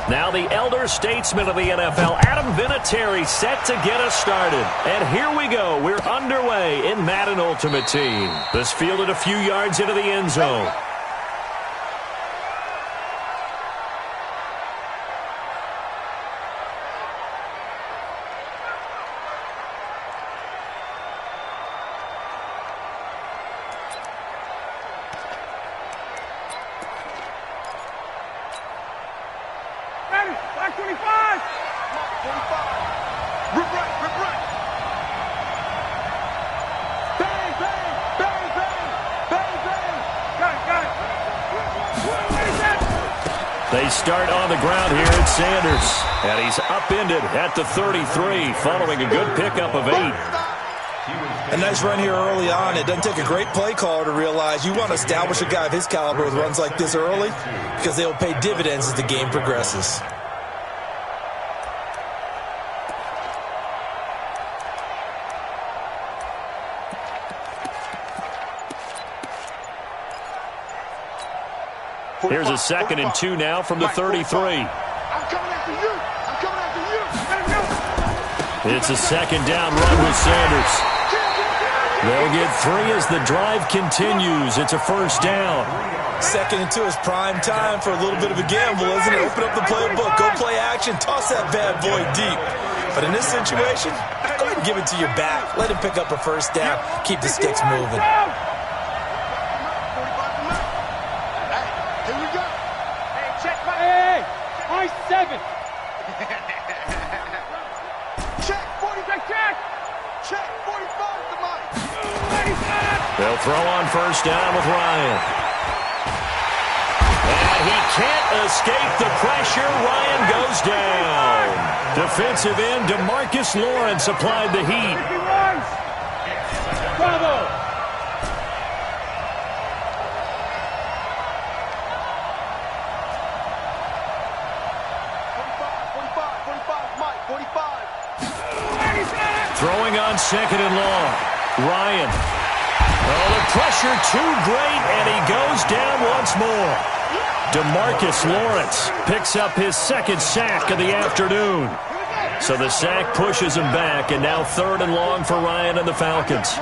Now the elder statesman of the NFL, Adam Vinatieri, set to get us started. And here we go. We're underway in Madden Ultimate Team. This fielded a few yards into the end zone. They start on the ground here at Sanders. And he's upended at the 33 following a good pickup of 8. A nice run here early on. It doesn't take a great play caller to realize you want to establish a guy of his caliber with runs like this early because they will pay dividends as the game progresses. Here's a 2nd and 2 now from the 33. I'm coming after you. I'm coming after you. It's a 2nd down run with Sanders. They'll get 3 as the drive continues. It's a 1st down. 2nd and 2 is prime time for a little bit of a gamble, isn't it? Open up the playbook. Go play action. Toss that bad boy deep. But in this situation, go ahead and give it to your back. Let him pick up a 1st down. Keep the sticks moving. Seven. Check 45. Check 45 to Mike. They'll throw on 1st down with Ryan. And he can't escape the pressure. Ryan goes down. Defensive end DeMarcus Lawrence applied the heat. Bravo. Throwing on 2nd and long. Ryan. Oh, the pressure too great, and he goes down once more. DeMarcus Lawrence picks up his 2nd sack of the afternoon. So the sack pushes him back, and now 3rd and long for Ryan and the Falcons.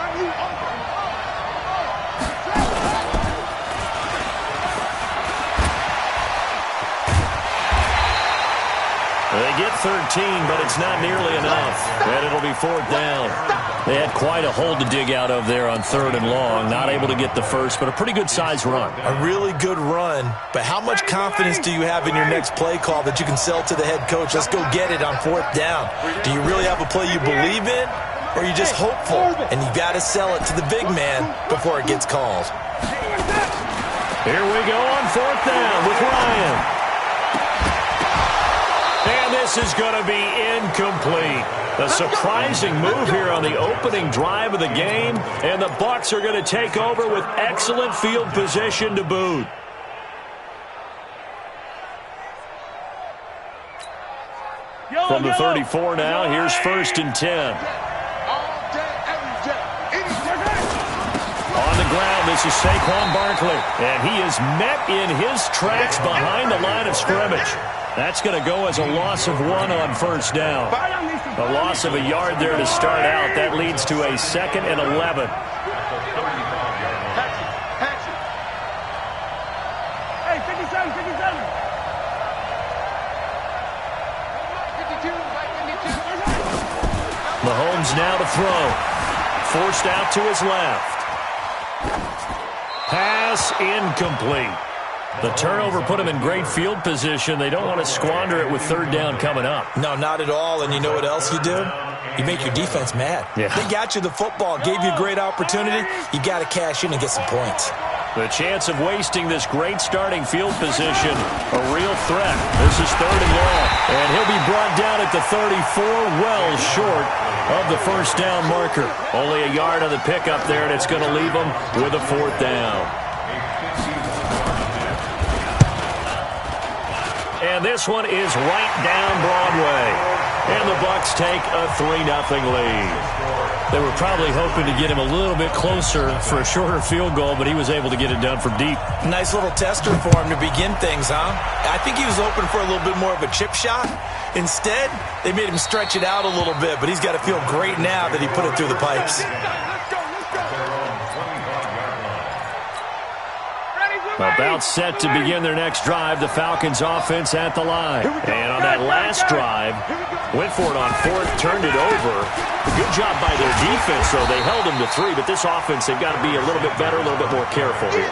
They get 13, but it's not nearly enough. And it'll be 4th down. They had quite a hole to dig out of there on 3rd and long. Not able to get the first, but a pretty good-sized run. A really good run. But how much confidence do you have in your next play call that you can sell to the head coach? Let's go get it on 4th down. Do you really have a play you believe in, or are you just hopeful? And you got to sell it to the big man before it gets called. Here we go on 4th down with Ryan. And this is going to be incomplete. A surprising move here on the opening drive of the game, and the Bucs are going to take over with excellent field position to boot. From the 34 now, here's 1st and 10. On the ground, this is Saquon Barkley, and he is met in his tracks behind the line of scrimmage. That's going to go as a loss of 1 on 1st down. A loss of a yard there to start out. That leads to a 2nd and 11. Hey, 57, 57. Mahomes now to throw. Forced out to his left. Pass incomplete. The turnover put him in great field position. They don't want to squander it with 3rd down coming up. No, not at all. And you know what else you do? You make your defense mad. Yeah. They got you the football, gave you a great opportunity. You got to cash in and get some points. The chance of wasting this great starting field position, a real threat. This is 3rd and long. And he'll be brought down at the 34, well short of the 1st down marker. Only a yard on the pickup there, and it's going to leave him with a 4th down. And this one is right down Broadway. And the Bucs take a 3-0 lead. They were probably hoping to get him a little bit closer for a shorter field goal, but he was able to get it done from deep. Nice little tester for him to begin things, huh? I think he was hoping for a little bit more of a chip shot. Instead, they made him stretch it out a little bit, but he's got to feel great now that he put it through the pipes. About set to begin their next drive, the Falcons offense at the line. And on that last drive, went for it on fourth, turned it over. Good job by their defense, though. They held them to 3, but this offense, they've got to be a little bit better, a little bit more careful here.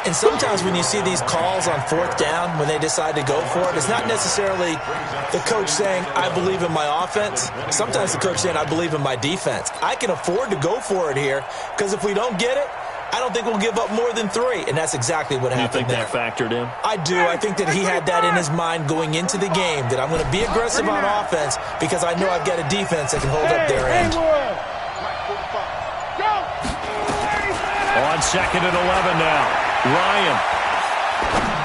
And sometimes when you see these calls on fourth down, when they decide to go for it, it's not necessarily the coach saying, I believe in my offense. Sometimes the coach saying, I believe in my defense. I can afford to go for it here, because if we don't get it, I don't think we'll give up more than 3, and that's exactly what happened there. You think that factored in? I do. I think that he had that in his mind going into the game, that I'm going to be aggressive on offense because I know I've got a defense that can hold up their end. On 2nd and 11 now, Ryan.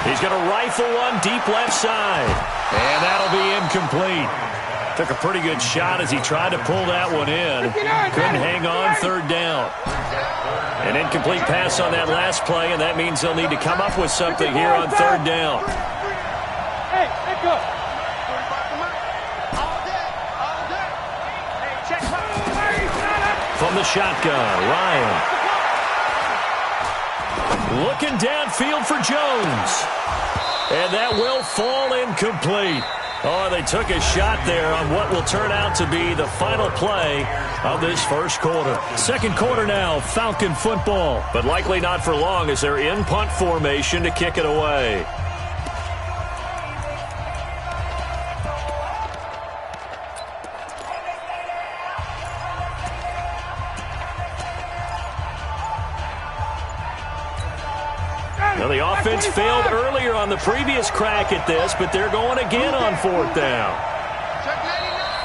He's going to rifle one deep left side, and that'll be incomplete. Took a pretty good shot as he tried to pull that one in. Couldn't hang on 3rd down. An incomplete pass on that last play, and that means they'll need to come up with something here on 3rd down. Hey, let go. From the shotgun, Ryan. Looking downfield for Jones. And that will fall incomplete. Oh, they took a shot there on what will turn out to be the final play of this first quarter. Second quarter now, Falcon football. But likely not for long as they're in punt formation to kick it away. Now, the offense failed earlier on the previous crack at this, but they're going again on 4th down.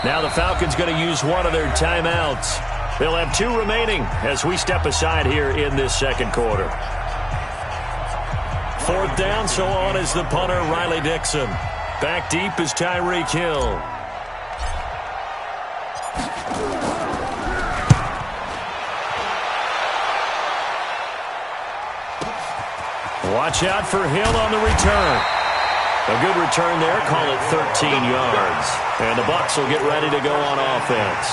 Now the Falcons going to use one of their timeouts. They'll have 2 remaining as we step aside here in this second quarter. 4th down, so on is the punter, Riley Dixon. Back deep is Tyreek Hill. Watch out for Hill on the return. A good return there. Call it 13 yards. And the Bucs will get ready to go on offense.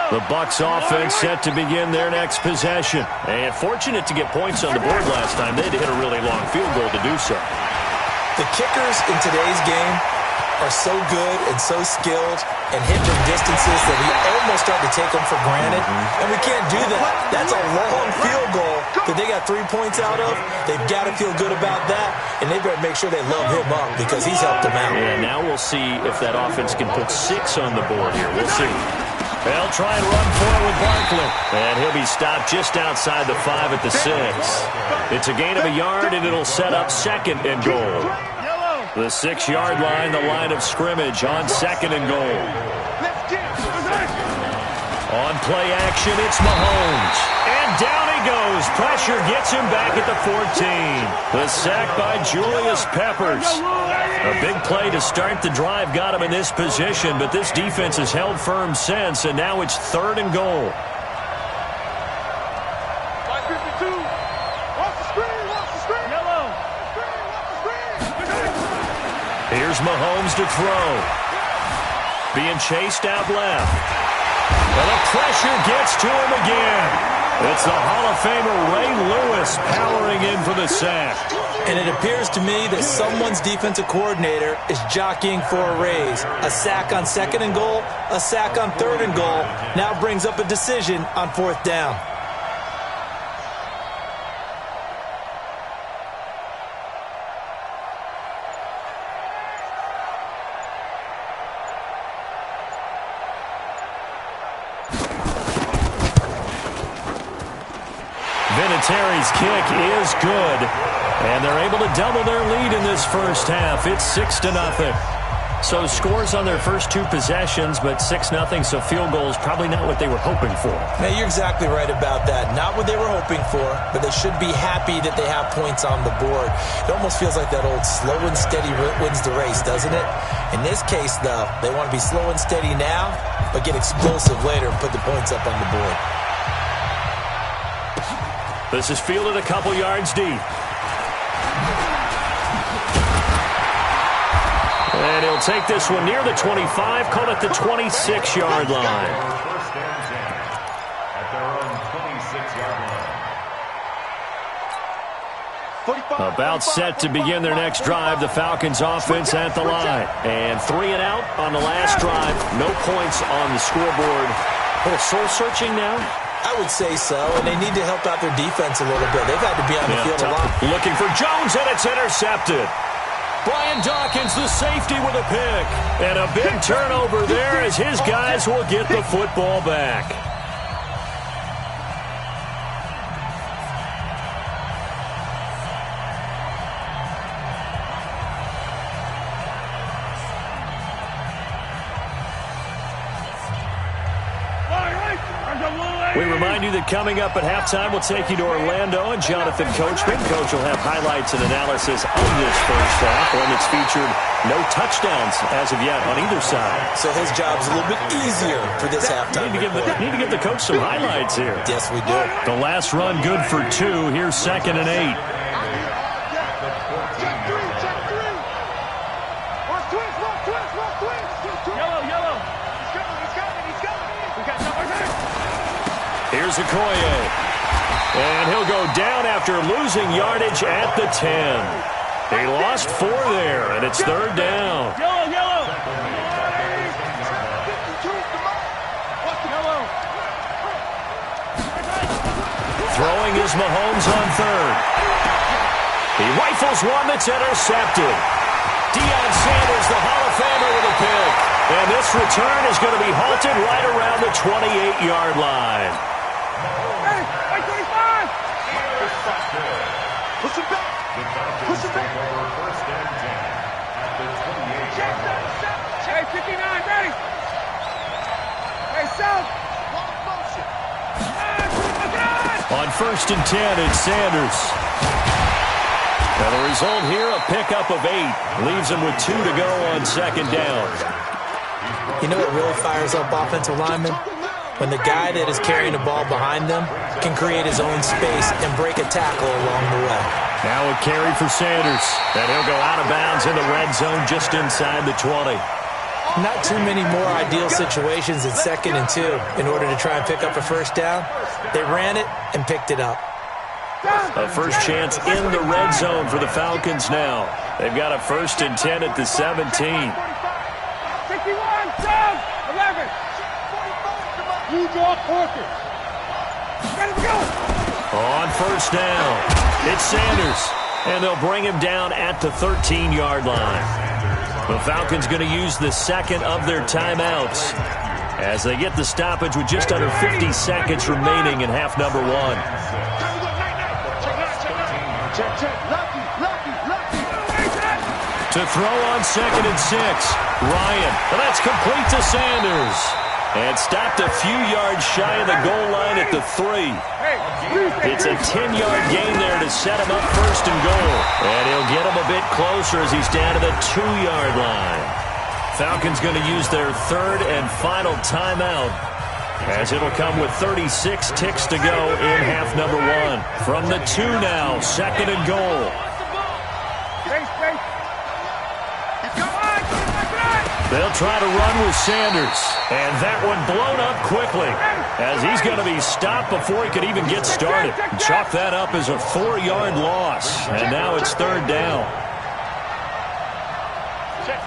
The Bucs offense set to begin their next possession. And fortunate to get points on the board last time. They had to hit a really long field goal to do so. The kickers in today's game are so good and so skilled and hit from distances that we almost start to take them for granted. And we can't do that. That's a long field goal that they got 3 points out of. They've got to feel good about that, and they better make sure they love him up because he's helped them out. Yeah, now we'll see if that offense can put 6 on the board here. We'll see. They'll try and run for it with Barkley. And he'll be stopped just outside the 5 at the 6. It's a gain of a yard, and it'll set up 2nd and goal. The 6-yard line, the line of scrimmage on 2nd and goal. On play action, it's Mahomes. And down he goes. Pressure gets him back at the 14. The sack by Julius Peppers. A big play to start the drive got him in this position, but this defense has held firm since, and now it's 3rd and goal. Here's Mahomes to throw. Being chased out left. And the pressure gets to him again. It's the Hall of Famer Ray Lewis powering in for the sack. And it appears to me that someone's defensive coordinator is jockeying for a raise. A sack on 2nd and goal, a sack on 3rd and goal, now brings up a decision on 4th down. Vinatieri's kick is good, and they're able to double their lead in this first half. It's 6-0. So scores on their first two possessions, but 6-0, so field goals probably not what they were hoping for. Yeah, you're exactly right about that. Not what they were hoping for, but they should be happy that they have points on the board. It almost feels like that old slow and steady wins the race, doesn't it? In this case, though, they want to be slow and steady now, but get explosive later and put the points up on the board. This is fielded a couple yards deep. And he'll take this one near the 25, call it the 26-yard line. First and 10 at their own 26-yard line. About set to begin their next drive, the Falcons offense at the line. And 3 and out on the last drive. No points on the scoreboard. A little soul-searching now? I would say so, and they need to help out their defense a little bit. They've had to be on the field a lot. Looking for Jones, and it's intercepted. Brian Dawkins, the safety, with a pick. And a big turnover there as his guys will get the football back. We remind you that coming up at halftime, we'll take you to Orlando and Jonathan Coachman. Coach will have highlights and analysis of this first half, one that's featured no touchdowns as of yet on either side. So his job's a little bit easier for this halftime. Need to give the coach some highlights here. Yes, we do. The last run good for 2. Here's 2nd and 8. Here's Okoye. And he'll go down after losing yardage at the 10. He lost 4 there, and it's 3rd down. Throwing is Mahomes on 3rd. He rifles one that's intercepted. Deion Sanders, the Hall of Famer, with a pick. And this return is going to be halted right around the 28-yard line. Push him back. Push him back. First and 10 at the 28-yard line. Hey, 59, ready. Hey, South. On 1st and 10, it's Sanders. Now the result here, a pickup of 8. Leaves him with 2 to go on 2nd down. You know what really fires up offensive linemen? When the guy that is carrying the ball behind them can create his own space and break a tackle along the way. Now a carry for Sanders. And he'll go out of bounds in the red zone just inside the 20. Not too many more ideal situations in 2nd and 2 in order to try and pick up a first down. They ran it and picked it up. A first chance in the red zone for the Falcons now. They've got a 1st and 10 at the 17. 61, 11. You draw quarters. Ready to go. On 1st down, it's Sanders. And they'll bring him down at the 13-yard line. The Falcons going to use the 2nd of their timeouts as they get the stoppage with just under 50 seconds remaining in half number 1. To throw on 2nd and 6, Ryan. And that's complete to Sanders. And stopped a few yards shy of the goal line at the 3. It's a 10-yard gain there to set him up 1st and goal. And he'll get him a bit closer as he's down to the 2-yard line. Falcons going to use their 3rd and final timeout as it'll come with 36 ticks to go in half number 1. From the 2 now, 2nd and goal. They'll try to run with Sanders. And that one blown up quickly as he's going to be stopped before he could even get started. Chalk that up as a 4-yard loss. And now it's 3rd down. Check.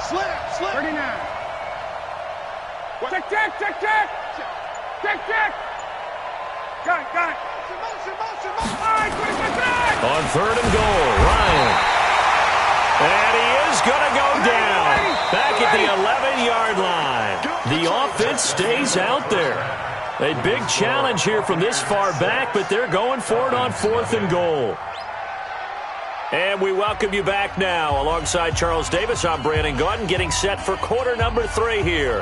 Slip. 39. Check. Got it. Motion. On 3rd and goal, Ryan. And he is going to go down. Back at the 11-yard line. The offense stays out there. A big challenge here from this far back, but they're going for it on 4th and goal. And we welcome you back now. Alongside Charles Davis, I'm Brandon Gaudin, getting set for quarter number 3 here.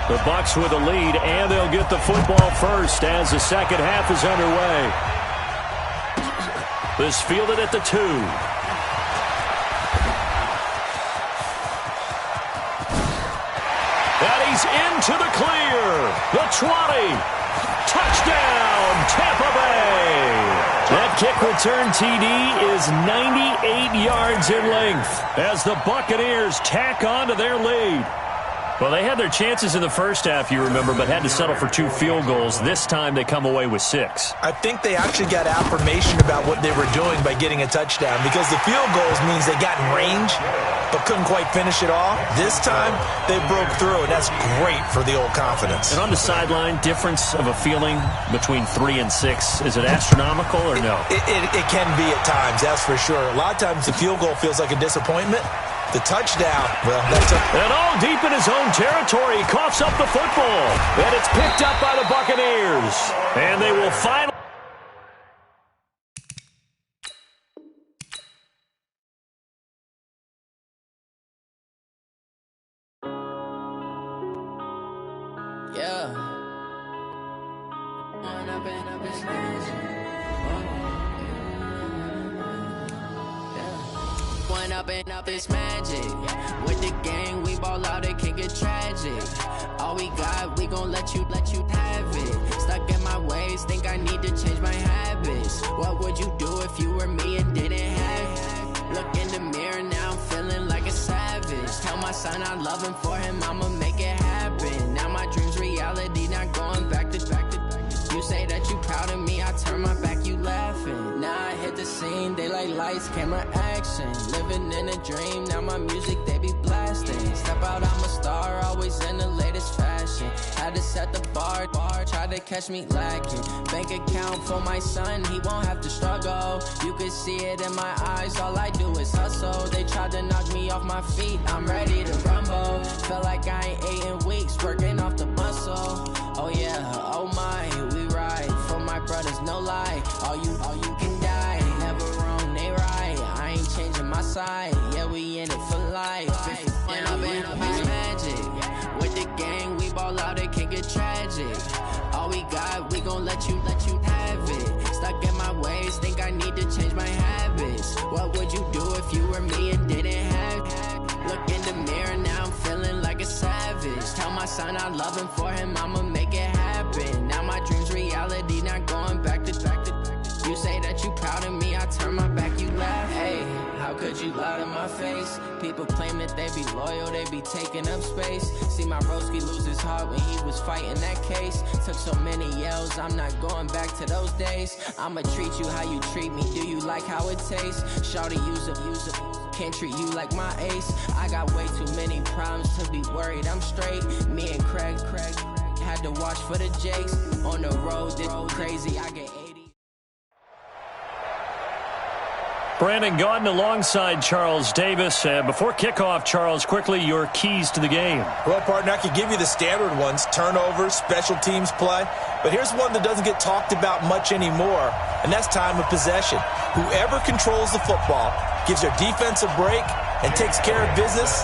The Bucs with a lead, and they'll get the football first as the second half is underway. This fielded at the 2. And he's into the clear. The 20. Touchdown, Tampa Bay. That kick return TD is 98 yards in length as the Buccaneers tack on to their lead. Well, they had their chances in the first half, you remember, but had to settle for 2 field goals. This time they come away with 6. I think they actually got affirmation about what they were doing by getting a touchdown, because the field goals means they got in range but couldn't quite finish it off. This time they broke through, and that's great for the old confidence. And on the sideline, difference of a feeling between 3 and 6, is it astronomical or no? It can be at times, that's for sure. A lot of times the field goal feels like a disappointment. The touchdown, well, that's and all deep in his own territory, he coughs up the football. And it's picked up by the Buccaneers. And they will finally... Up this magic with the gang, we ball out, it can get tragic. All we got, we gon' let you have it. Stuck in my ways, think I need to change my habits. What would you do if you were me and didn't have it? Look in the mirror, now I'm feeling like a savage. Tell my son I love him, for him I'ma make it happen. Now my dreams reality, not going back to. You say that you proud of me, I turn my back, you laughing. Now I hit the scene, they like lights, camera, action. Living in a dream, now my music, they be blasting. Step out, I'm a star, always in the latest fashion. Had to set the bar, try to catch me lacking. Bank account for my son, he won't have to struggle. You can see it in my eyes, all I do is hustle. They tried to knock me off my feet, I'm ready to rumble. Feel like I ain't ate in weeks, working off the muscle. Oh yeah, oh my, we ride for my brothers, no lie. All you can die, never wrong, they right. I ain't changing my side, yeah, we in it for life. And I've been magic with the gang, we ball out, it can get tragic. All we got, we gon' let you have it. Stuck in my ways, think I need to change my habits. What would you do if you were me and didn't have it? Look in the mirror, now I'm feeling like a savage. Tell my son I love him, for him I'ma make it happen. Now my dreams reality, not going back to. You say that you proud of me, I turn my back, you laugh. Hey, how could you lie to my face? People claim that they be loyal, they be taking up space. See my broski lose his heart when he was fighting that case. Took so many yells, I'm not going back to those days. I'ma treat you how you treat me, do you like how it tastes? Shawty, use it. Can't treat you like my ace. I got way too many problems to be worried, I'm straight. Me and Craig had to watch for the Jakes. On the road, this crazy, I get 80. Brandon Gaudin alongside Charles Davis. Before kickoff, Charles, quickly your keys to the game. Well, partner, I could give you the standard ones, turnovers, special teams play. But here's one that doesn't get talked about much anymore, and that's time of possession. Whoever controls the football, gives their defense a break, and takes care of business,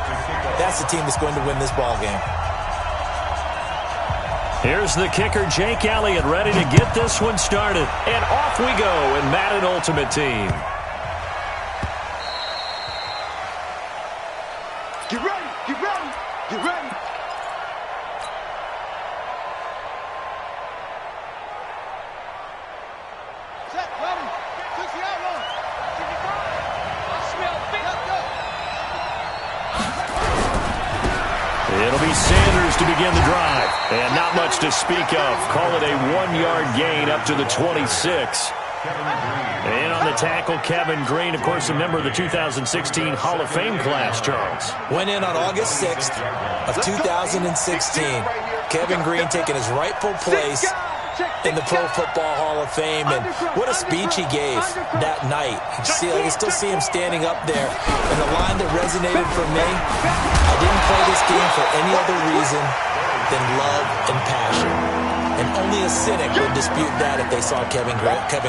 that's the team that's going to win this ball game. Here's the kicker, Jake Elliott, ready to get this one started. And off we go in Madden Ultimate Team. Get ready, get ready, get ready. Set, ready. Fix the outlaw. I smell big. It'll be Sanders to begin the drive. And not much to speak of. Call it a 1-yard gain up to the 26. And on the tackle, Kevin Green, of course, a member of the 2016 Hall of Fame class, Charles. Went in on August 6th of 2016. Kevin Green taking his rightful place in the Pro Football Hall of Fame, and what a speech he gave that night. I can still see him standing up there, and the line that resonated for me: I didn't play this game for any other reason than love and passion. And only a cynic would dispute that if they saw Kevin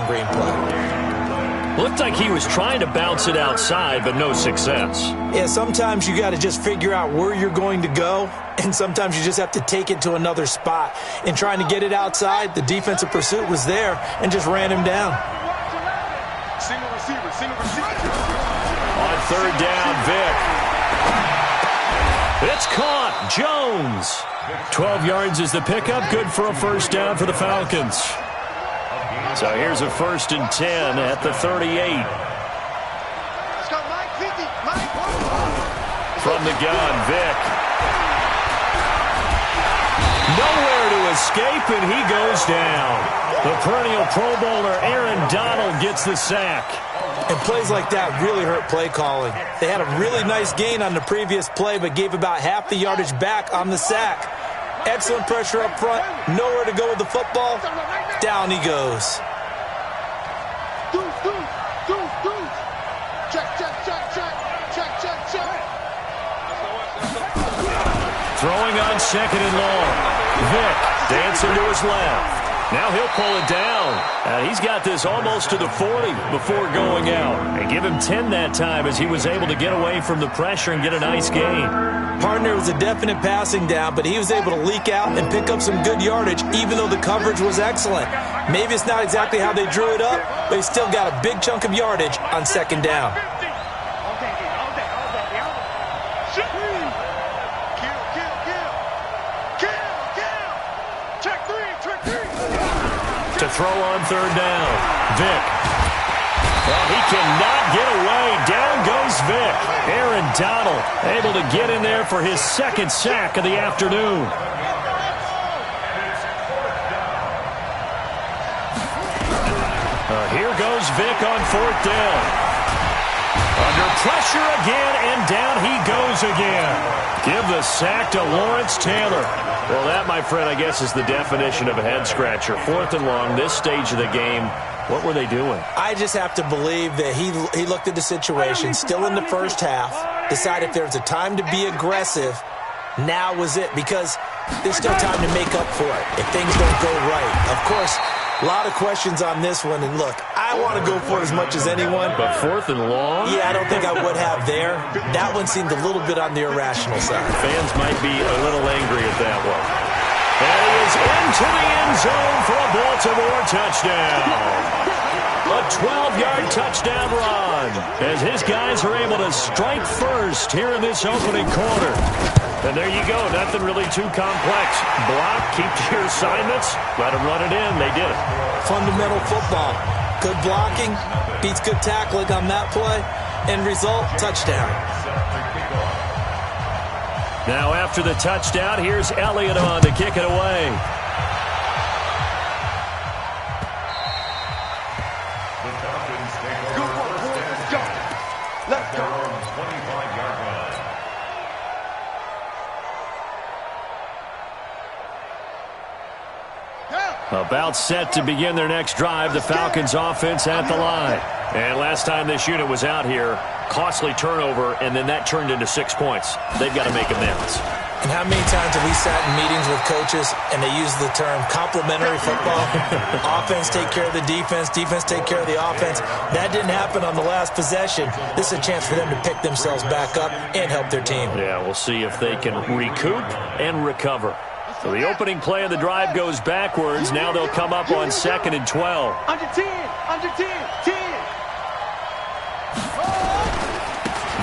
Green play. Looked like he was trying to bounce it outside, but no success. Yeah, sometimes you got to just figure out where you're going to go, and sometimes you just have to take it to another spot. In trying to get it outside, the defensive pursuit was there and just ran him down. Single receiver, single receiver. On third down, Vic. It's caught. Jones. 12 yards is the pickup. Good for a first down for the Falcons. So here's a 1st and 10 at the 38. Let's go, Mike 50. Mike. From the gun, Vic. Nowhere to escape, and he goes down. The perennial Pro Bowler Aaron Donald gets the sack. And plays like that really hurt play calling. They had a really nice gain on the previous play, but gave about half the yardage back on the sack. Excellent pressure up front. Nowhere to go with the football. Down he goes. Throwing on 2nd and long. Vic dancing to his left. Now he'll pull it down. He's got this almost to the 40 before going out. And give him 10 that time as he was able to get away from the pressure and get a nice gain. Partner was a definite passing down, but he was able to leak out and pick up some good yardage, even though the coverage was excellent. Maybe it's not exactly how they drew it up, but he still got a big chunk of yardage on 2nd down. To throw on 3rd down. Vic. Well, he cannot get away. Down goes Vic. Aaron Donald able to get in there for his 2nd sack of the afternoon. Here goes Vic on 4th down. Under pressure again, and down he goes again. Give the sack to Lawrence Taylor. Well, that, my friend, I guess is the definition of a head-scratcher. 4th and long, this stage of the game. What were they doing? I just have to believe that he looked at the situation, still in the first half, decided if there was a time to be aggressive, now was it, because there's still time to make up for it if things don't go right. Of course, a lot of questions on this one, and look, I want to go for it as much as anyone. But 4th and long? Yeah, I don't think I would have there. That one seemed a little bit on the irrational side. Fans might be a little angry at that one. And he is into the end zone for a Baltimore touchdown. A 12-yard touchdown run as his guys are able to strike first here in this opening quarter. And there you go. Nothing really too complex. Block, keep to your assignments, let them run it in. They did it. Fundamental football. Good blocking, beats good tackling on that play. End result, touchdown. Now after the touchdown, here's Elliott on to kick it away. The Falcons take over first down. Let's go. 25-yard line. About set to begin their next drive, the Falcons offense at the line. And last time this unit was out here, costly turnover, and then that turned into 6 points. They've got to make amends. And how many times have we sat in meetings with coaches and they use the term complementary football? Offense take care of the defense, defense take care of the offense. That didn't happen on the last possession. This is a chance for them to pick themselves back up and help their team. Yeah, we'll see if they can recoup and recover. So the opening play of the drive goes backwards. Now they'll come up on 2nd and 12. Under 10, under 10, 10.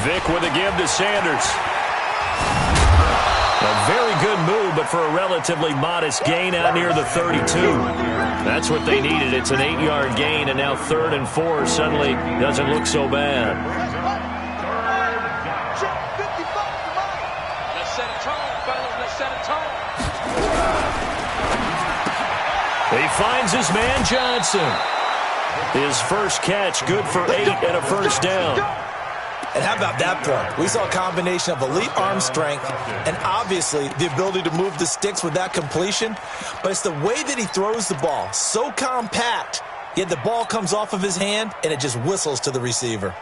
Vic with a give to Sanders. A very good move, but for a relatively modest gain out near the 32. That's what they needed. It's an 8-yard gain, and now 3rd and 4 suddenly doesn't look so bad. Let's set a tone, fellas. Let's set a tone. He finds his man Johnson. His first catch, good for 8 and a first down. And how about that throw? We saw a combination of elite arm strength and obviously the ability to move the sticks with that completion. But it's the way that he throws the ball. So compact, yet the ball comes off of his hand and it just whistles to the receiver.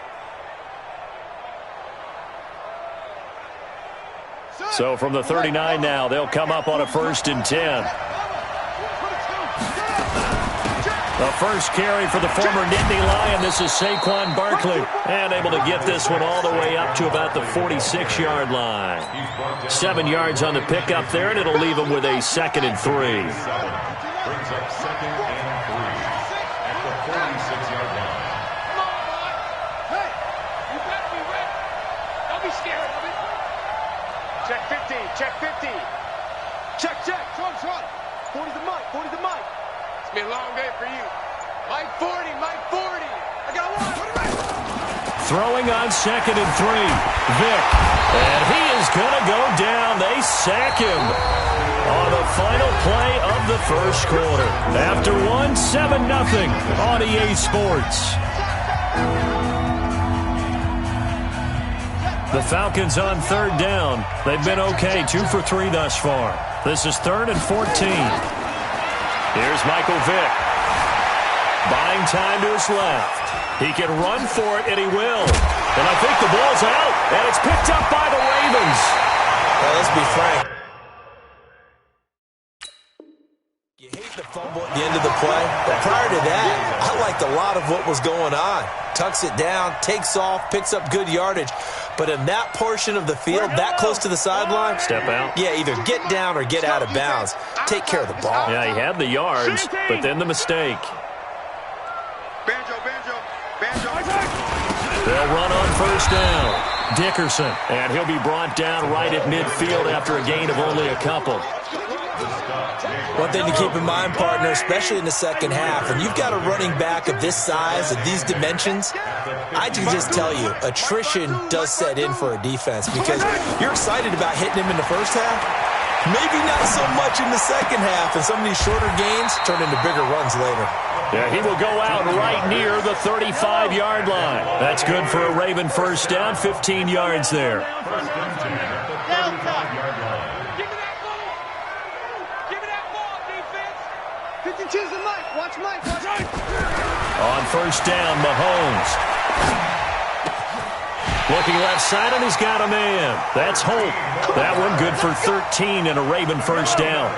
So from the 39 now, they'll come up on a 1st and 10. The first carry for the former Nittany Lion. This is Saquon Barkley. And able to get this one all the way up to about the 46-yard line. 7 yards on the pickup there, and it'll leave him with a 2nd and 3. Brings up 2nd and 3 at the 46-yard line. Come on, boy. Hey, you better be ready. Don't be scared of it. Check 50. Check 50. Check. Short. 40 the mic. 40 the mic. It's been a long day for you. Mike 40. I got one. Throwing on 2nd and 3. Vick. And he is going to go down. They sack him on the final play of the first quarter. After 7-0 on EA Sports. The Falcons on 3rd down. They've been okay, 2 for 3 thus far. This is 3rd and 14. Here's Michael Vick. Buying time to his left. He can run for it, and he will. And I think the ball's out, and it's picked up by the Ravens. Well, let's be frank. You hate the fumble at the end of the play, but prior to that, I liked a lot of what was going on. Tucks it down, takes off, picks up good yardage. But in that portion of the field, that close to the sideline, step out. Yeah, either get down or get out of bounds. Take care of the ball. Yeah, he had the yards, but then the mistake. Banjo. They'll run on 1st down. Dickerson, and he'll be brought down right at midfield after a gain of only a couple. One thing to keep in mind, partner, especially in the second half, when you've got a running back of this size, of these dimensions, I can just tell you, attrition does set in for a defense because you're excited about hitting him in the first half. Maybe not so much in the second half, and some of these shorter gains turn into bigger runs later. Yeah, he will go out right near the 35-yard line. That's good for a Raven first down, 15 yards there. Watch Mike. On 1st down, Mahomes. Looking left side, and he's got a man. That's Holt. That one good for 13 and a Raven first down.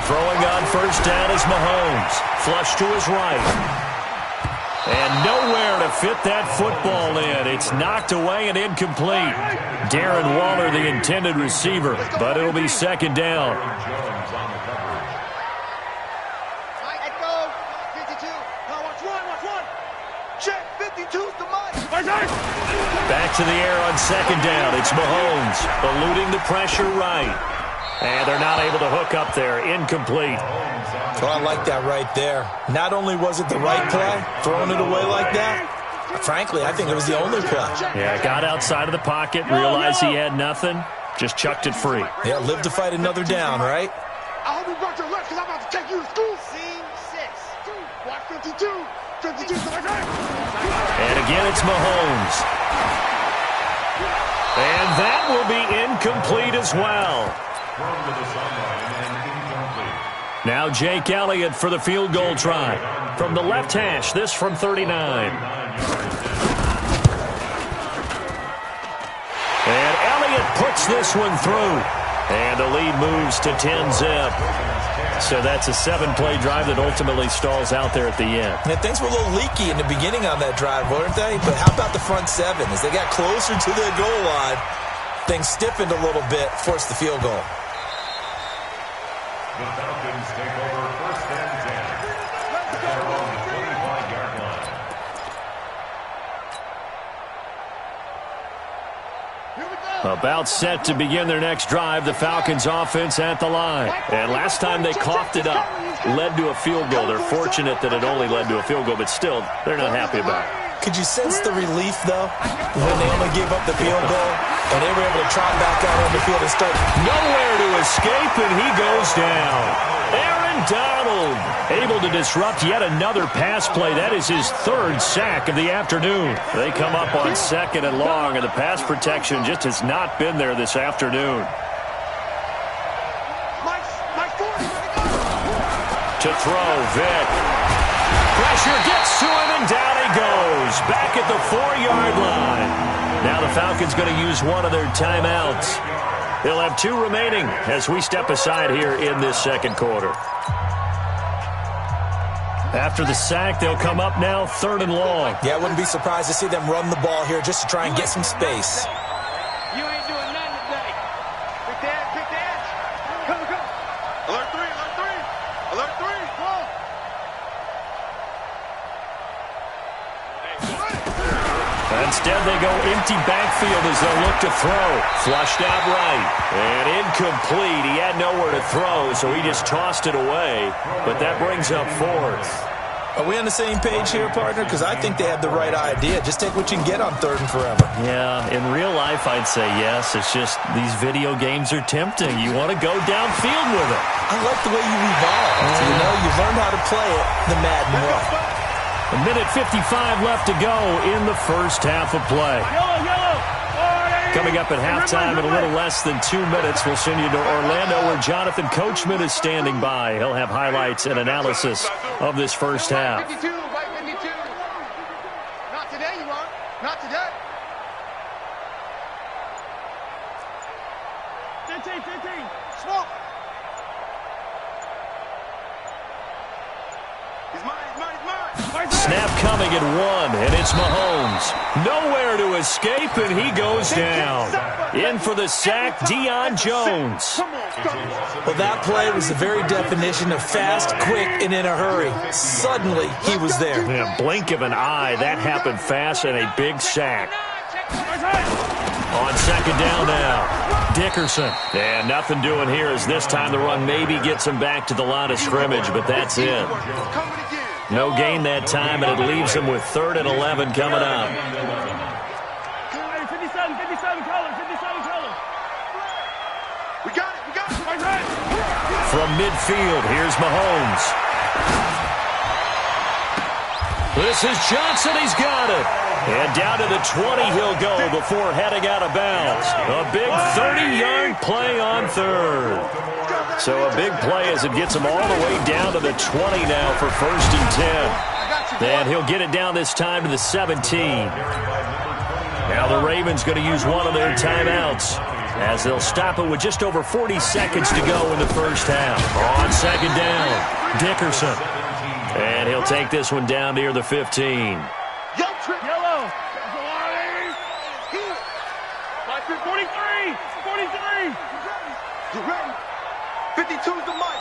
Throwing on 1st down is Mahomes. Flush to his right. And nowhere to fit that football in. It's knocked away and incomplete. Darren Waller, the intended receiver, but it'll be 2nd down. Let go. 52. Now watch one. Check. 52's the mic. Back to the air on 2nd down. It's Mahomes eluding the pressure right. And they're not able to hook up there. Incomplete. Well, I like that right there. Not only was it the right play, throwing it away like that, frankly, I think it was the only play. Yeah, got outside of the pocket, realized he had nothing, just chucked it free. Yeah, live to fight another down, right? I hope you brought your left because I'm about to take you to school. Scene 6. Watch 52. 52's the right. And again, it's Mahomes. And that will be incomplete as well. Now Jake Elliott for the field goal try. From the left hash, this from 39. And Elliott puts this one through. And the lead moves to 10-zip. So that's a 7-play drive that ultimately stalls out there at the end. Yeah, things were a little leaky in the beginning on that drive, weren't they? But how about the front 7? As they got closer to the goal line, things stiffened a little bit, forced the field goal. The Falcons take over 1st and 10. They're on the 25-yard line. About set to begin their next drive, the Falcons offense at the line. And last time they coughed it up, led to a field goal. They're fortunate that it only led to a field goal, but still, they're not happy about it. Could you sense the relief, though, when they only gave up the field goal? And they were able to trot back out on the field and start. Nowhere to escape, and he goes down. Aaron Donald able to disrupt yet another pass play. That is his third sack of the afternoon. They come up on 2nd and long, and the pass protection just has not been there this afternoon. To throw, Vic. Pressure gets to him, and down he goes. Back at the 4-yard line. Now the Falcons going to use one of their timeouts. They'll have 2 remaining as we step aside here in this second quarter. After the sack, they'll come up now 3rd and long. Yeah, I wouldn't be surprised to see them run the ball here just to try and get some space. You ain't doing nothing today. Pick the edge, pick the edge. Come. Alert 3, alert 3. Alert 3, come on. Instead, they go empty backfield as they'll look to throw. Flushed out right. And incomplete. He had nowhere to throw, so he just tossed it away. But that brings up 4th. Are we on the same page here, partner? Because I think they had the right idea. Just take what you can get on 3rd and forever. Yeah, in real life, I'd say yes. It's just these video games are tempting. You want to go downfield with it. I like the way you evolved. You know, you learned how to play it the Madden way. A minute 55 left to go in the first half of play. Coming up at halftime in a little less than 2 minutes, we'll send you to Orlando where Jonathan Coachman is standing by. He'll have highlights and analysis of this first half. 52, right 52. Not today, you won't. Not today. 15. Smoke. He's mine. Snap coming at 1, and it's Mahomes. Nowhere to escape, and he goes down. In for the sack, Deion Jones. Well, that play was the very definition of fast, quick, and in a hurry. Suddenly, he was there. In a blink of an eye, that happened fast, and a big sack. On 2nd down now, Dickerson. And nothing doing here as this time the run maybe gets him back to the line of scrimmage, but that's it. No gain that time, and it leaves him with 3rd and 11 coming up. 57 color. We got it. From midfield, here's Mahomes. This is Johnson. He's got it. And down to the 20 he'll go before heading out of bounds. A big 30-yard play on 3rd. So a big play as it gets him all the way down to the 20 now for 1st and 10. And he'll get it down this time to the 17. Now the Ravens going to use one of their timeouts as they'll stop it with just over 40 seconds to go in the first half. On 2nd down, Dickerson. And he'll take this one down near the 15. Yellow. 43. You ready? 52's the mic.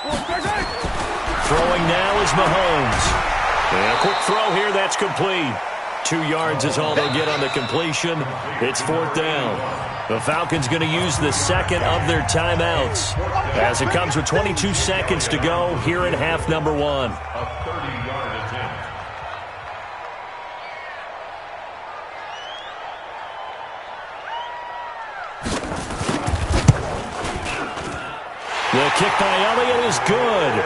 Throwing now is Mahomes. And a quick throw here, that's complete. 2 yards is all they'll get on the completion. It's 4th down. The Falcons going to use the 2nd of their timeouts as it comes with 22 seconds to go here in half number 1. A 30-yard attempt. The kick by Elliott is good.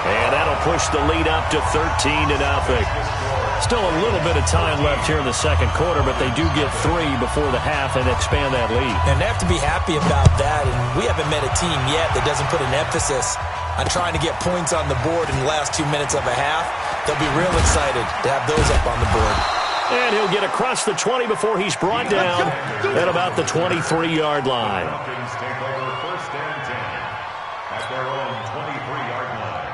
And that'll push the lead up to 13-0. Still a little bit of time left here in the second quarter, but they do get 3 before the half and expand that lead. And they have to be happy about that, and we haven't met a team yet that doesn't put an emphasis on trying to get points on the board in the last 2 minutes of a half. They'll be real excited to have those up on the board. And he'll get across the 20 before he's brought down at about the 23-yard line. Falcons take over 1st and 10 at their own 23-yard line.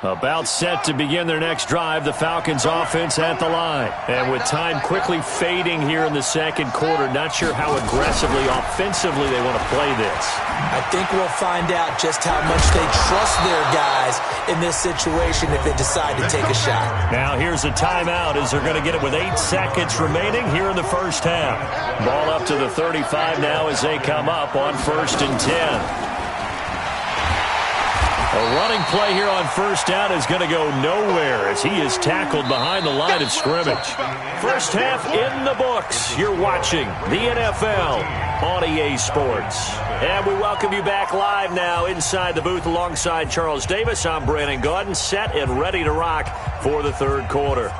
About set to begin their next drive, the Falcons offense at the line. And with time quickly fading here in the second quarter, not sure how aggressively, offensively they want to play this. I think we'll find out just how much they trust their guys in this situation if they decide to take a shot. Now here's a timeout as they're going to get it with 8 seconds remaining here in the first half. Ball up to the 35 now as they come up on 1st and 10. A running play here on first down is going to go nowhere as he is tackled behind the line of scrimmage. First half in the books. You're watching the NFL on EA Sports. And we welcome you back live now inside the booth alongside Charles Davis. I'm Brandon Gaudin, set and ready to rock for the third quarter.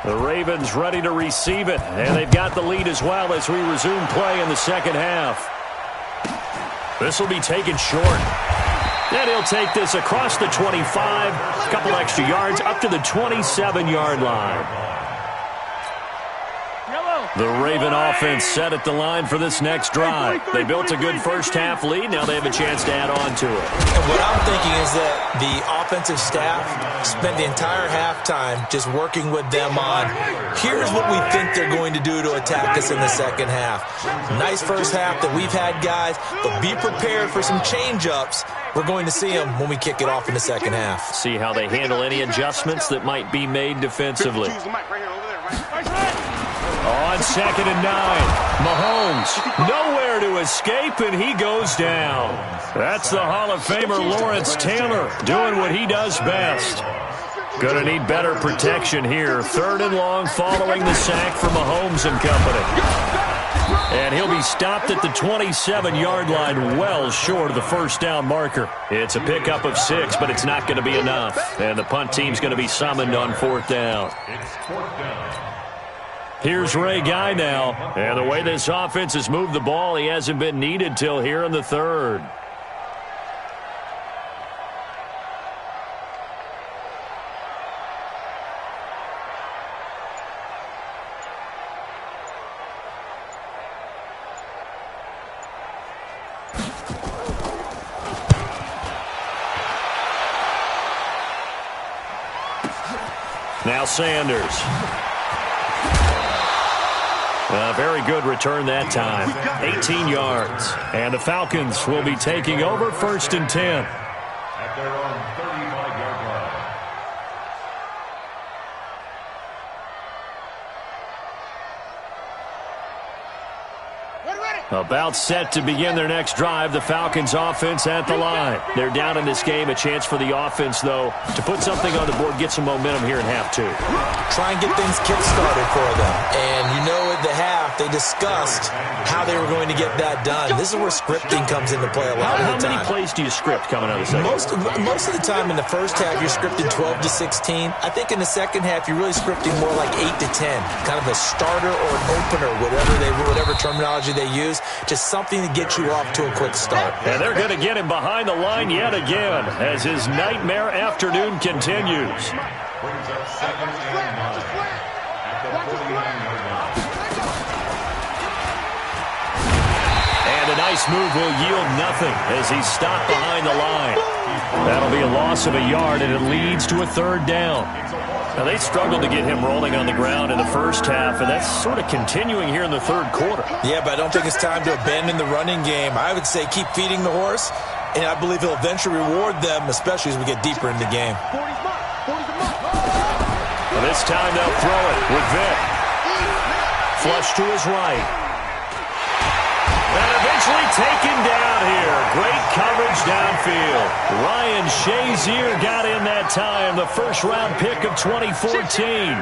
The Ravens ready to receive it, and they've got the lead as well as we resume play in the second half. This will be taken short. And he'll take this across the 25, a couple extra yards, up to the 27-yard line. The Raven offense set at the line for this next drive. They built a good first-half lead. Now they have a chance to add on to it. And what I'm thinking is that the offensive staff spent the entire halftime just working with them on, here's what we think they're going to do to attack us in the second half. Nice first half that we've had, guys, but be prepared for some change-ups. We're going to see them when we kick it off in the second half. See how they handle any adjustments that might be made defensively. On 2nd and 9, Mahomes nowhere to escape, and he goes down. That's the Hall of Famer Lawrence Taylor doing what he does best. Going to need better protection here. 3rd and long following the sack for Mahomes and company. And he'll be stopped at the 27-yard line, well short of the first down marker. It's a pickup of 6, but it's not going to be enough. And the punt team's going to be summoned on 4th down. It's 4th down. Here's Ray Guy now. And the way this offense has moved the ball, he hasn't been needed till here in the 3rd. Now Sanders. A very good return that time. 18 yards. And the Falcons will be taking over 1st and 10. At their own 35-yard line. About set to begin their next drive, the Falcons offense at the line. They're down in this game. A chance for the offense, though, to put something on the board, get some momentum here in half 2. Try and get things kick-started for them. And you know at the half, they discussed how they were going to get that done. This is where scripting comes into play a lot of the time. How many plays do you script coming out of the second? Most of the time in the first half, you're scripted 12 to 16. I think in the second half, you're really scripting more like 8 to 10. Kind of a starter or an opener, whatever terminology they use. Just something to get you off to a quick start. And they're going to get him behind the line yet again as his nightmare afternoon continues. Brings up 2nd and 9. At the 49-yard line. And a nice move will yield nothing as he's stopped behind the line. That'll be a loss of a yard, and it leads to a 3rd down. Now, they struggled to get him rolling on the ground in the first half, and that's sort of continuing here in the 3rd quarter. Yeah, but I don't think it's time to abandon the running game. I would say keep feeding the horse, and I believe he'll eventually reward them, especially as we get deeper in the game. Well, this time they'll throw it with Vick. Flush to his right. And eventually taken down here. Great coverage downfield. Ryan Shazier got in that time, the first-round pick of 2014.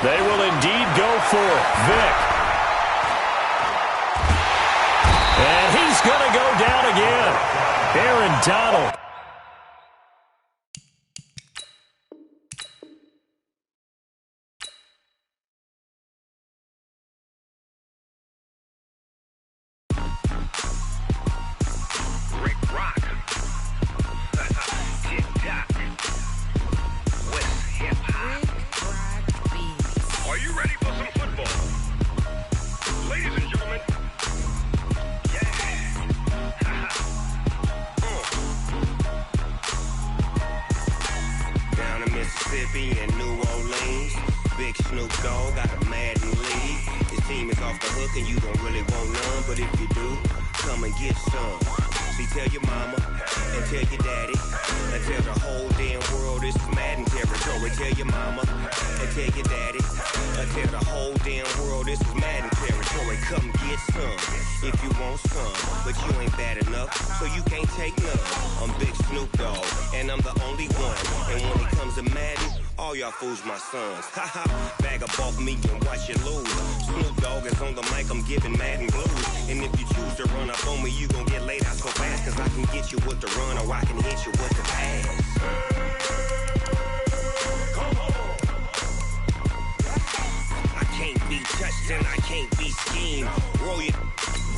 They will indeed go for it. Vick. And he's going to go down again. Aaron Donald. off the hook and you don't really want none. But if you do, come and get some. See, tell your mama and tell your daddy and tell the whole damn world this is Madden territory. Tell your mama and tell your daddy and tell the whole damn world this is Madden territory. Come get some if you want some, but you ain't bad enough, so you can't take none. I'm Big Snoop Dogg, and I'm the only one. And when it comes to Madden, all y'all fools my sons. Haha, bag up off me and watch you lose. Snoop Dogg is on the mic, I'm giving Madden blues. And if you choose to run up on me, you gon' get laid out so fast. Cause I can get you with the run or I can hit you with the pass. Come on. I can't be touched and I can't be schemed. Roll you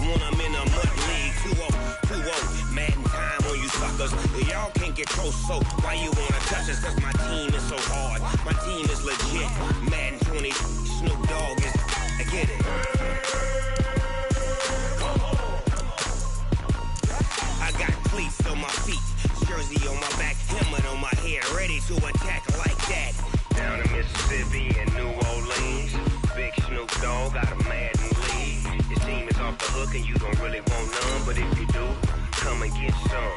when I'm in a mud league. 2-0, Madden time on you suckers. Y'all can't get close, so why you wanna touch us? Cause my team is so hard, my team is legit. Madden 20, Snoop Dogg is, I get it. Come on. I got cleats on my feet, jersey on my back, helmet on my head, ready to attack like that. Down in Mississippi and New Orleans, Big Snoop Dogg got a Madden lead. Your team is off the hook and you don't really want none, but if you do, come and get some.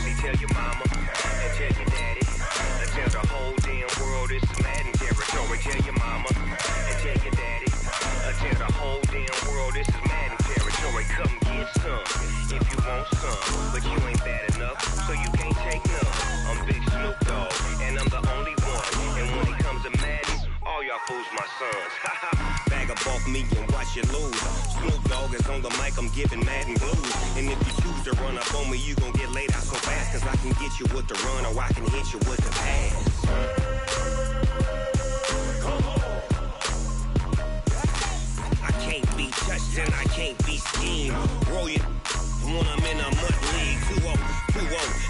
See, tell your mama and tell your daddy and tell the whole damn world this is Madden territory. Tell your mama and tell your daddy and tell the whole damn world this is Madden territory. Come get some if you want some, but you ain't bad enough, so you can't take none. I'm Big Snoop Dogg, and I'm the only one. And when it comes to Madden, all y'all fools my sons. Haha, bag up off me and watch you lose. Snoop Dogg is on the mic, I'm giving Madden blues. And if you choose to run up on me, you gon' get laid out so fast. Cause I can get you with the run or I can hit you with the pass. Come on. I can't be touched and I can't be schemed. Roll you when I'm in a mud league. 2-0,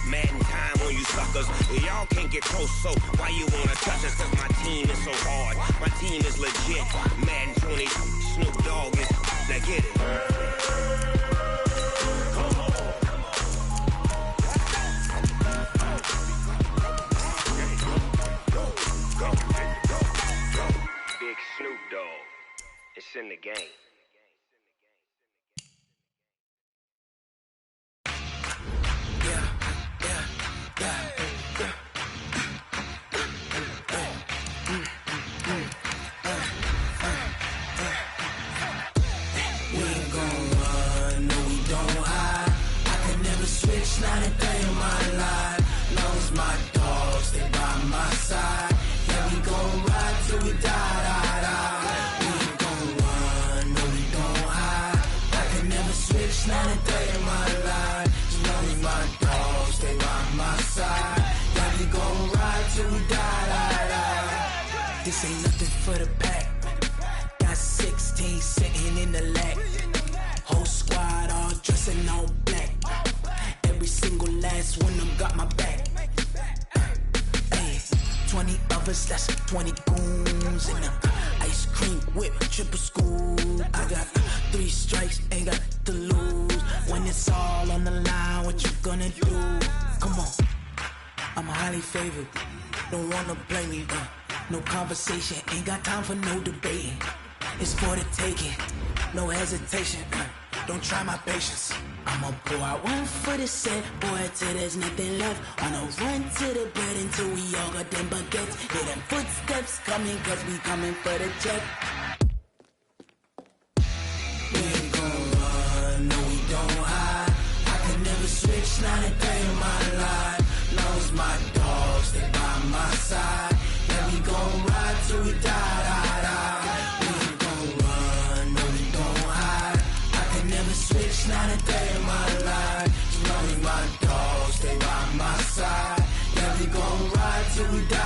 Madden time on you suckers. Y'all can't get close, so why you wanna touch us? Cause my team is so hard, my team is legit. Madden 20, Snoop Dogg is, now get it. Come on. Go. Big Snoop Dogg, it's in the game. Switch, not a day in my life. Long as my dogs, they by my side. Yeah, we gon' ride till we die. We ain't gon' run, no, we don't hide. I can never switch, not a day in my life. As long as my dogs, they by my side. Yeah, we gon' ride till we die. This ain't nothing for the pack. Got 16 sitting in the lap. Whole squad all dressing all black. Every single last one of them got my back. Hey, 20 of us, that's 20 goons. And ice cream whip, triple scoop. I got 3 strikes, ain't got to lose. When it's all on the line, what you gonna do? Come on, I'm highly favored. Don't wanna blame me, no conversation, ain't got time for no debating. It's for the taking, no hesitation. Don't try my patience. I'ma pour out one for the set, boy, till there's nothing left. I'ma run to the bed until we all got them baguettes. Hear them footsteps coming, cause we coming for the check. We ain't gon' run, no, we don't hide. I can never switch, not a day in my life. Long as my dogs, they by my side. Yeah, we gon' ride till we die. We ain't gon' run, no, we don't hide. I can never switch, not a day in my life. As long as my dogs, they by my side. Yeah, we gon' ride till we die.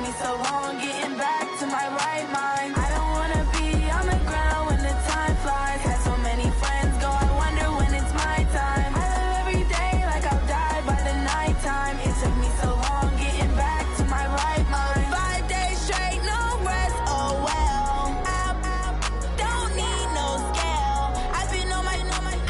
me so long getting back to my right mind. I don't wanna be on the ground when the time flies. Had so many friends go, I wonder when it's my time. I live every day like I'll die by the nighttime. It took me so long getting back to my right mind. 5 days straight, no rest, oh well. I don't need no scale. I've been on my,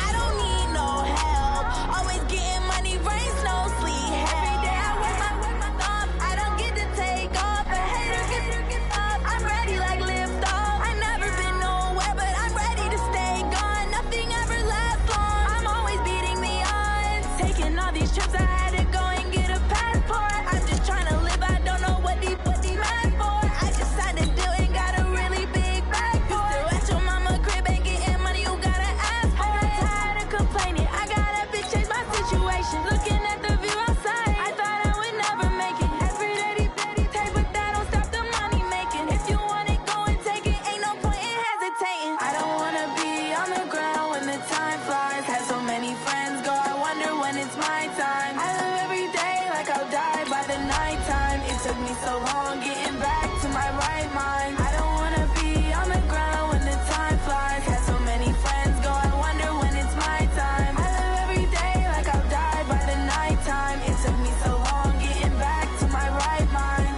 I don't need no help. Always getting money, rain, snow, sleet. Every day I work my thumb. I don't get to take off. A hater gets up. I'm ready like lift off. I never been nowhere, but I'm ready to stay gone. Nothing ever lasts long. I'm always beating the odds. Taking all these trips, I had to go and get a passport. I'm just trying to live. I don't know what these mad for. I just signed a deal and got a really big bag for it. Still at your mama crib and getting money, you gotta ask for it. I got tired of complaining. I gotta bitch change my situation. Looking at the view outside, I thought I would never make it. Every day, take, but that don't stop the money making. If you want it, go and take it. Ain't no point in hesitating. I don't wanna be on the ground when the time flies. Had so many friends go, I wonder when it's my time. I live every day like I'll die by the nighttime. It took me so long getting back to my right mind. I don't wanna be on the ground when the time flies. Had so many friends go, I wonder when it's my time. I live every day like I'll die by the nighttime. It took me so long getting back to my right mind.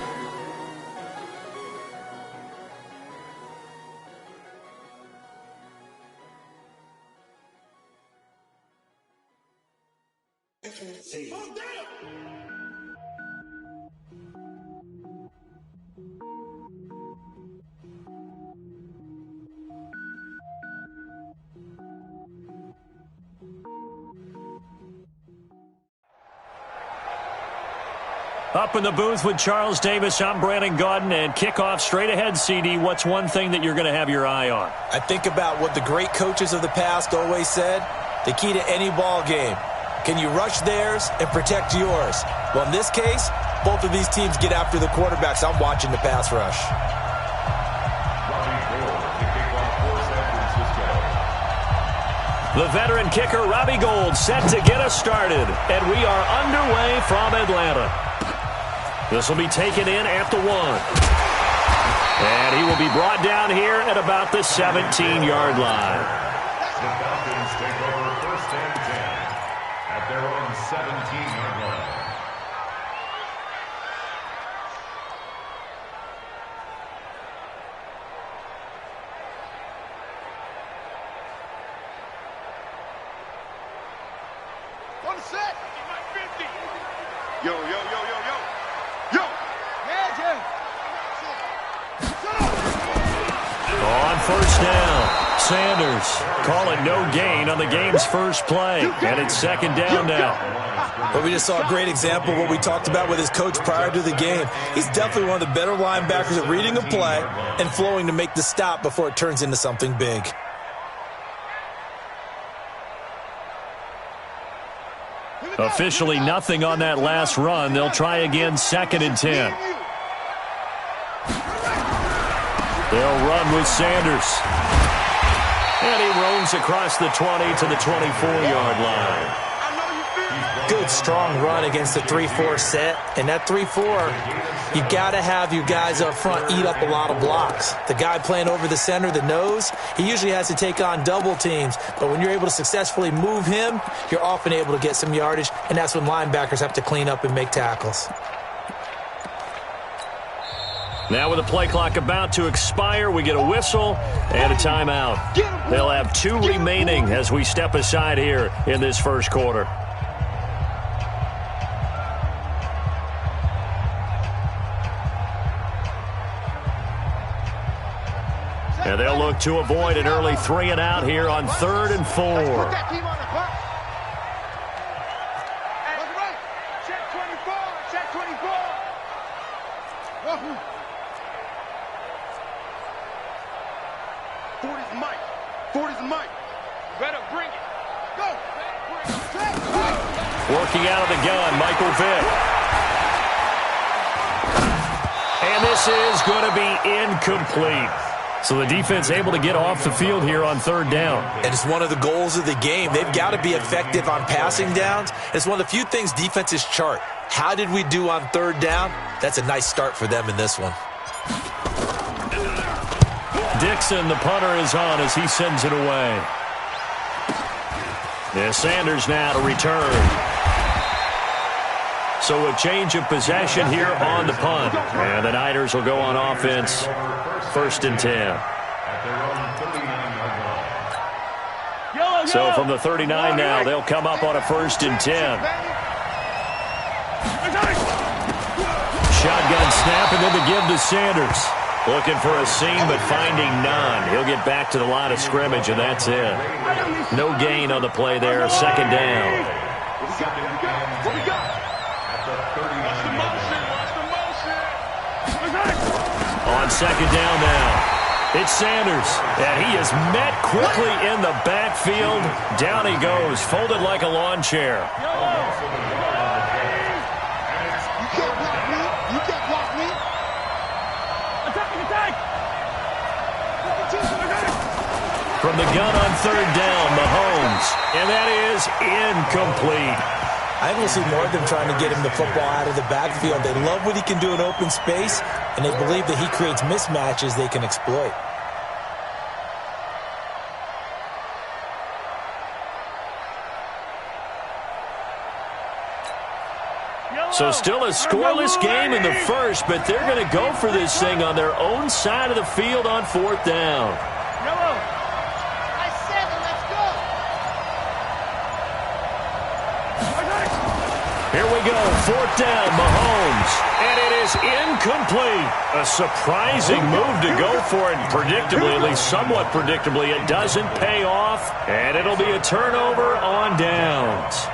Up in the booth with Charles Davis, I'm Brandon Gaudin, and kickoff straight ahead, CD. What's one thing that you're going to have your eye on? I think about what the great coaches of the past always said. The key to any ball game. Can you rush theirs and protect yours? Well, in this case, both of these teams get after the quarterbacks. I'm watching the pass rush. The veteran kicker, Robbie Gould, set to get us started. And we are underway from Atlanta. This will be taken in at the 1. And he will be brought down here at about the 17-yard line. The Falcons take over first and 10 at their own 17-yard line. On the set. 50. Yo, yo, yo, yo, yo. Yo. Yeah. On first down, Sanders calling no gain on the game's first play. And it's second down now. But we just saw a great example of what we talked about with his coach prior to the game. He's definitely one of the better linebackers at reading a play and flowing to make the stop before it turns into something big. Officially nothing on that last run. They'll try again, second and 10. They'll run with Sanders. And he roams across the 20 to the 24-yard line. Good, strong run against the 3-4 set. And that 3-4, you got to have your guys up front eat up a lot of blocks. The guy playing over the center, the nose, he usually has to take on double teams. But when you're able to successfully move him, you're often able to get some yardage. And that's when linebackers have to clean up and make tackles. Now with the play clock about to expire, we get a whistle and a timeout. They'll have 2 remaining as we step aside here in this first quarter. And they'll look to avoid an early 3 and out here on 3rd and 4. Check 24. 40's Mike. 40's Mike. Better bring it. Go. Working out of the gun, Michael Vick. And this is going to be incomplete. So the defense able to get off the field here on third down. And it's one of the goals of the game. They've got to be effective on passing downs. It's one of the few things defenses chart. How did we do on third down? That's a nice start for them in this one. Dixon, the punter, is on as he sends it away. Yeah, Sanders now to return. So a change of possession here on the punt. And the Niners will go on offense. 1st and 10. So from the 39 now, they'll come up on a 1st and 10. Shotgun snap, and then the give to Sanders. Looking for a seam, but finding none. He'll get back to the line of scrimmage, and that's it. No gain on the play there. 2nd down. What we got? On 2nd down now. It's Sanders, and he is met quickly in the backfield. Down he goes, folded like a lawn chair. You can't block me. Attack! From the gun on 3rd down, Mahomes, and that is incomplete. I think we'll see more of them trying to get him the football out of the backfield. They love what he can do in open space, and they believe that he creates mismatches they can exploit. So still a scoreless game in the first, but they're going to go for this thing on their own side of the field on 4th down. Here we go, 4th down, Mahomes, and it is incomplete. A surprising move to go for it, and predictably, at least somewhat predictably, it doesn't pay off, and it'll be a turnover on downs.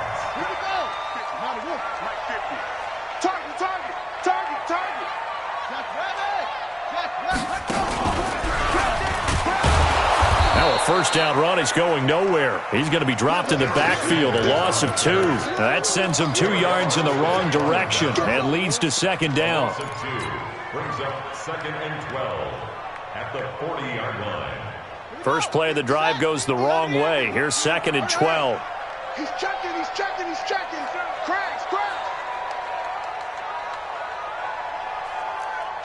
Now a 1st down run is going nowhere. He's going to be dropped in the backfield, a loss of 2. Now that sends him 2 yards in the wrong direction and leads to 2nd down. Brings up 2nd and 12 at the 40-yard line. First play of the drive goes the wrong way. Here's 2nd and 12. He's checking. Cracks.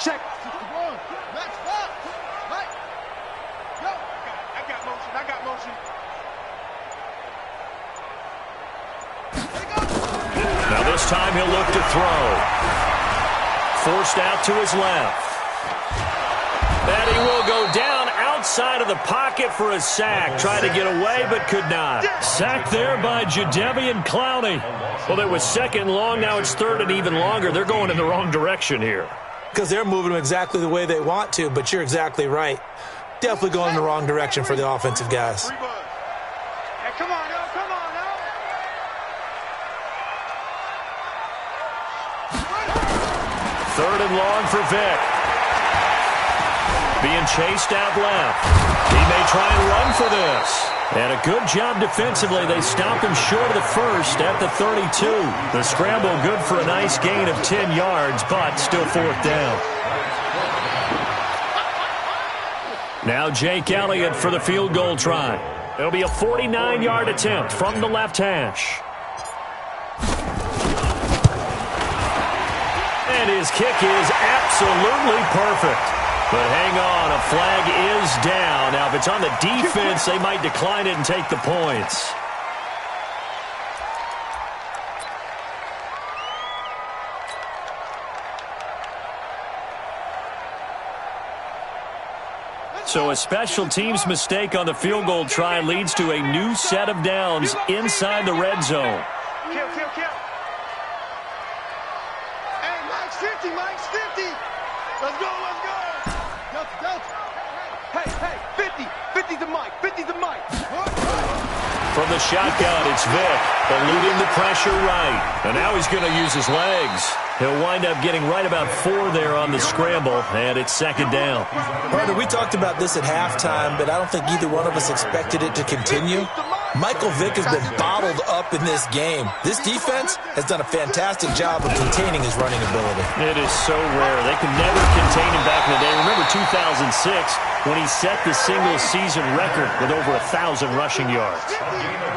Check. Let's stop. Go. I got motion. Now this time he'll look to throw. Forced out to his left. And he will go down outside of the pocket for a sack. Tried to get away, but could not. Sacked there by Jadeveon Clowney. Well, it was 2nd and long. Now it's 3rd and even longer. They're going in the wrong direction here. Because they're moving them exactly the way they want to, but you're exactly right. Definitely going in the wrong direction for the offensive guys. Hey, come on now. 3rd and long for Vic. Being chased out left. He may try and run for this. And a good job defensively. They stop him short of the 1st at the 32. The scramble good for a nice gain of 10 yards, but still 4th down. Now Jake Elliott for the field goal try. It'll be a 49-yard attempt from the left hash. And his kick is absolutely perfect. But hang on, a flag is down. Now, if it's on the defense, they might decline it and take the points. So a special teams mistake on the field goal try leads to a new set of downs inside the red zone. Kill. Hey, Mike's 50. Let's go. Hey, 50 to Mike. From the shotgun, it's Vic, eluding the pressure right. And now he's going to use his legs. He'll wind up getting right about 4 there on the scramble, and it's 2nd down. Partner, we talked about this at halftime, but I don't think either one of us expected it to continue. Michael Vick has been bottled up in this game. This defense has done a fantastic job of containing his running ability. It is so rare. They could never contain him back in the day. Remember 2006 when he set the single-season record with over 1,000 rushing yards.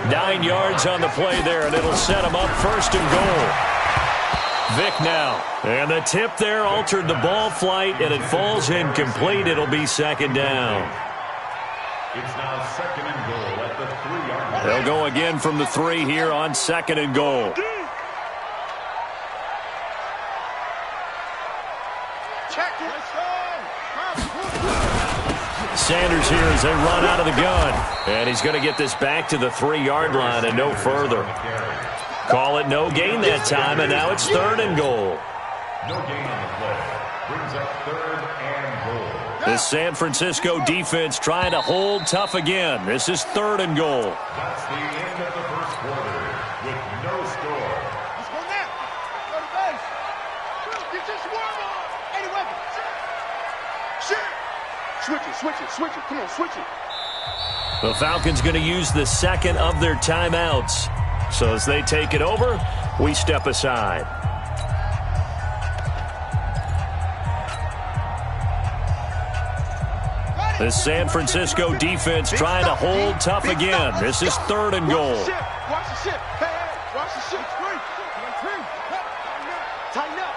9 yards on the play there, and it'll set him up first and goal. Vick now. And the tip there altered the ball flight, and it falls incomplete. It'll be second down. It's now second and goal at the 3-yard line. They'll go again from the 3 here on second and goal. Sanders here as they run out of the gun. And he's going to get this back to the 3-yard line and no further. Call it no gain that time, and now it's third and goal. No gain on the play. Brings up third and goal. The San Francisco defense trying to hold tough again. This is third and goal. That's the end of the first quarter with no score. Let's go now. Go to base. Get your swarm on. Any weapon. Shit. Switch it. Come on, switch it. The Falcons going to use the second of their timeouts. So as they take it over, we step aside. The San Francisco defense trying to hold tough again. This is third and goal. Watch the ship. Hey, watch the ship. Tighten up.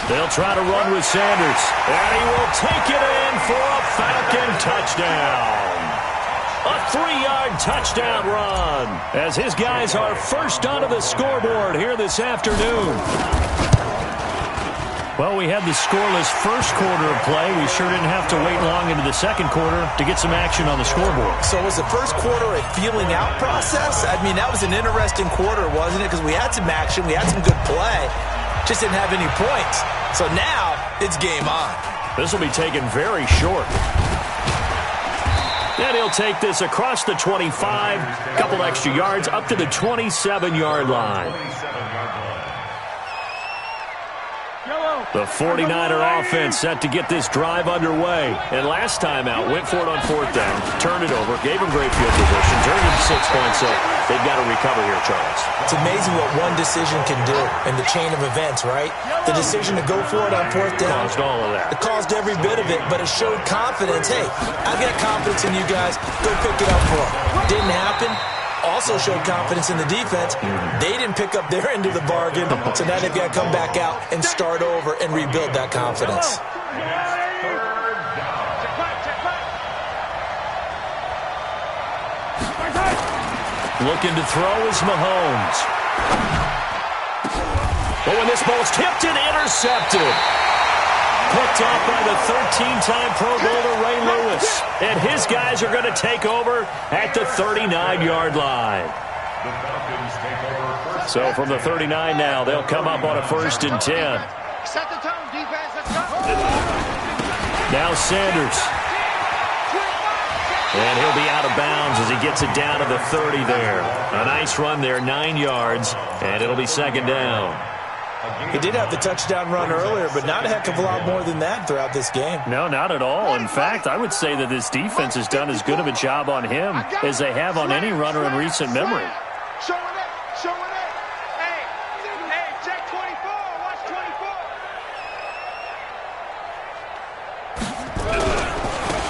They'll try to run with Sanders. And he will take it in for a Falcon touchdown. A 3-yard touchdown run as his guys are first onto the scoreboard here this afternoon. Well, we had the scoreless first quarter of play. We sure didn't have to wait long into the second quarter to get some action on the scoreboard. So was the first quarter a feeling out process? I mean, that was an interesting quarter, wasn't it? Because we had some action, we had some good play, just didn't have any points. So now it's game on. This will be taken very short. And he'll take this across the 25, a couple extra yards, up to the 27-yard line. The 49er offense set to get this drive underway. And last time out, went for it on fourth down, turned it over, gave them great field position, turned it to 6 points. So they've got to recover here, Charles. It's amazing what one decision can do in the chain of events, right? The decision to go for it on fourth down. Caused all of that. It caused every bit of it, but it showed confidence. Hey, I've got confidence in you guys. Go pick it up for them. Didn't happen. Also showed confidence in the defense. They didn't pick up their end of the bargain, so now they've got to come back out and start over and rebuild that confidence. Looking to throw is Mahomes. But when this ball's tipped and intercepted. Picked off by the 13-time Pro Bowler Ray Lewis. And his guys are going to take over at the 39-yard line. So from the 39 now, they'll come up on a 1st and 10. Set the tone, defense. Let's go. Now Sanders. And he'll be out of bounds as he gets it down to the 30 there. A nice run there, 9 yards, and it'll be second down. He did have the touchdown run earlier, but not a heck of a lot more than that throughout this game. No, not at all. In fact, I would say that this defense has done as good of a job on him as they have on any runner in recent memory. Show it up. Hey, check 24. Watch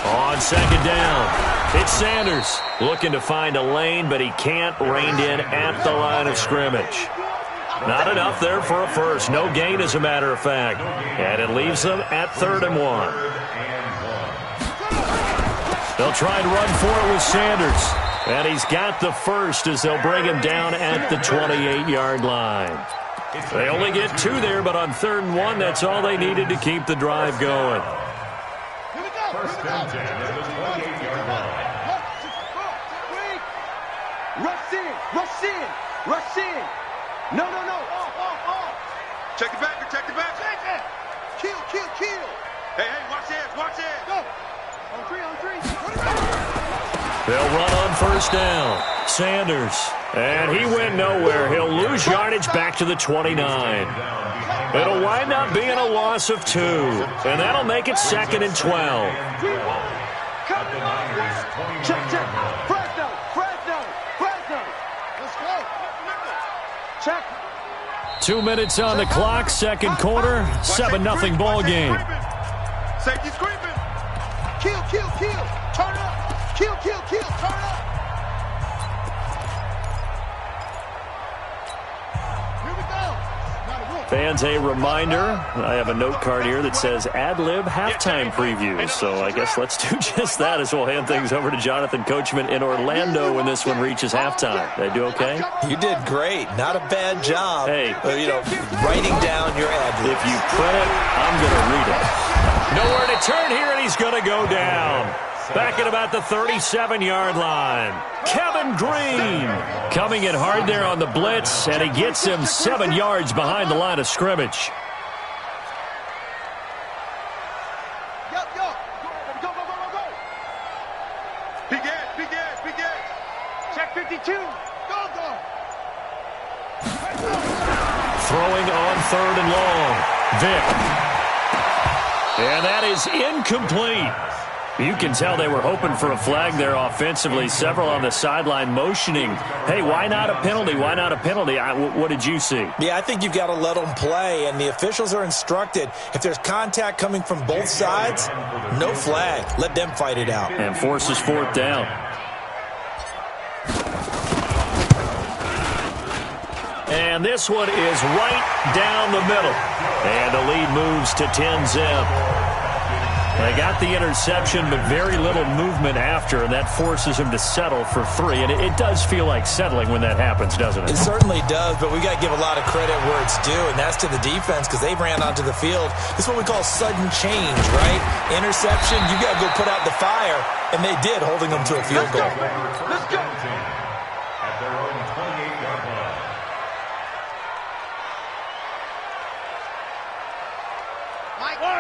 24. On second down, it's Sanders looking to find a lane, but he can't. Reined in at the line of scrimmage. Not enough there for a first. No gain, as a matter of fact. And it leaves them at 3rd and 1. They'll try and run for it with Sanders. And he's got the first as they'll bring him down at the 28-yard line. They only get 2 there, but on 3rd and 1, that's all they needed to keep the drive going. First and 10 at the 28-yard line. Rush in. No. Check the back. Kill. Hey, watch this. Go. On three. They'll run on 1st down. Sanders. And he went nowhere. He'll lose yardage back to the 29. It'll wind up being a loss of 2. And that'll make it 2nd and 12. Check. 2 minutes on the clock, second quarter, 7-0 ball game. Safety screaming. Kill, kill, kill. Turn up. Kill, kill, kill. Turn up. Here we go. Fans, a reminder, I have a note card here that says ad-lib halftime previews. So I guess let's do just that as we'll hand things over to Jonathan Coachman in Orlando when this one reaches halftime. Did I do okay? You did great. Not a bad job. Hey. Writing down your ad-libs. If you print it, I'm going to read it. Nowhere to turn here, and he's going to go down. Back at about the 37-yard line. Kevin Green coming in hard there on the blitz, and he gets him 7 yards behind the line of scrimmage. Go, go. Go, go, go, go, go. Big edge, big edge, big edge. Check 52. Go, go. Throwing on 3rd and long. Vic. And that is incomplete. You can tell they were hoping for a flag there offensively. Several on the sideline motioning, hey, why not a penalty? Why not a penalty? What did you see? Yeah, I think you've got to let them play, and the officials are instructed. If there's contact coming from both sides, no flag. Let them fight it out. And forces 4th down. And this one is right down the middle. And the lead moves to 10-zip. They got the interception, but very little movement after, and that forces him to settle for 3. And it does feel like settling when that happens, doesn't it? It certainly does, but we got to give a lot of credit where it's due, and that's to the defense because they ran onto the field. This is what we call sudden change, right? Interception, you got to go put out the fire, and they did, holding them to a field goal. Let's go. At their own 28-yard line.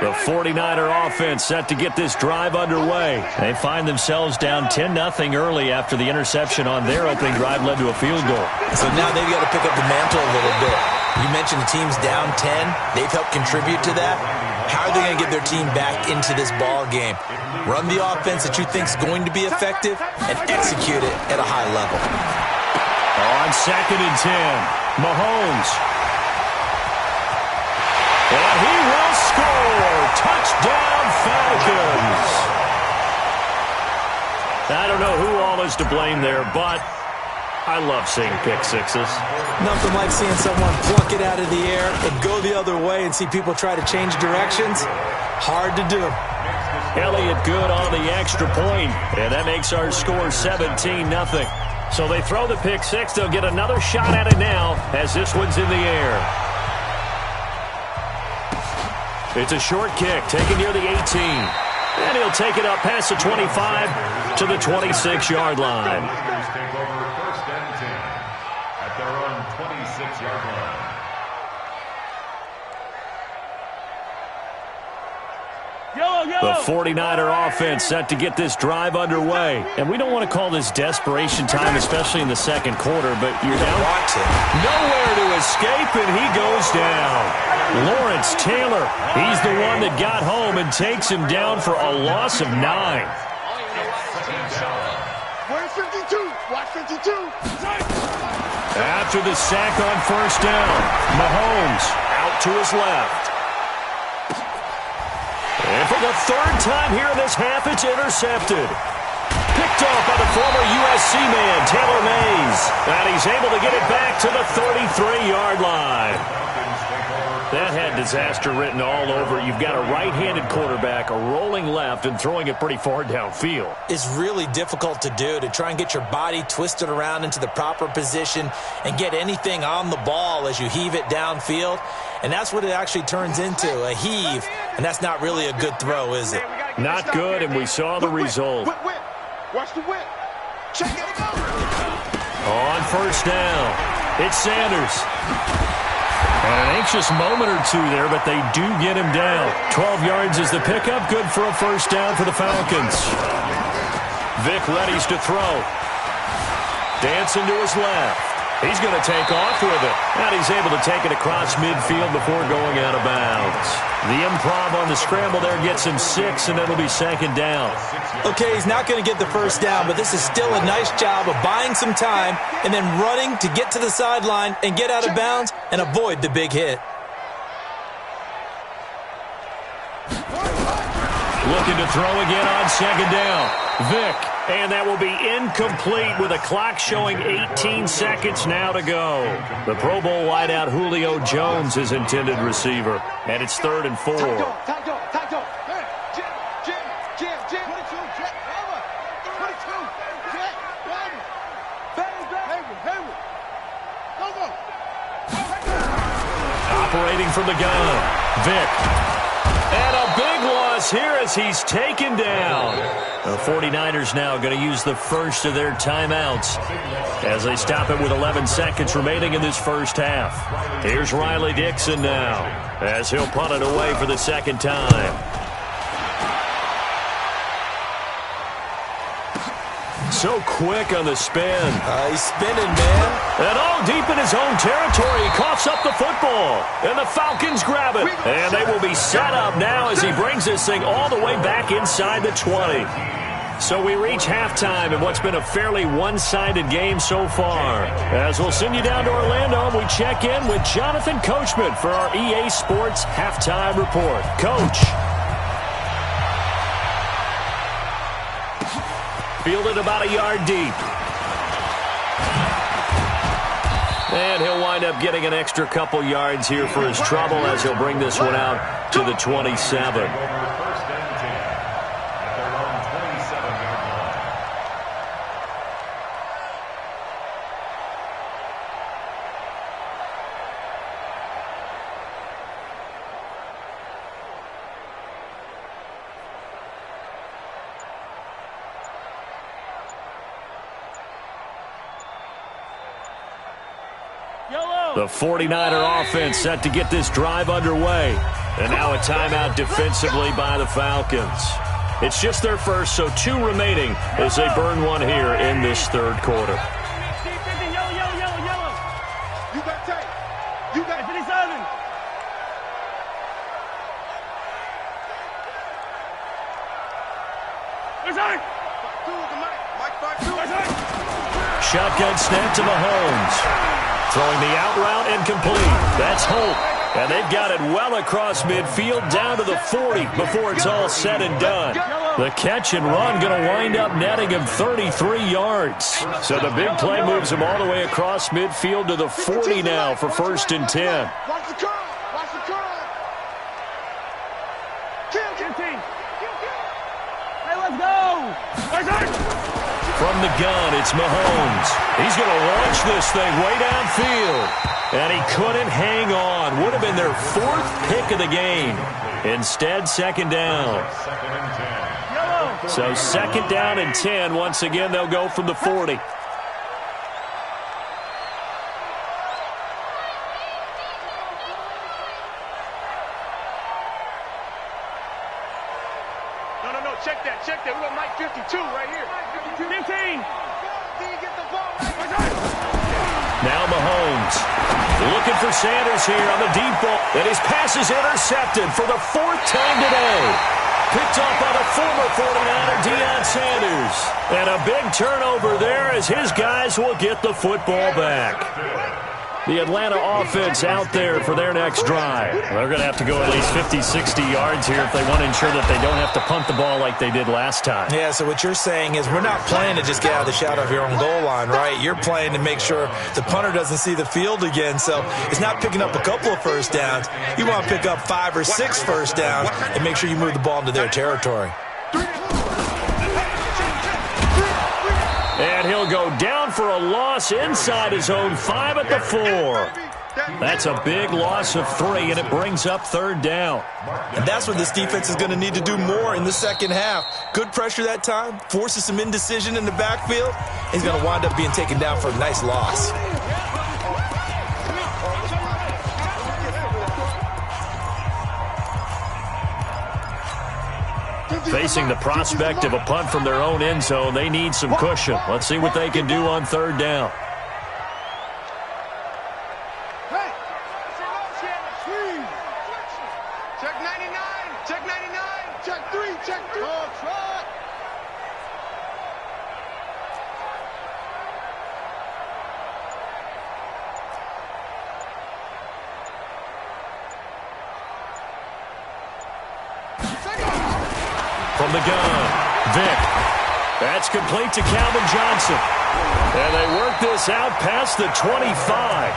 The 49er offense set to get this drive underway. They find themselves down 10-0 early after the interception on their opening drive led to a field goal. So now they've got to pick up the mantle a little bit. You mentioned the team's down 10. They've helped contribute to that. How are they going to get their team back into this ball game? Run the offense that you think is going to be effective and execute it at a high level. On 2nd and 10, Mahomes. And he will score. Touchdown, Falcons. I don't know who all is to blame there, but I love seeing pick sixes. Nothing like seeing someone pluck it out of the air and go the other way and see people try to change directions. Hard to do. Elliott good on the extra point, and that makes our score 17-0. So they throw the pick six. They'll get another shot at it now as this one's in the air. It's a short kick taken near the 18. And he'll take it up past the 25 to the 26-yard line. Take over 1st and 10 at their own 26-yard line. The 49er offense set to get this drive underway. And we don't want to call this desperation time, especially in the second quarter, but you're down. Nowhere to escape, and he goes down. Lawrence Taylor, he's the one that got home and takes him down for a loss of 9. Where's 52? Watch 52. After the sack on 1st down, Mahomes out to his left. And for the 3rd time here in this half, it's intercepted. Picked off by the former USC man, Taylor Mays. And he's able to get it back to the 33-yard line. That had disaster written all over. You've got a right-handed quarterback, a rolling left, and throwing it pretty far downfield. It's really difficult to do, to try and get your body twisted around into the proper position and get anything on the ball as you heave it downfield. And that's what it actually turns into, a heave. And that's not really a good throw, is it? Not good, and we saw the result. Watch the whip. Check it out. On 1st down, it's Sanders. And an anxious moment or two there, but they do get him down. 12 yards is the pickup. Good for a 1st down for the Falcons. Vic readies to throw. Dancing to his left. He's going to take off with it. And he's able to take it across midfield before going out of bounds. The improv on the scramble there gets him 6, and it'll be second down. Okay, he's not going to get the first down, but this is still a nice job of buying some time and then running to get to the sideline and get out of bounds and avoid the big hit. Looking to throw again on second down. Vick, and that will be incomplete with a clock showing 18 seconds now to go. The Pro Bowl wideout Julio Jones is intended receiver, and it's 3rd and 4. Operating from the gun, Vick. And a big loss here as he's taken down. The 49ers now going to use the first of their timeouts as they stop it with 11 seconds remaining in this first half. Here's Riley Dixon now as he'll punt it away for the second time. So quick on the spin. He's spinning, man. And deep in his own territory, he coughs up the football. And the Falcons grab it. And they will be set up now as he brings this thing all the way back inside the 20. So we reach halftime in what's been a fairly one-sided game so far. As we'll send you down to Orlando, we check in with Jonathan Coachman for our EA Sports Halftime Report. Coach. Fielded about a yard deep. And he'll wind up getting an extra couple yards here for his trouble as he'll bring this one out to the 27. The 49er offense set to get this drive underway. And now a timeout defensively by the Falcons. It's just their first, so 2 remaining as they burn one here in this third quarter. You got tape. You got 57. Shotgun snap to Mahomes. Throwing the out route incomplete. That's Hope. And they've got it well across midfield down to the 40 before it's all said and done. The catch and run going to wind up netting him 33 yards. So the big play moves him all the way across midfield to the 40 now for 1st and 10. Watch the curl. Watch the curl. Hey, let's go. From the gun, it's Mahomes. He's going to launch this thing way downfield. And he couldn't hang on. Would have been their 4th pick of the game. Instead, second down. So 2nd down and 10. Once again, they'll go from the 40. No, check that. We're going to Mike 52 right here. 15. Now Mahomes looking for Sanders here on the deep ball. And his pass is intercepted for the 4th time today. Picked off by the former 49er, Deion Sanders. And a big turnover there as his guys will get the football back. The Atlanta offense out there for their next drive. They're going to have to go at least 50, 60 yards here if they want to ensure that they don't have to punt the ball like they did last time. Yeah, so what you're saying is we're not playing to just get out of the shadow of your own goal line, right? You're playing to make sure the punter doesn't see the field again. So it's not picking up a couple of first downs. You want to pick up 5 or 6 first downs and make sure you move the ball into their territory. And he'll go down for a loss inside his own 5 at the 4. That's a big loss of 3, and it brings up 3rd down. And that's what this defense is going to need to do more in the second half. Good pressure that time, forces some indecision in the backfield. He's going to wind up being taken down for a nice loss. Facing the prospect of a punt from their own end zone, they need some cushion. Let's see what they can do on 3rd down. Check 99. Check 99. Check 3. Check 3. Oh, try. From the gun, Vic. That's complete to Calvin Johnson. And they work this out past the 25.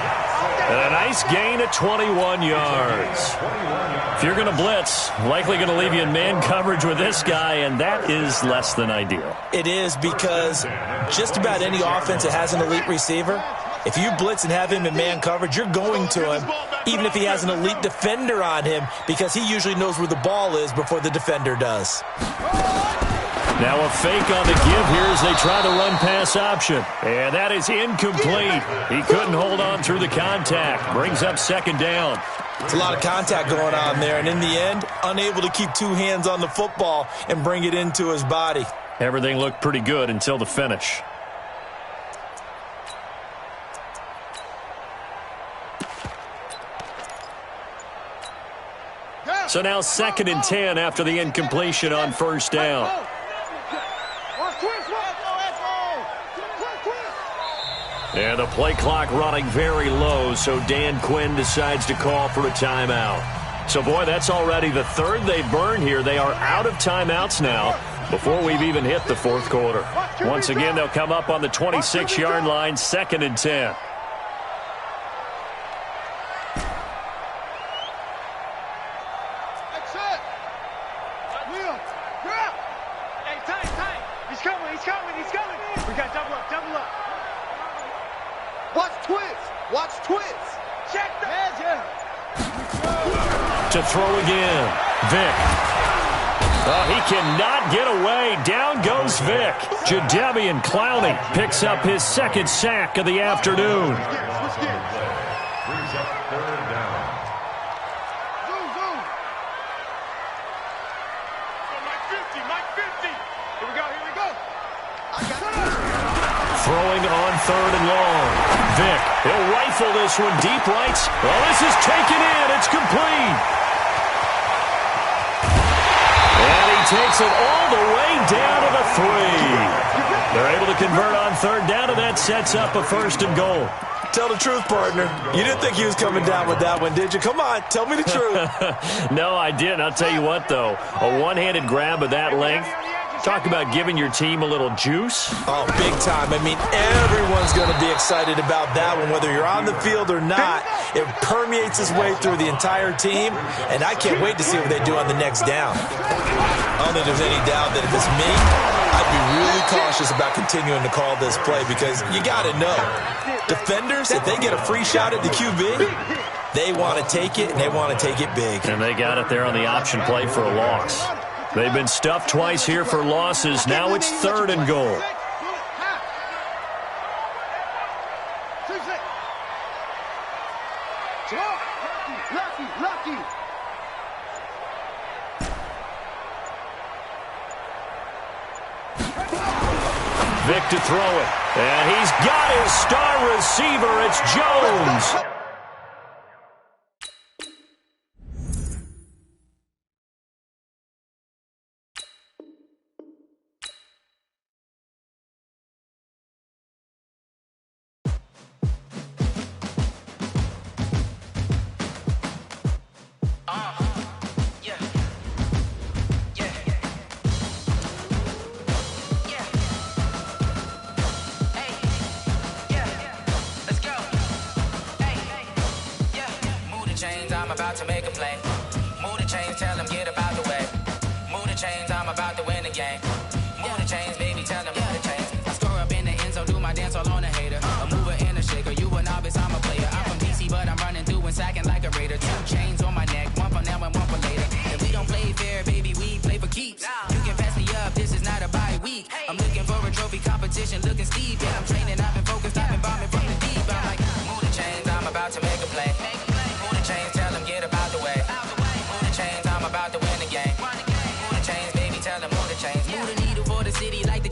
And a nice gain of 21 yards. If you're going to blitz, likely going to leave you in man coverage with this guy, and that is less than ideal. It is, because just about any offense that has an elite receiver, if you blitz and have him in man coverage, you're going to him, even if he has an elite defender on him, because he usually knows where the ball is before the defender does. Now a fake on the give here as they try the run-pass option. And that is incomplete. He couldn't hold on through the contact. Brings up second down. It's a lot of contact going on there, and in the end, unable to keep two hands on the football and bring it into his body. Everything looked pretty good until the finish. So now 2nd and 10 after the incompletion on first down. And the play clock running very low, so Dan Quinn decides to call for a timeout. So, boy, that's already the third they've burned here. They are out of timeouts now before we've even hit the fourth quarter. Once again, they'll come up on the 26-yard line, 2nd and 10. To throw again, Vic. Oh, he cannot get away. Down goes Vic. Jadeveon Clowney picks up his 2nd sack of the afternoon. Brings up 3rd down. Mike 50. Here we go. Throwing on 3rd and long. Vic, he'll rifle this one deep right. Well, this is taken in. It's complete. And he takes it all the way down to the 3. They're able to convert on 3rd down, and that sets up a 1st and goal. Tell the truth, partner. You didn't think he was coming down with that one, did you? Come on, tell me the truth. No, I didn't. I'll tell you what, though. A one-handed grab of that length. Talk about giving your team a little juice. Oh, big time. I mean, everyone's going to be excited about that one, whether you're on the field or not. It permeates its way through the entire team, and I can't wait to see what they do on the next down. I don't think there's any doubt that if it's me, I'd be really cautious about continuing to call this play, because you got to know, defenders, if they get a free shot at the QB, they want to take it, and they want to take it big. And they got it there on the option play for a loss. They've been stuffed twice here for losses. Now it's 3rd and goal. Vic to throw it. And he's got his star receiver. It's Jones.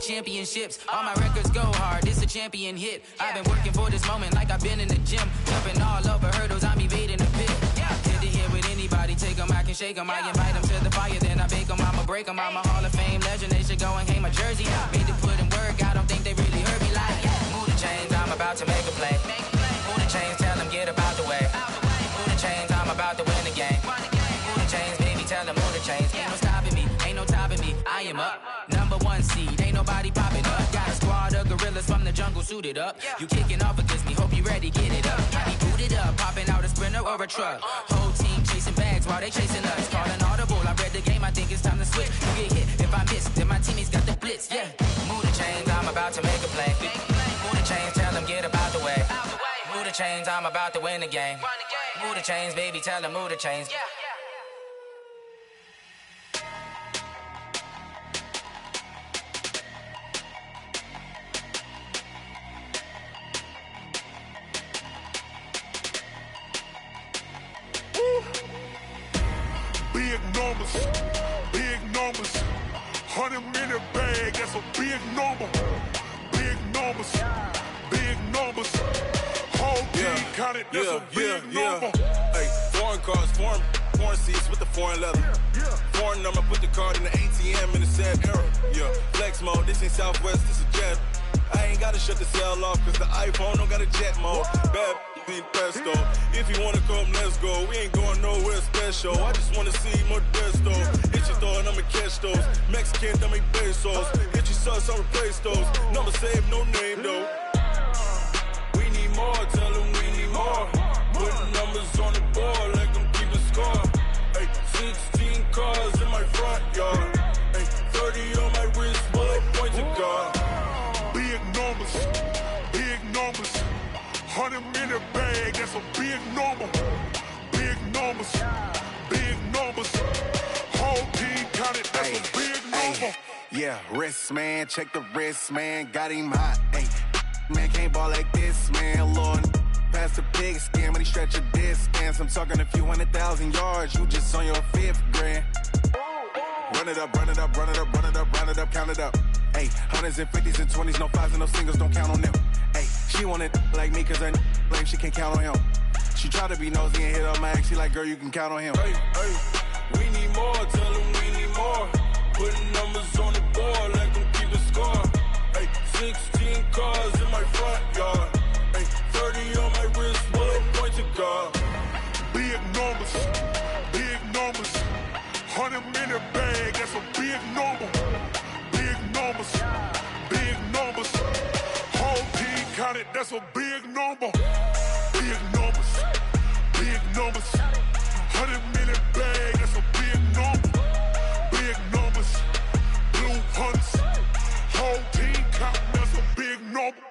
Championships, all my records go hard. It's a champion hit. I've been working for this moment like I've been in the gym, jumping all over hurdles. I'm evading the pit. Head to head with any Anybody take them, I can shake them. I invite them to the fire, then I bake them. I'ma break them. I'm a Hall of Fame legend. They should go and hang my jersey. Made to put in work. I don't think they really heard me like, move the chains, I'm about to make a play. Move the chains, tell them get up out the way. Move the chains, I'm about to win the game. Move the chains, baby, tell them move the chains. Ain't no stopping me, ain't no topping me. I am up, #1 seed, ain't nobody popping up. Got a squad of gorillas from the jungle suited up. You kicking off against me, hope you ready, get it up. I be booted up, popping out a Sprinter or a truck. Whole team chasing bags while they chasing us. Calling audible, I read the game, I think it's time to switch. You get hit, if I miss, then my teammates got the blitz, yeah. Move the chains, I'm about to make a play. Move the chains, tell them get up out the way. Move the chains, I'm about to win the game. Move the chains, baby, tell them move the chains. Big numbers, big numbers. 100-minute bag, that's a big number. Big numbers, big numbers. Whole team counted, that's a big number. Hey, foreign cars, foreign seats with the foreign leather. Foreign number, put the card in the ATM in the sad era. Yeah, flex mode, this ain't Southwest, this is jet. I ain't gotta shut the cell off, cause the iPhone don't got a jet mode. Bad be presto. If you wanna come, let's go. We ain't going nowhere special. I just wanna see Modesto. Hit your thought, I'ma catch those. Mexican, dummy pesos. Hit your sus, I'll replace those. Number save, no name though. We need more, tell them we need more. Putting numbers on the board, let them keep a score. Hey, 16 cars in my front yard. Hey, 30 on my wrist, bullet point to God. Big numbers, big numbers. 100-minute bag, that's a big number. Big numbers, big numbers. Whole team counted, that's a big number. Yeah, wrist man, check the wrist man, got him hot. Ay, man can't ball like this, man. Lord, past the pig skin when he stretch a distance. I'm talking a few 100,000 yards, you just on your 5th grand. Run it up, run it up, run it up, run it up, run it up, count it up. Ay, 100s and 50s and 20s, no 5s and no singles, don't count on them. Ay, she want it like me cause her blame, she can't count on him. She try to be nosy and hit up my ex, she like, girl, you can count on him. Hey, we need more, tell them we need more. Putting numbers on the board, let them keep a score. Hey, 16 cars in my front yard. Hey, 30 on my wrist, bullet point to God. Big numbers, big numbers. 100-minute bag, that's a big number. Big numbers, big numbers. Whole team counted, that's a big number. Big numbers, big numbers. 100-minute bag, that's a big number. Big numbers, blue hunts. Whole team counting, that's a big number.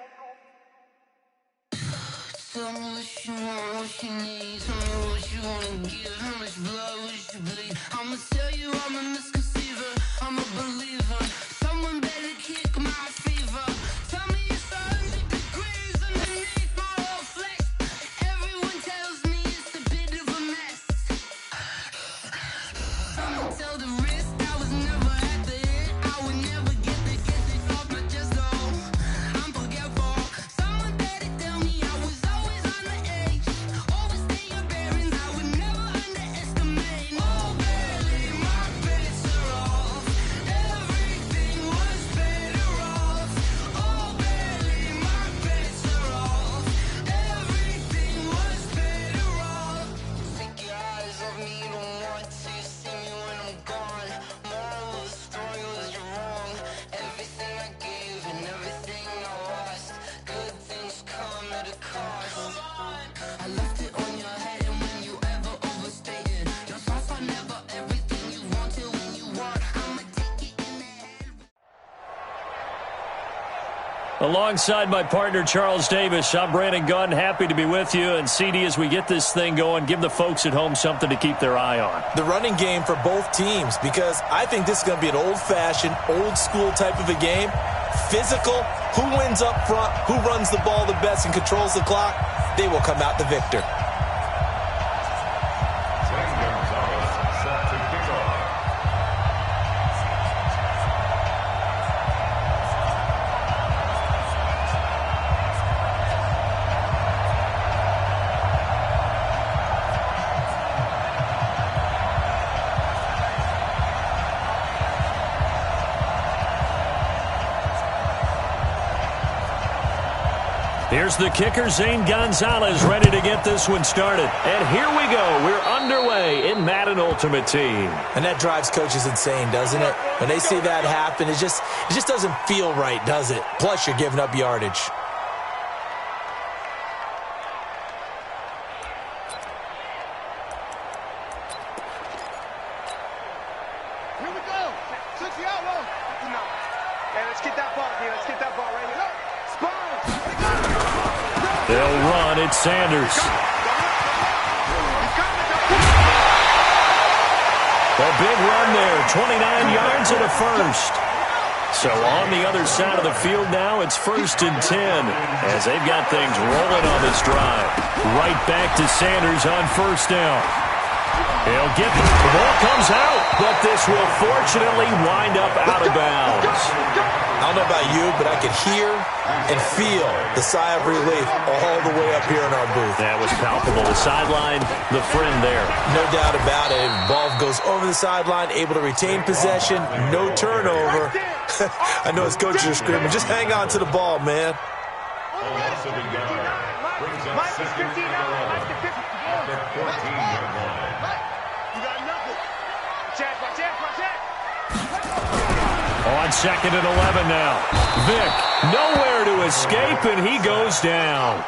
Tell me what you want, what you need. Tell me what you wanna give. How much blood would you bleed? I'ma tell you I'm a misconceiver. I'm a believer. Someone better kick my fever. Tell me it's 100 degrees underneath my whole flesh. Everyone tells me it's a bit of a mess. I'ma tell the risk I was never at the end. I would never get it off my chest though. I'm forgetful. Someone better tell me I was always on the edge. Overstay your bearings, I would never underestimate. Oh, barely my bets are off. Everything was better off. Oh, barely my bets are off. Everything was better off. Take your eyes off me, don't want to see me when I'm gone. Moral of the story was you're wrong. Everything I gave and everything I lost. Good things come at a cost. I left it on your head, and when you ever overstay it, your thoughts are never everything you wanted when you want. I'ma take it in the head. Alongside my partner, Charles Davis, I'm Brandon Gunn. Happy to be with you. And CD, as we get this thing going, give the folks at home something to keep their eye on. The running game for both teams, because I think this is going to be an old-fashioned, old-school type of a game. Physical, who wins up front, who runs the ball the best and controls the clock, they will come out the victor. Set to kick off. Here's the kicker, Zane Gonzalez, ready to get this one started. And here we go. We're underway in Madden Ultimate Team. And that drives coaches insane, doesn't it? When they see that happen, it just doesn't feel right, does it? Plus, you're giving up yardage. Here we go. 60 out low. Hey, let's get that ball here. Let's get that ball right here. They'll run. It's Sanders. A big run there. 29 yards and a first. So on the other side of the field now, it's 1st and 10 as they've got things rolling on this drive. Right back to Sanders on 1st down. He'll get the ball comes out, but this will fortunately wind up out of bounds. I don't know about you, but I could hear and feel the sigh of relief all the way up here in our booth. That was palpable. The sideline, the friend there. No doubt about it. Ball goes over the sideline, able to retain possession, no turnover. I know his coaches are screaming, just hang on to the ball, man. Loss of a yard. Brings up second and 11 at the 14-yard line. You got nothing. Chance. On 2nd and 11 now. Vic, nowhere to escape, and he goes down.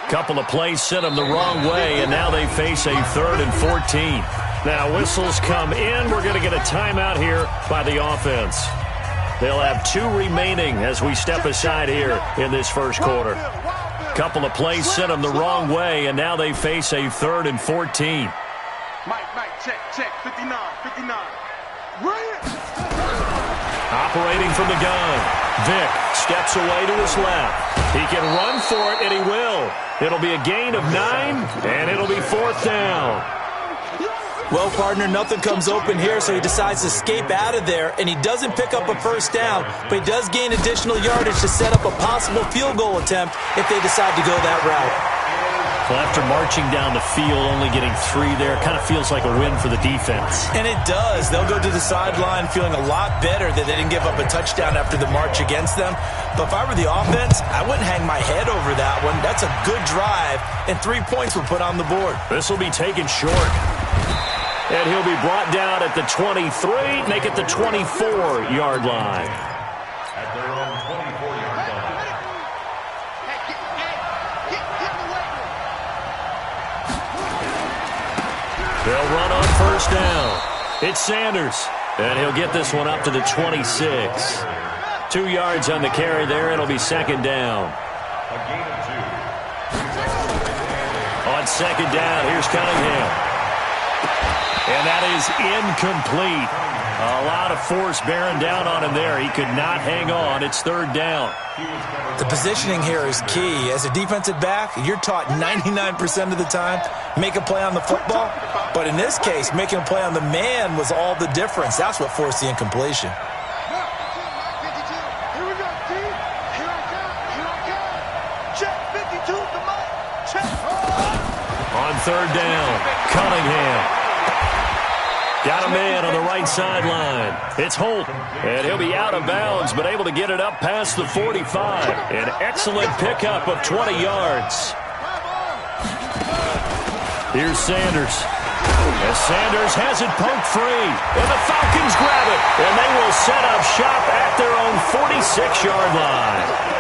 Couple of plays sent him the wrong way, and now they face a 3rd and 14. Now whistles come in. We're going to get a timeout here by the offense. They'll have 2 remaining as we step aside here in this first quarter. Couple of plays sent them the wrong way, and now they face a 3rd and 14. Mike, check. 59. Operating from the gun. Vic steps away to his left. He can run for it, and he will. It'll be a gain of 9, and it'll be 4th down. Well, partner, nothing comes open here, so he decides to escape out of there, and he doesn't pick up a 1st down, but he does gain additional yardage to set up a possible field goal attempt if they decide to go that route. Well, after marching down the field, only getting 3 there, kind of feels like a win for the defense. And it does. They'll go to the sideline feeling a lot better that they didn't give up a touchdown after the march against them. But if I were the offense, I wouldn't hang my head over that one. That's a good drive, and 3 points were put on the board. This will be taken short. And he'll be brought down at the 23, make it the 24-yard line. At their own 24-yard line. They'll run on 1st down. It's Sanders, and he'll get this one up to the 26. 2 yards on the carry there. It'll be 2nd down. A gain of 2. On 2nd down, here's Cunningham. And that is incomplete. A lot of force bearing down on him there. He could not hang on. It's 3rd down. The positioning here is key. As a defensive back, you're taught 99% of the time, make a play on the football. But in this case, making a play on the man was all the difference. That's what forced the incompletion. Here we go, D. Here I come. Check 52 to Mike. Check. On 3rd down, Cunningham. Got a man on the right sideline. It's Holt, and he'll be out of bounds, but able to get it up past the 45. An excellent pickup of 20 yards. Here's Sanders. As Sanders has it poked free, and the Falcons grab it, and they will set up shop at their own 46-yard line.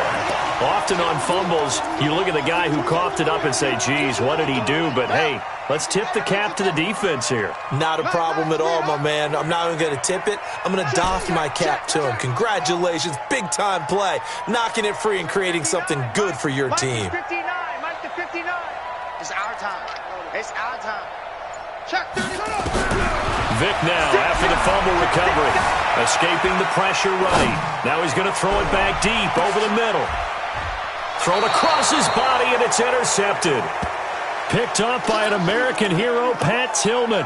Often on fumbles, you look at the guy who coughed it up and say, geez, what did he do? But, hey, let's tip the cap to the defense here. Not a problem at all, my man. I'm not even going to tip it. I'm going to doff my cap to him. Congratulations. Big-time play. Knocking it free and creating something good for your team. Mike the 59. It's our time. It's our time. Check 30. Vic now after the fumble recovery. Escaping the pressure right. Now he's going to throw it back deep over the middle. Thrown across his body, and it's intercepted. Picked up by an American hero, Pat Tillman.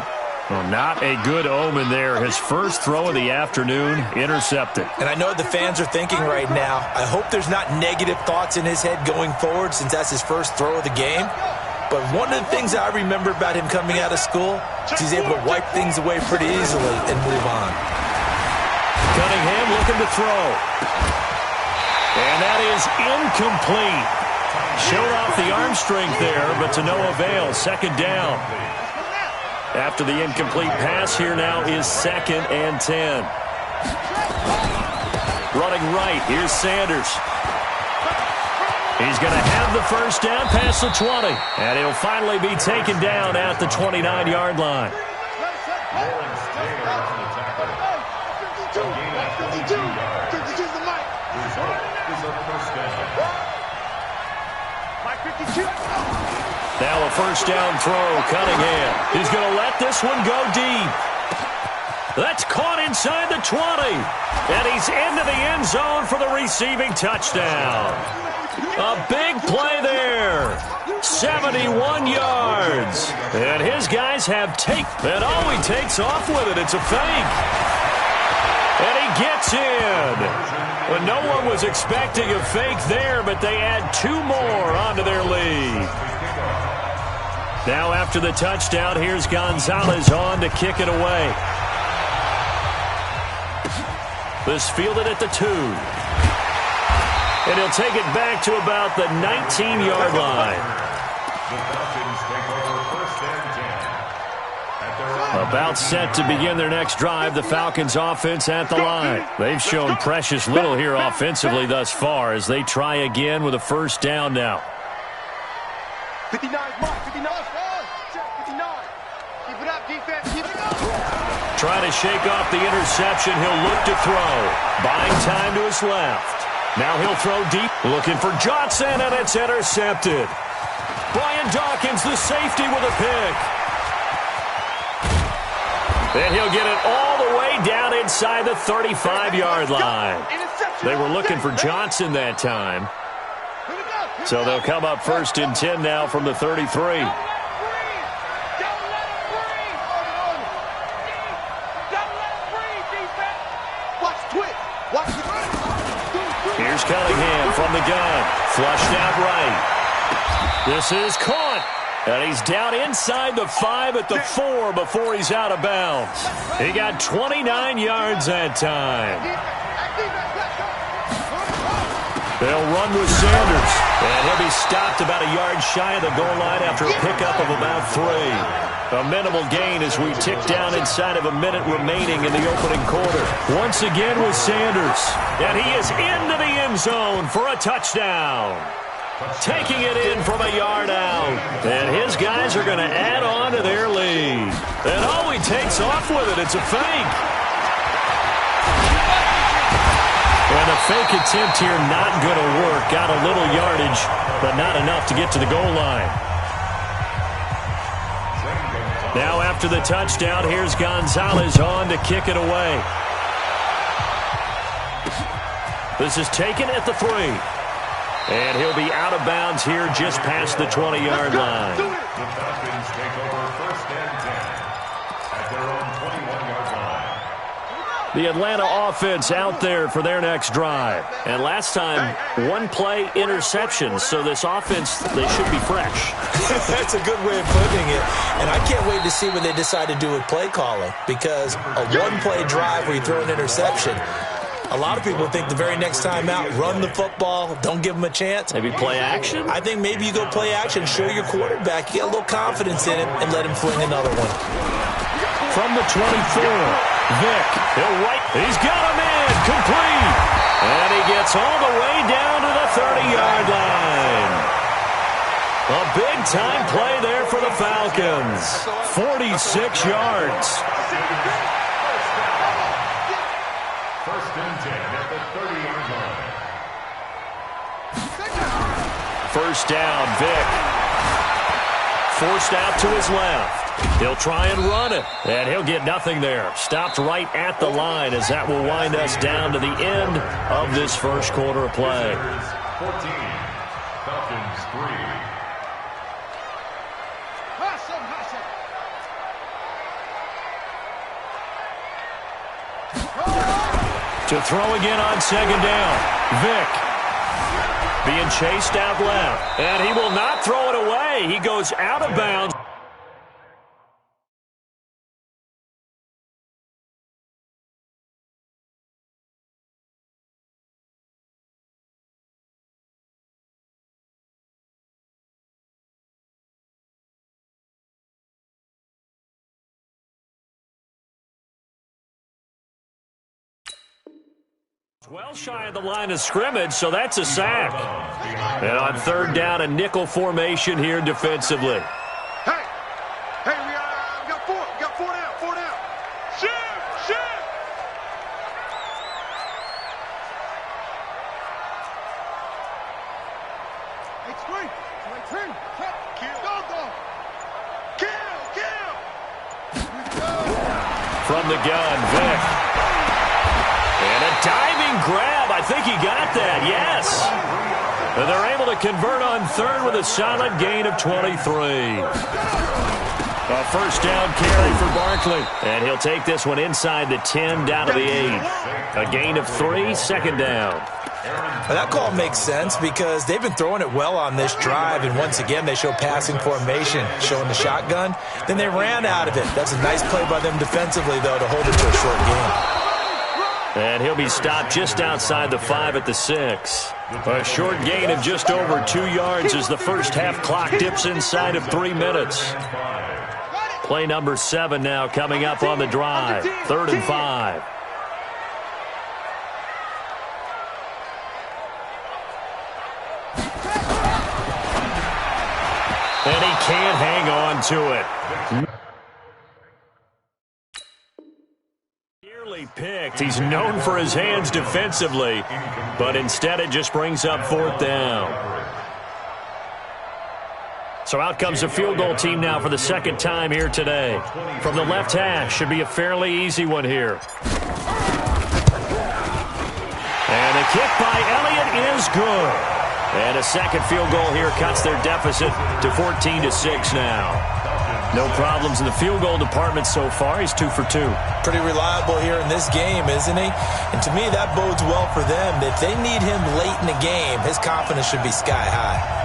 Well, not a good omen there. His first throw of the afternoon, intercepted. And I know what the fans are thinking right now. I hope there's not negative thoughts in his head going forward since that's his first throw of the game. But one of the things I remember about him coming out of school is he's able to wipe things away pretty easily and move on. Cunningham looking to throw. And that is incomplete. Showed off the arm strength there, but to no avail. Second down. After the incomplete pass, here now is 2nd and 10. Running right, here's Sanders. He's going to have the first down past the 20. And he'll finally be taken down at the 29-yard line. Now a first down throw, Cunningham. He's going to let this one go deep. That's caught inside the 20. And he's into the end zone for the receiving touchdown. A big play there. 71 yards. And his guys have tape. And he takes off with it. It's a fake. And he gets in. Well, no one was expecting a fake there, but they add 2 more onto their lead. Now after the touchdown, here's Gonzalez on to kick it away. This fielded at the 2. And he'll take it back to about the 19-yard line. About set to begin their next drive, the Falcons offense at the line. They've shown precious little here offensively thus far as they try again with a first down now. 59, Mark, 59. Check 59. Keep it up, defense. Keep it up. Trying to shake off the interception. He'll look to throw. Buying time to his left. Now he'll throw deep. Looking for Johnson, and it's intercepted. Brian Dawkins, the safety, with a pick. And he'll get it all the way down inside the 35-yard line. They were looking for Johnson that time. So they'll come up 1st and 10 now from the 33. Here's Cunningham from the gun. Flushed out right. This is caught. And he's down inside the 5 at the 4 before he's out of bounds. He got 29 yards that time. They'll run with Sanders. And he'll be stopped about a yard shy of the goal line after a pickup of about 3. A minimal gain as we tick down inside of a minute remaining in the opening quarter. Once again with Sanders. And he is into the end zone for a touchdown. Taking it in from a yard out. And his guys are going to add on to their lead. And he takes off with it. It's a fake. And the fake attempt here not going to work. Got a little yardage, but not enough to get to the goal line. Now after the touchdown, here's Gonzalez on to kick it away. This is taken at the 3. And he'll be out of bounds here just past the 20-yard line. The Falcons take over 1st and 10 at their own 21-yard line. The Atlanta offense out there for their next drive. And last time, 1-play interception. So this offense, they should be fresh. That's a good way of putting it. And I can't wait to see what they decide to do with play calling. Because a 1-play drive where you throw an interception, a lot of people think the very next time out, run the football, don't give them a chance. Maybe play action? I think maybe you go play action, show your quarterback, you get a little confidence in him, and let him fling another one. From the 24, Vick, he'll right. He's got him in, complete. And he gets all the way down to the 30-yard line. A big-time play there for the Falcons. 46 yards. 1st and 10 at the 30-yard line. First down, Vick. Forced out to his left. He'll try and run it, and he'll get nothing there. Stopped right at the line as that will wind us down to the end of this first quarter of play. 14, Falcons 3. To throw again on 2nd down. Vick being chased out left. And he will not throw it away. He goes out of bounds. Well shy of the line of scrimmage, so that's a sack. And on third down, a nickel formation here defensively. Hey, we got four. We got four down. Shift. From the gun, Vic. And a diving grab. I think he got that, yes. And they're able to convert on third with a solid gain of 23. A first down carry for Barkley. And he'll take this one inside the 10 down to the 8. A gain of 3, second down. Well, that call makes sense because they've been throwing it well on this drive, and once again they show passing formation, showing the shotgun. Then they ran out of it. That's a nice play by them defensively, though, to hold it to a short gain. And he'll be stopped just outside the 5 at the 6. A short gain of just over 2 yards as the first half clock dips inside of 3 minutes. Play number 7 now coming up on the drive. 3rd and 5. And he can't hang on to it. Nearly picked. He's known for his hands defensively, but instead it just brings up 4th down. So out comes the field goal team now for the second time here today. From the left hash, should be a fairly easy one here. And the kick by Elliott is good. And a second field goal here cuts their deficit to 14-6 now. No problems in the field goal department so far. He's 2 for 2. Pretty reliable here in this game, isn't he? And to me, that bodes well for them. If they need him late in the game, his confidence should be sky high.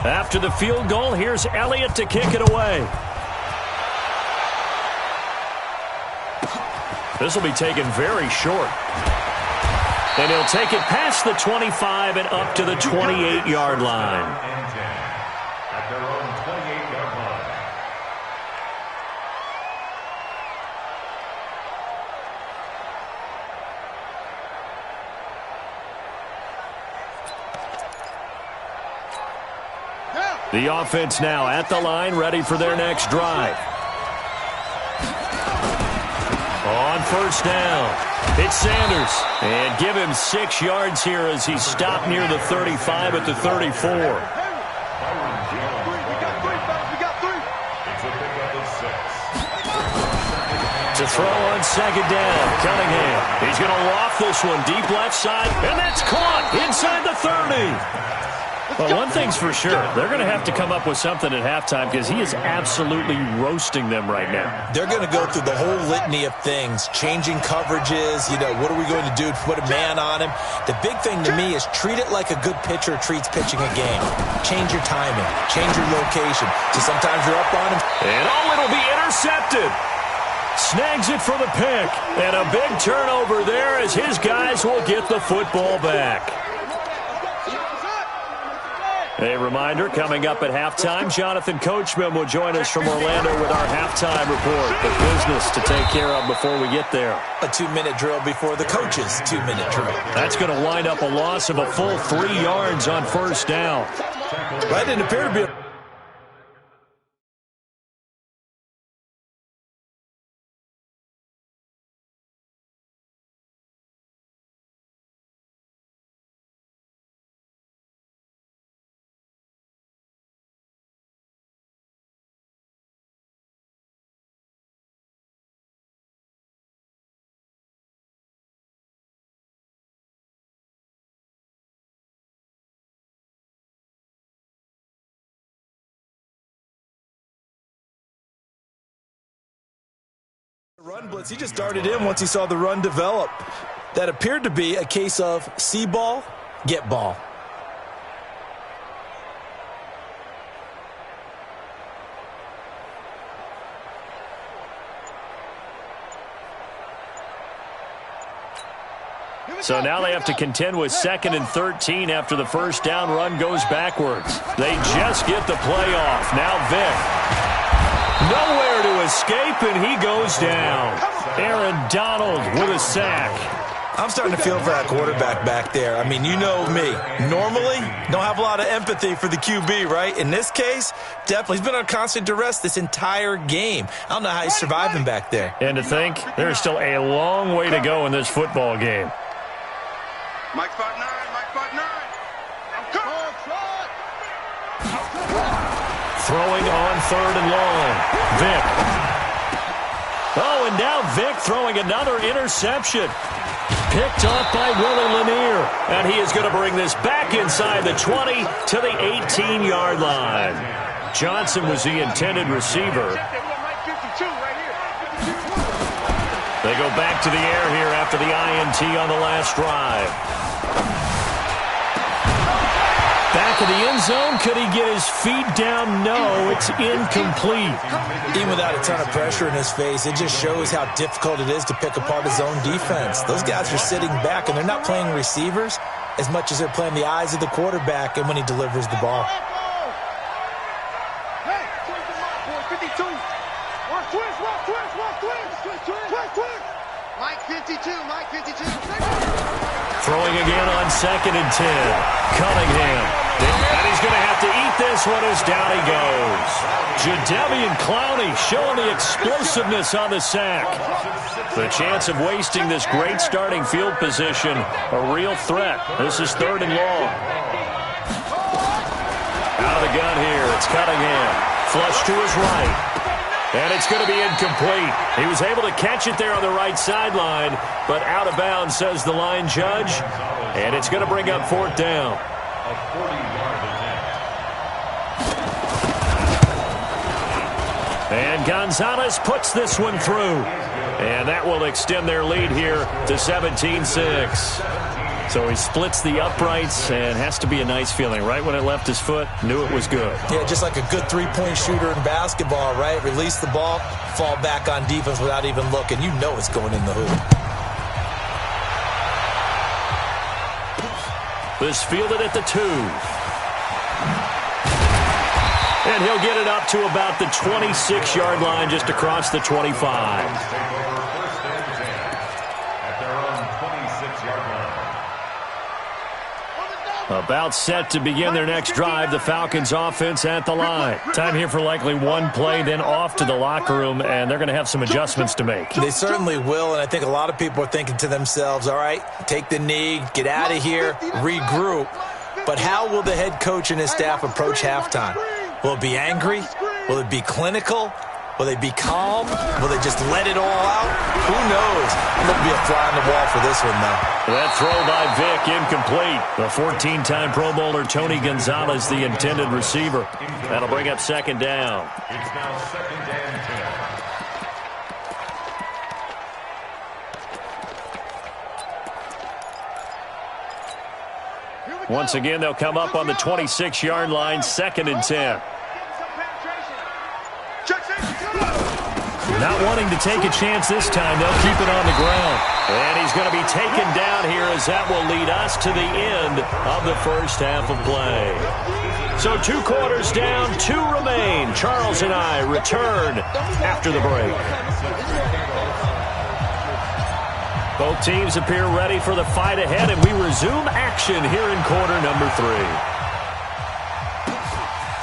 After the field goal, here's Elliott to kick it away. This will be taken very short. And he'll take it past the 25 and up to the 28-yard line. At their own 28-yard line. The offense now at the line, ready for their next drive. On first down, it's Sanders. And give him 6 yards here as he's stopped near the 35 at the 34. To throw on second down, Cunningham. He's going to loft this one deep left side, and that's caught inside the 30. Well, one thing's for sure. They're going to have to come up with something at halftime because he is absolutely roasting them right now. They're going to go through the whole litany of things, changing coverages, what are we going to do to put a man on him? The big thing to me is treat it like a good pitcher treats pitching a game. Change your timing, change your location. So sometimes you're up on him. And it'll be intercepted. Snags it for the pick. And a big turnover there as his guys will get the football back. A reminder, coming up at halftime, Jonathan Coachman will join us from Orlando with our halftime report. The business to take care of before we get there. A 2-minute drill before the coach's 2-minute drill. That's going to wind up a loss of a full 3 yards on first down. That didn't appear to be a... Run blitz. He just darted in once he saw the run develop. That appeared to be a case of see ball, get ball. So now they have to contend with 2nd and 13 after the first down run goes backwards. They just get the play off. Now Vick. Nowhere to escape, and he goes down. Aaron Donald with a sack. I'm starting to feel for that quarterback back there. I mean, you know me. Normally, don't have a lot of empathy for the QB, right? In this case, definitely. He's been on constant duress this entire game. I don't know how he's surviving back there. And to think, there's still a long way to go in this football game. Mike 5'9", Mike 5'9". I'm coming. Throwing on 3rd and long. Vick. Oh, and now Vick throwing another interception. Picked off by Willie Lanier. And he is going to bring this back inside the 20 to the 18-yard line. Johnson was the intended receiver. They go back to the air here after the INT on the last drive. Back in the end zone. Could he get his feet down? No, it's incomplete. Even without a ton of pressure in his face, it just shows how difficult it is to pick apart his own defense. Those guys are sitting back, and they're not playing receivers as much as they're playing the eyes of the quarterback and when he delivers the ball. Hey, 52. Work twist. Mike 52, Mike 52. Throwing again on 2nd and 10. Cunningham. And he's going to have to eat this one as down he goes. Jadeveon Clowney showing the explosiveness on the sack. The chance of wasting this great starting field position, a real threat. This is 3rd and long. Out of the gun here, it's Cunningham. Flush to his right. And it's going to be incomplete. He was able to catch it there on the right sideline, but out of bounds, says the line judge. And it's going to bring up 4th down. A 40-yard attempt. And Gonzalez puts this one through. And that will extend their lead here to 17-6. So he splits the uprights, and has to be a nice feeling. Right when it left his foot, knew it was good. Yeah, just like a good three-point shooter in basketball, right? Release the ball, fall back on defense without even looking. You know it's going in the hoop. This fielded at the 2. And he'll get it up to about the 26-yard line, just across the 25. About set to begin their next drive, the Falcons offense at the line. Time here for likely one play, then off to the locker room, and they're going to have some adjustments to make. They certainly will, and I think a lot of people are thinking to themselves, all right, take the knee, get out of here, regroup. But how will the head coach and his staff approach halftime? Will it be angry? Will it be clinical? Will they be calm? Will they just let it all out? Who knows? I'm going to be a fly on the wall for this one, though. That throw by Vick, incomplete. The 14-time Pro Bowler Tony Gonzalez, the intended receiver. That'll bring up 2nd down. It's now 2nd and 10. Once again, they'll come up on the 26-yard line, 2nd and 10. Not wanting to take a chance this time, they'll keep it on the ground. And he's going to be taken down here, as that will lead us to the end of the first half of play. So 2 quarters down, 2 remain. Charles and I return after the break. Both teams appear ready for the fight ahead, and we resume action here in quarter number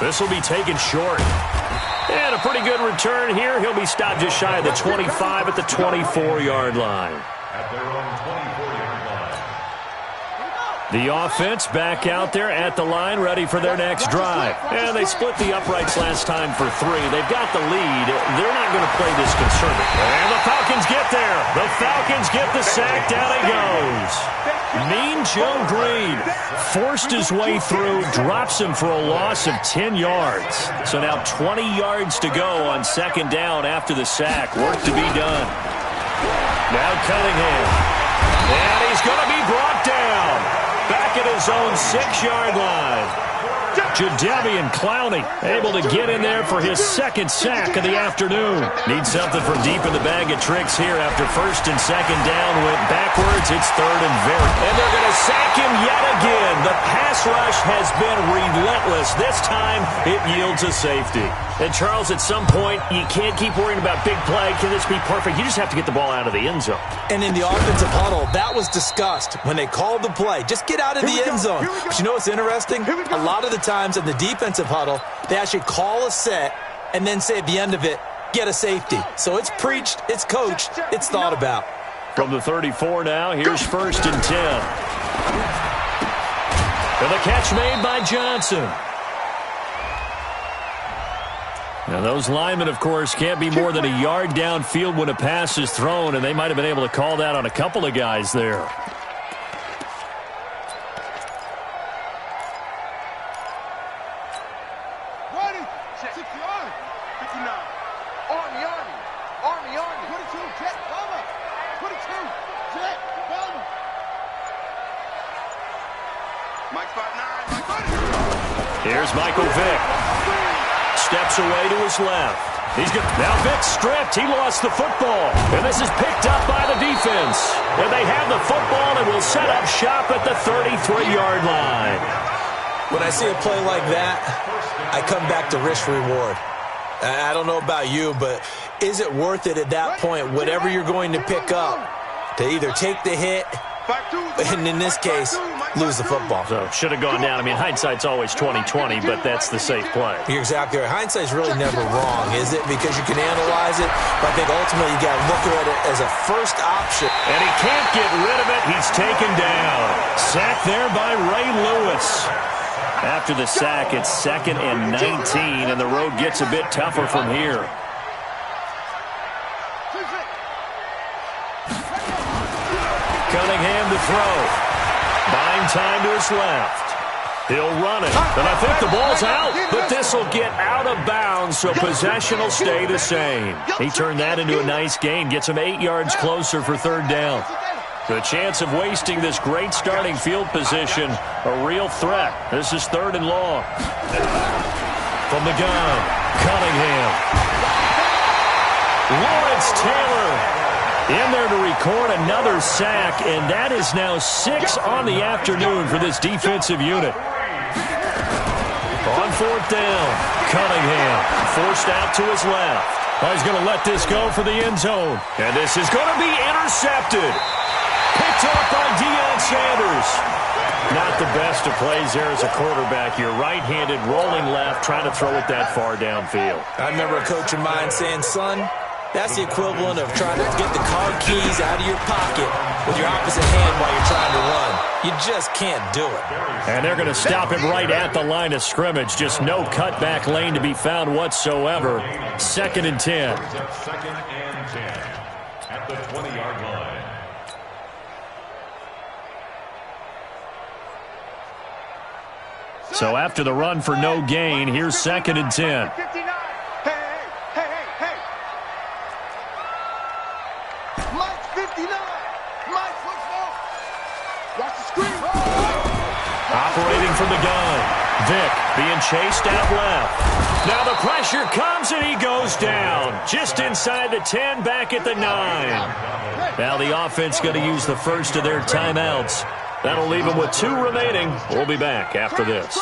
3. This will be taken short. And a pretty good return here. He'll be stopped just shy of the 25 at the 24-yard line. At their own 24-yard line. The offense back out there at the line, ready for their next drive. And they split the uprights last time for 3. They've got the lead. They're not going to play this conservative. And the Falcons get there. The Falcons get the sack. Down he goes. Mean Joe Green forced his way through, drops him for a loss of 10 yards. So now 20 yards to go on 2nd down after the sack. Work to be done. Now Cunningham. And he's going to be brought down. Back at his own 6-yard line. Jadeveon Clowney able to get in there for his second sack of the afternoon. Need something from deep in the bag of tricks here after first and second down went backwards. It's third and very. And they're going to sack him yet again. The pass rush has been relentless. This time it yields a safety. And Charles, at some point, you can't keep worrying about big play. Can this be perfect? You just have to get the ball out of the end zone. And in the offensive huddle, that was discussed when they called the play. Just get out of the end zone. But you know what's interesting? A lot of the times in the defensive huddle, they actually call a set and then say at the end of it, get a safety. So it's preached, it's coached, it's thought about. From the 34 now, here's first and 10. And the catch made by Johnson. Now, those linemen, of course, can't be more than a yard downfield when a pass is thrown, and they might have been able to call that on a couple of guys there. Ready, 60 Army, 59. Army, Army, Army, Army. 22, Jet, Bomber. 22, Jet, Bomber. Mike 5'9", Mike 5'9". Here's Michael Vick. Steps away to his left. He's good. Now Vick stripped. He lost the football. And this is picked up by the defense. And they have the football and will set up shop at the 33-yard line. When I see a play like that, I come back to risk-reward. I don't know about you, but is it worth it at that point, whatever you're going to pick up, to either take the hit, and in this case, lose the football? So should have gone down. I mean, hindsight's always 20/20, but that's the safe play. You're exactly right. Hindsight's really never wrong, is it? Because you can analyze it, but I think ultimately you got to look at it as a first option. And he can't get rid of it. He's taken down. Sacked there by Ray Lewis. After the sack, it's 2nd and 19, and the road gets a bit tougher from here. Cunningham to throw. Buying time to his left. He'll run it. And I think the ball's out, but this will get out of bounds, so possession will stay the same. He turned that into a nice gain. Gets him 8 yards closer for third down. The chance of wasting this great starting field position, a real threat. This is 3rd and long. From the gun, Cunningham. Lawrence Taylor in there to record another sack, and that is now 6 on the afternoon for this defensive unit. On 4th down, Cunningham forced out to his left. Oh, he's going to let this go for the end zone, and this is going to be intercepted. Picked up by Deion Sanders. Not the best of plays there as a quarterback. You're right-handed, rolling left, trying to throw it that far downfield. I remember a coach of mine saying, son, that's the equivalent of trying to get the car keys out of your pocket with your opposite hand while you're trying to run. You just can't do it. And they're going to stop him right at the line of scrimmage. Just no cutback lane to be found whatsoever. 2nd and 10. 2nd and 10 at the 20-yard line. So after the run for no gain, here's 2nd and 10. 59. Hey. Mike 59. Mike football. Watch the screen. Operating from the gun. Vick being chased out left. Now the pressure comes and he goes down. Just inside the 10, back at the 9. Now the offense going to use the first of their timeouts. That'll leave them with 2 remaining. We'll be back after this.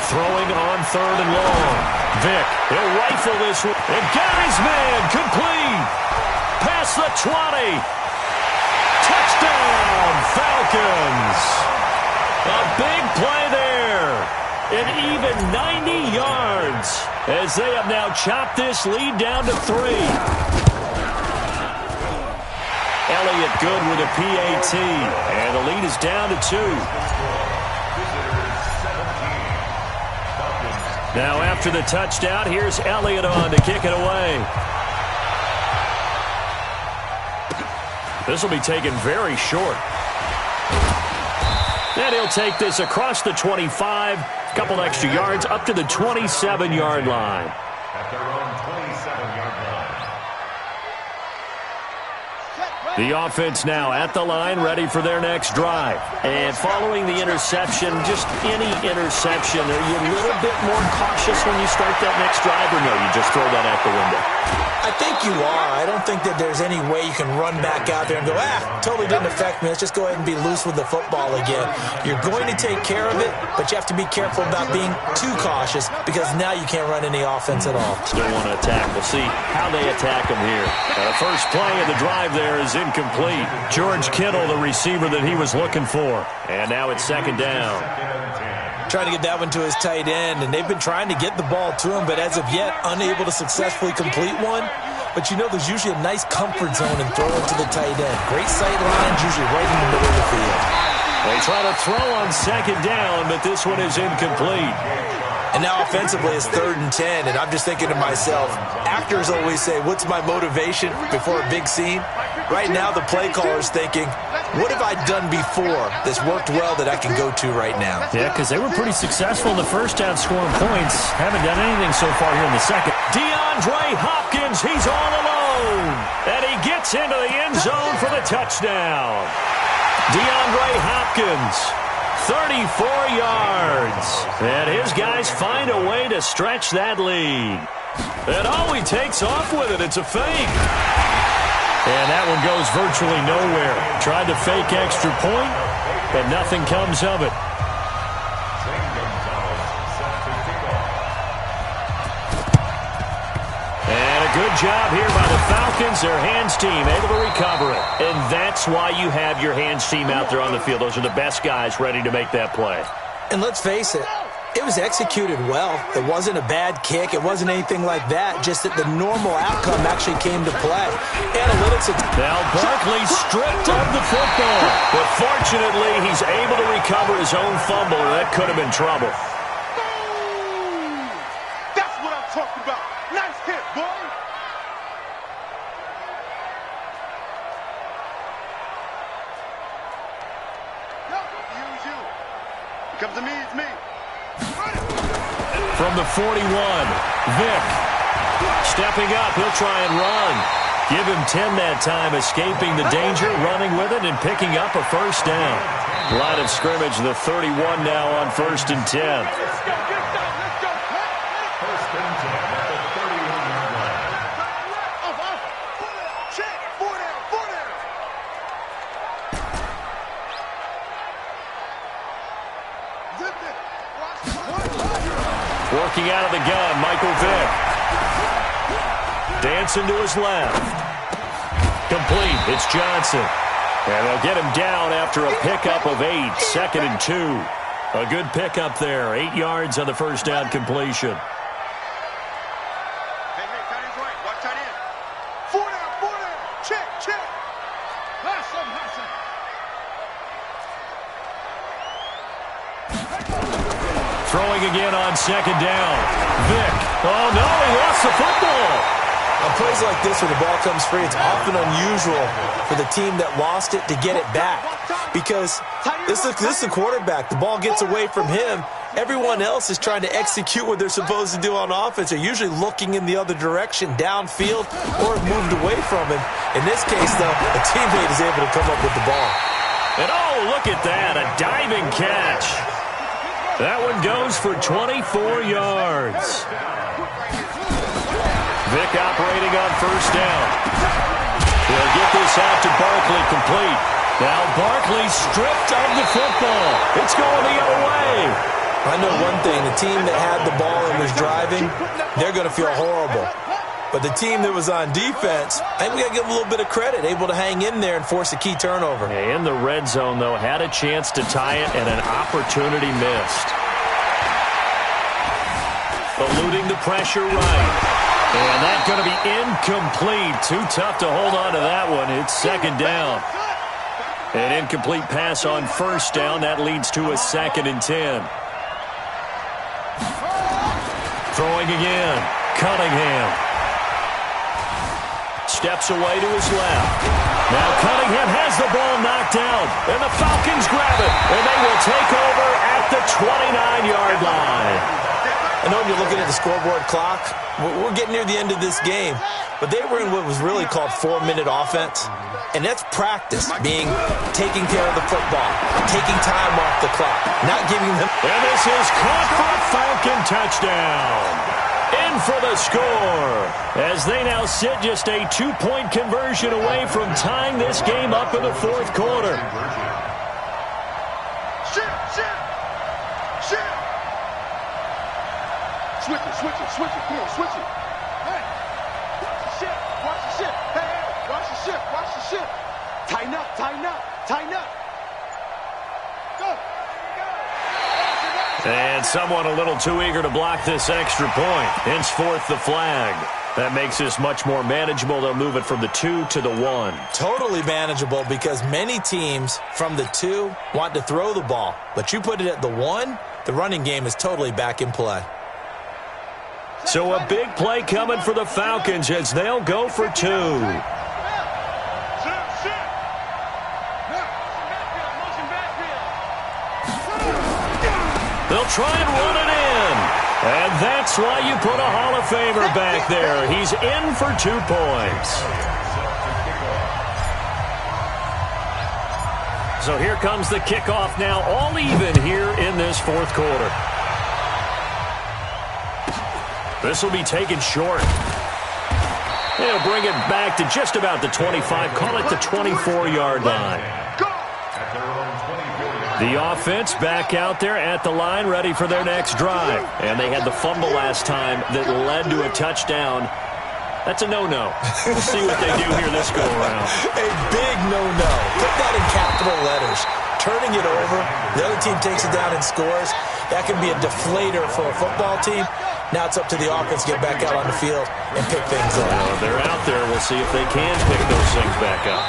Throwing on 3rd and long. Vick, he'll rifle this one. And got his man, complete. Past the 20. Touchdown, Falcons. A big play there. An even 90 yards as they have now chopped this lead down to 3. Elliott good with a PAT, and the lead is down to 2. Now after the touchdown, here's Elliott on to kick it away. This will be taken very short. And he'll take this across the 25, a couple extra yards up to the 27-yard line. At their own 27-yard line. Set, The offense now at the line, ready for their next drive. And following the interception, just any interception, are you a little bit more cautious when you start that next drive, or no, you just throw that out the window? I think you are. I don't think that there's any way you can run back out there and go, totally didn't affect me. Let's just go ahead and be loose with the football again. You're going to take care of it, but you have to be careful about being too cautious because now you can't run any offense at all. Still want to attack. We'll see how they attack them here. The first play of the drive there is incomplete. George Kittle, the receiver that he was looking for. And now it's second down. Trying to get that one to his tight end, and they've been trying to get the ball to him, but as of yet, unable to successfully complete one. But you know there's usually a nice comfort zone in throwing to the tight end. Great sight lines, usually right in the middle of the field. They try to throw on second down, but this one is incomplete. And now offensively it's 3rd and 10, and I'm just thinking to myself, actors always say, what's my motivation before a big scene? Right now the play caller's thinking, what have I done before that's worked well that I can go to right now? Yeah, because they were pretty successful in the first down scoring points. Haven't done anything so far here in the second. DeAndre Hopkins, he's all alone. And he gets into the end zone for the touchdown. DeAndre Hopkins, 34 yards. And his guys find a way to stretch that lead. And he takes off with it. It's a fake. And that one goes virtually nowhere. Tried to fake extra point, but nothing comes of it. And a good job here by the Falcons. Their hands team able to recover it. And that's why you have your hands team out there on the field. Those are the best guys ready to make that play. And let's face it, it was executed well. It wasn't a bad kick. It wasn't anything like that. Just that the normal outcome actually came to play. Analytics. Now Barkley stripped of the football. But fortunately, he's able to recover his own fumble, or that could have been trouble. That's what I'm talking about. Nice hit, boy. Use you. It comes to me, it's me. From the 41, Vick. Stepping up, he'll try and run. Give him 10 that time, escaping the danger, running with it, and picking up a first down. Line of scrimmage, the 31 now on 1st and 10. Let's go. First and 10 at the 31-yard line. Check. 4 down. Zip it. Working out of the gun, Michael Vick. Dancing to his left. Complete. It's Johnson. And they'll get him down after a pickup of 8. 2nd and 2. A good pickup there. 8 yards on the first down completion. Hey, tight end's right. Watch tight end. 4 down. Check. Hustle. Throwing again on 2nd down. Vick. Oh, no, he lost the football. On plays like this where the ball comes free, it's often unusual for the team that lost it to get it back. Because this is the quarterback. The ball gets away from him. Everyone else is trying to execute what they're supposed to do on offense. They're usually looking in the other direction, downfield, or moved away from him. In this case, though, a teammate is able to come up with the ball. And look at that, a diving catch. That one goes for 24 yards. Vick operating on first down. They'll get this out to Barkley, complete. Now Barkley stripped of the football. It's going the other way. I know one thing. The team that had the ball and was driving, they're going to feel horrible. But the team that was on defense, I think we got to give them a little bit of credit, able to hang in there and force a key turnover. In the red zone, though, had a chance to tie it and an opportunity missed. Eluding the pressure right. And that's going to be incomplete. Too tough to hold on to that one. It's 2nd down. An incomplete pass on first down. That leads to a 2nd and 10. Throwing again. Cunningham. Steps away to his left. Now Cunningham has the ball knocked out. And the Falcons grab it. And they will take over at the 29-yard line. I know when you're looking at the scoreboard clock, we're getting near the end of this game, but they were in what was really called 4-minute offense, and that's practice, taking care of the football, taking time off the clock, not giving them... And this is caught for a Falcon touchdown. In for the score, as they now sit just a 2-point conversion away from tying this game up in the fourth quarter. Switch it, come on, switch it. Hey, watch the shit. Hey, watch the shit. Tighten up. Go. And someone a little too eager to block this extra point. Henceforth, the flag. That makes this much more manageable. They'll move it from the 2 to the 1. Totally manageable because many teams from the 2 want to throw the ball. But you put it at the 1, the running game is totally back in play. So a big play coming for the Falcons as they'll go for 2. They'll try and run it in. And that's why you put a Hall of Famer back there. He's in for 2 points. So here comes the kickoff now, all even here in this fourth quarter. This will be taken short. They'll bring it back to just about the 25, call it the 24-yard line. The offense back out there at the line, ready for their next drive. And they had the fumble last time that led to a touchdown. That's a no-no. We'll see what they do here this go-around. A big no-no. Put that in capital letters. Turning it over, the other team takes it down and scores. That can be a deflator for a football team. Now it's up to the offense to get back out on the field and pick things up. Well, they're out there. We'll see if they can pick those things back up.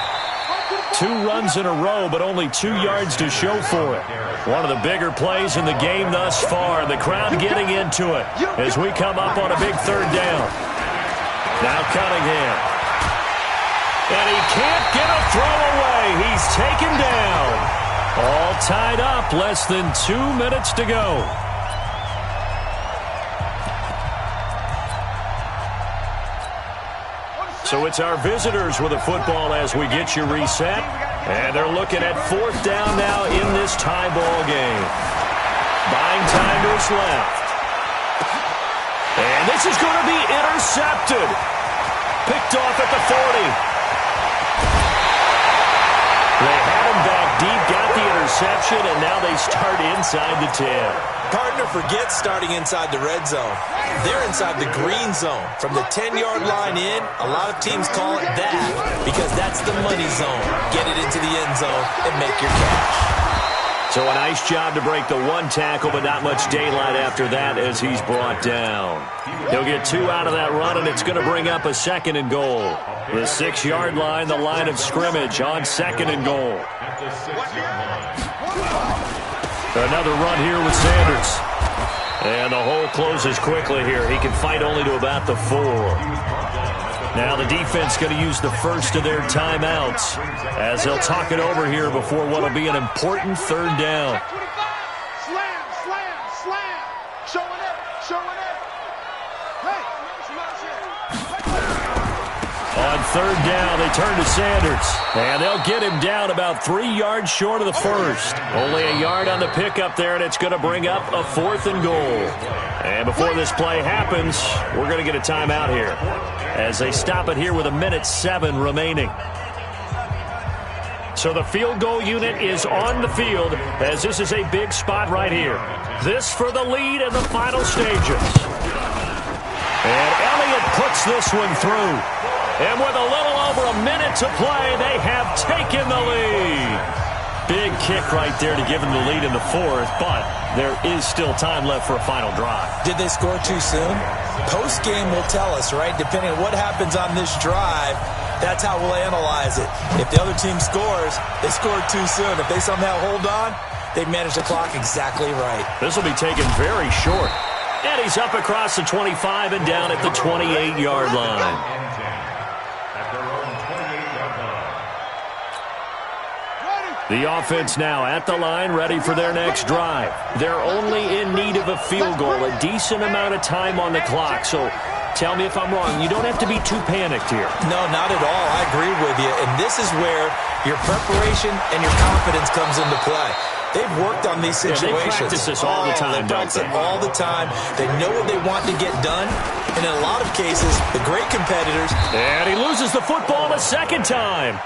2 runs in a row, but only 2 yards to show for it. One of the bigger plays in the game thus far. The crowd getting into it as we come up on a big third down. Now Cunningham. And he can't get a throw away. He's taken down. All tied up. Less than 2 minutes to go. So it's our visitors with the football as we get you reset. And they're looking at 4th down now in this tie ball game. Buying time to his left. And this is going to be intercepted. Picked off at the 40. They had him back deep, got the interception, and now they start inside the 10. Partner forgets starting inside the red zone. They're inside the green zone. From the 10-yard line in, a lot of teams call it that because that's the money zone. Get it into the end zone and make your cash. So a nice job to break the 1 tackle, but not much daylight after that as he's brought down. He'll get 2 out of that run, and it's going to bring up a 2nd and goal. The 6-yard line, the line of scrimmage on 2nd and goal. Another run here with Sanders. And the hole closes quickly here. He can fight only to about the 4. Now the defense going to use the first of their timeouts as they'll talk it over here before what will be an important 3rd down. Slam. Showing it. Hey. On 3rd down, they turn to Sanders. And they'll get him down about 3 yards short of the first. Only a yard on the pickup there, and it's going to bring up a 4th and goal. And before this play happens, we're going to get a timeout here as they stop it here with 1:07 remaining. So the field goal unit is on the field as this is a big spot right here. This for the lead in the final stages. And Elliott puts this one through. And with a little over a minute to play, they have taken the lead. Big kick right there to give them the lead in the 4th, but there is still time left for a final drive. Did they score too soon? Post-game will tell us, right? Depending on what happens on this drive, that's how we'll analyze it. If the other team scores, they scored too soon. If they somehow hold on, they've managed the clock exactly right. This will be taken very short. And he's up across the 25 and down at the 28-yard line. The offense now at the line, ready for their next drive. They're only in need of a field goal, a decent amount of time on the clock. So tell me if I'm wrong. You don't have to be too panicked here. No, not at all. I agree with you. And this is where your preparation and your confidence comes into play. They've worked on these situations. Yeah, they practice this all the time, they practice it all the time. They know what they want to get done. And in a lot of cases, the great competitors. And he loses the football a second time.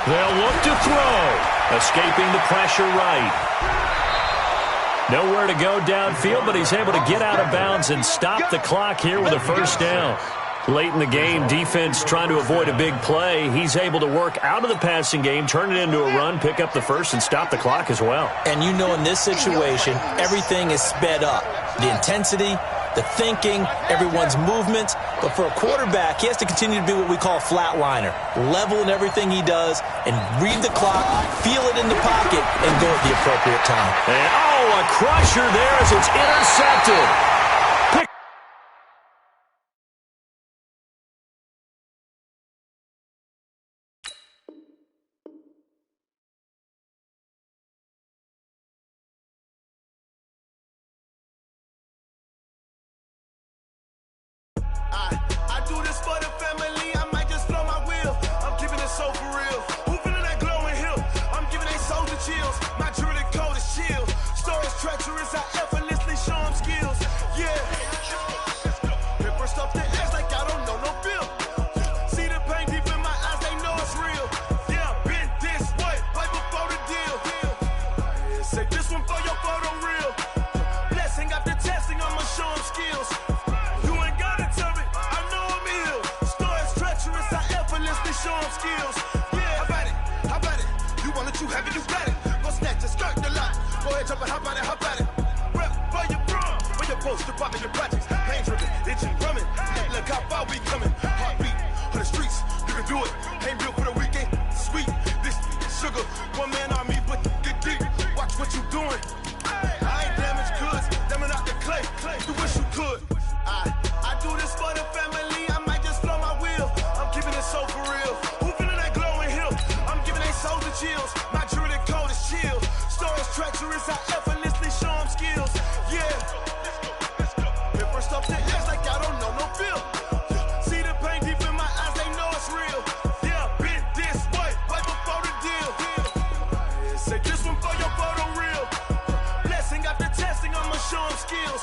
They'll look to throw. Escaping the pressure right. Nowhere to go downfield, but he's able to get out of bounds and stop the clock here with a first down. Late in the game, defense trying to avoid a big play. He's able to work out of the passing game, turn it into a run, pick up the first, and stop the clock as well. And you know in this situation, everything is sped up. The intensity, the thinking, everyone's movement. But for a quarterback, he has to continue to be what we call a flatliner. Level in everything he does and read the clock, feel it in the pocket, and go at the appropriate time. And, a crusher there as it's intercepted. I do this for the family. I might just blow my wheel. I'm keeping it so for real. Who feeling that glowing hill? I'm giving they soldier chills. My jewelry cold as chill. Stories treacherous. I effortlessly show them skills. Yeah. Paper stuff that acts like I don't know no feel. See the pain deep in my eyes. They know it's real. Yeah, been this way right before the deal. Say this one for your photo real. Blessing after testing. I'ma show them skills. Show them skills. Yeah, how about it? You want it, you have it, you got it. Go snatch it, skirt the lot. Go ahead, jump it, how about it? Rep for your bro, for your poster, pop in your projects. Pain dripping, itching, drumming. Look how far we coming. Heartbeat on the streets, you can do it. Ain't built for the weekend, sweet. This sugar, one man army, but get deep. Watch what you doing. I ain't damaged goods, damn out the clay. You wish you could. I do this for the family. I might just blow my wheel. I'm keeping it so for real. Who feeling that glowing hill? I'm giving they soldier chills. My jewelry cold as chill. Stories treacherous. I effortlessly show them skills. Yeah. Paper stuff that acts like I don't know no feel. See the pain deep in my eyes. They know it's real. Yeah, been this way right before the deal. Say this one for your photo real. Blessing after testing. I'ma show them skills.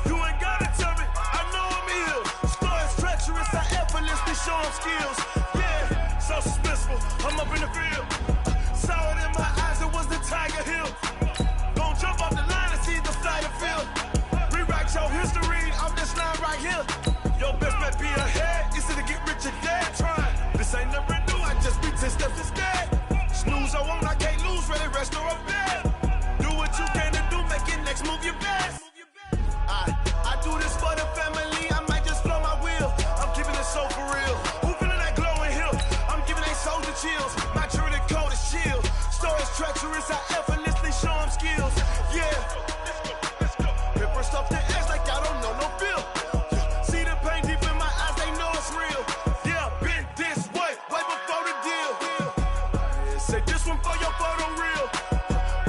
You ain't gotta tell me. I know I'm ill. Stories treacherous. I effortlessly show them skills. Yeah, so suspenseful. I'm up in the field. Saw it in my eyes. It was the Tiger Hill. Gon' jump off the line and see the flight of field. Rewrite your history off this line right here. Your best bet be ahead. It's to get rich or dead. Trying. This ain't never new. I just be 10 steps instead. Snooze I won't. I can't lose. Ready, rest or a bed. Do what you can to do. Make your next move your best. I do this for the family. I might just blow my wheel. I'm keeping it so for real. Who feeling that glowing hill? I'm giving they soldier chills. My jewelry cold as chill. Stories treacherous. I effortlessly show them skills. Yeah. Paper stuff that acts like I don't know no feel. See the pain deep in my eyes. They know it's real. Yeah, been this way right before the deal. Say this one for your photo real.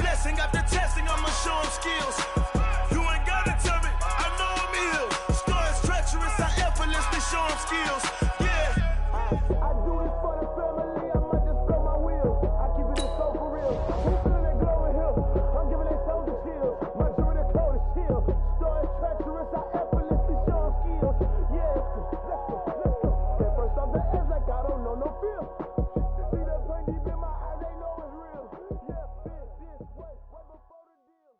Blessing after testing. I'ma show them skills. Show them skills, yeah. I do this for the family. I might just blow my wheel. I keep it so for real. Who feeling that glowing hill? I'm giving they soldier chills. My jewelry cold as chill. Stories treacherous. I effortlessly show them skills. Yeah, let's go. At first off the edge like I don't know no feel. See the pain deep in my eyes. They know it's real. Yeah, been this way right before the deal.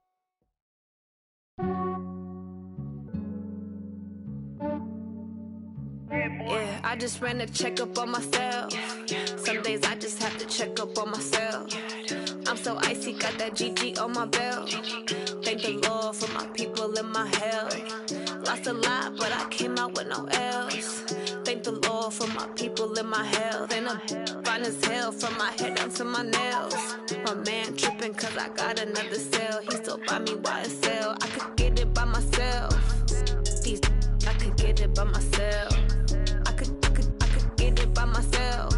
Yeah, I just ran a checkup on myself. Some days I just have to check up on myself. I'm so icy, got that GG on my belt. Thank the Lord for my people and my health. Lost a lot, but I came out with no L's. Thank the Lord for my people and my health. And I'm fine as hell from my head down to my nails. My man tripping cause I got another sale. He still buy me YSL. I could get it by myself. These I could get it by myself. I could get it by myself.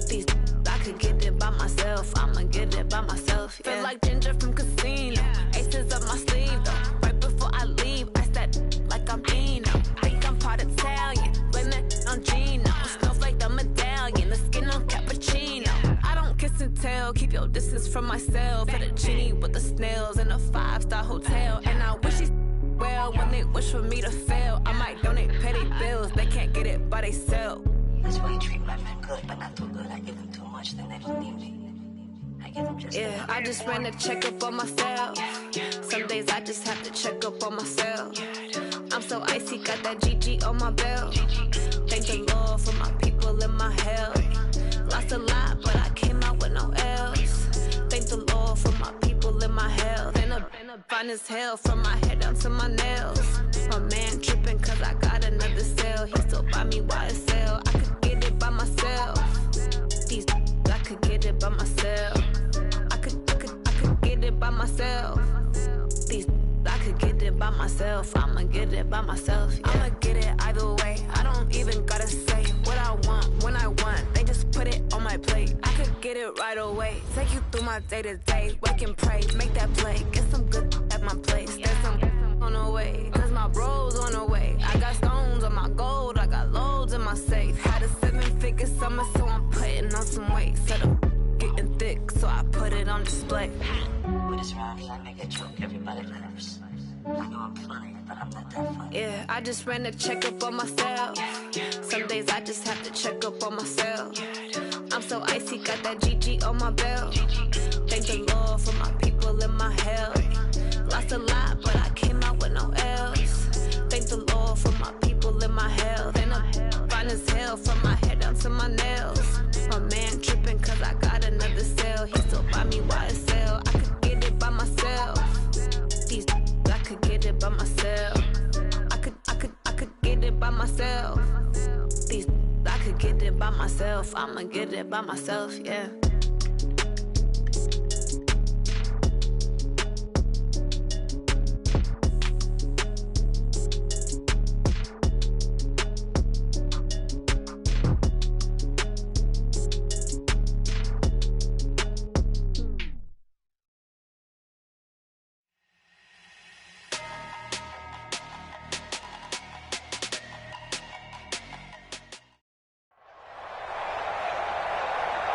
These I could get it by myself. I'ma get it by myself. Yeah. Feel like Ginger from Casino. Aces up my sleeve though. Right before I leave, I said like I'm Dino. Think I'm part Italian. Blame that on Gino. Snowflake the medallion. The skin on cappuccino. I don't kiss and tell. Keep your distance from myself. At a genie with the snails in a 5-star hotel. And I wish he's well when they wish for me to fail. I might donate petty bills. They can't get it by they sell. That's why you treat my men good, but not too good. I give them too much, then they don't need me. I give them just yeah, I just ran a checkup on myself. Some days I just have to check up on myself. I'm so icy, got that GG on my belt. Thank the Lord for my people in my health. Lost a lot, but I came out with no L's. Thank the Lord for my people in my health. And a fine as hell from my head down to my nails. My man tripping cause I got another sale. He still buy me YSL. I could get it by myself. These I could get it by myself. I could get it by myself. These I could get it by myself. I'ma get it by myself. Yeah. I'ma get it either way. I don't even gotta say what I want when I want. They just put it on my plate. I could get it right away. Take you through my day to day. Wake and pray, make that play. Get some good at my place. There's some on the way. Cause my bros on the way. I got stones on my gold. I got loads in my safe. Had a 7-figure summer, so I'm putting on some weight. Set up getting thick, so I put it on display. With this round, I make a joke, everybody laughs. I know I'm funny, but I'm not that funny. Yeah, I just ran a checkup on myself. Some days I just have to check up on myself. I'm so icy, got that GG on my belt. Thank the Lord for my people in my health. Lost a lot, but I came out with no L's. Thank the Lord for my people in my health. And I'm fine as hell from my head down to my nails. My man tripping cause I got another sale. He still buy me YSL. I could get it by myself. These I could get it by myself. I could get it by myself. These I could get it by myself. I'ma get it by myself, yeah.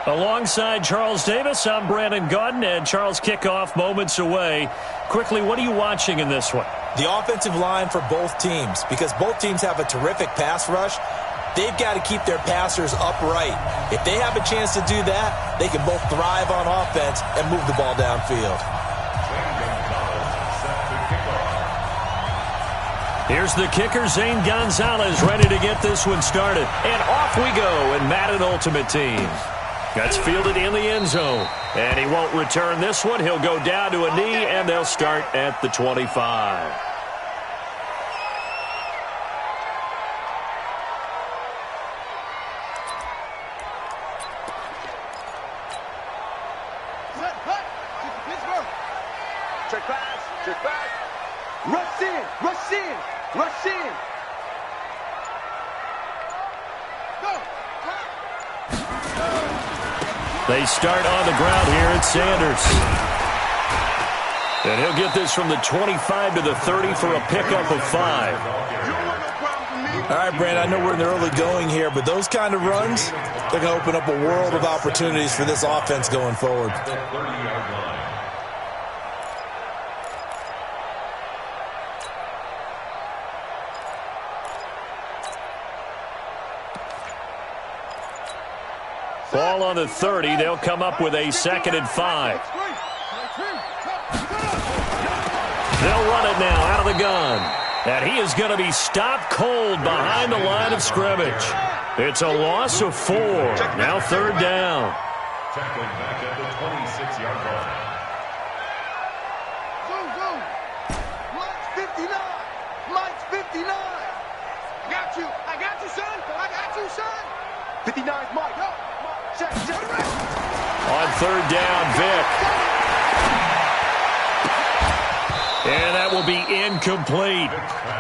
Alongside Charles Davis, I'm Brandon Gaudin, and Charles, kickoff moments away. Quickly, what are you watching in this one? The offensive line for both teams, because both teams have a terrific pass rush. They've got to keep their passers upright. If they have a chance to do that, they can both thrive on offense and move the ball downfield. Here's the kicker, Zane Gonzalez, ready to get this one started. And off we go in Madden Ultimate Team. That's fielded in the end zone. And he won't return this one. He'll go down to a knee, and they'll start at the 25. Check pass, check back. Rush in, rush in, rush in. Go. They start on the ground here at Sanders. And he'll get this from the 25 to the 30 for a pickup of 5. All right, Brand, I know we're in the early going here, but those kind of runs, they're going to open up a world of opportunities for this offense going forward. Ball on the 30. They'll come up with a 2nd and 5. They'll run it now out of the gun. And he is going to be stopped cold behind the line of scrimmage. It's a loss of 4. Now 3rd down. Tackling back at the 26-yard line. Mike's 59. Mike's 59. I got you, son. I got you, son. 59's Mike. Check. third down, Vic. And that will be incomplete.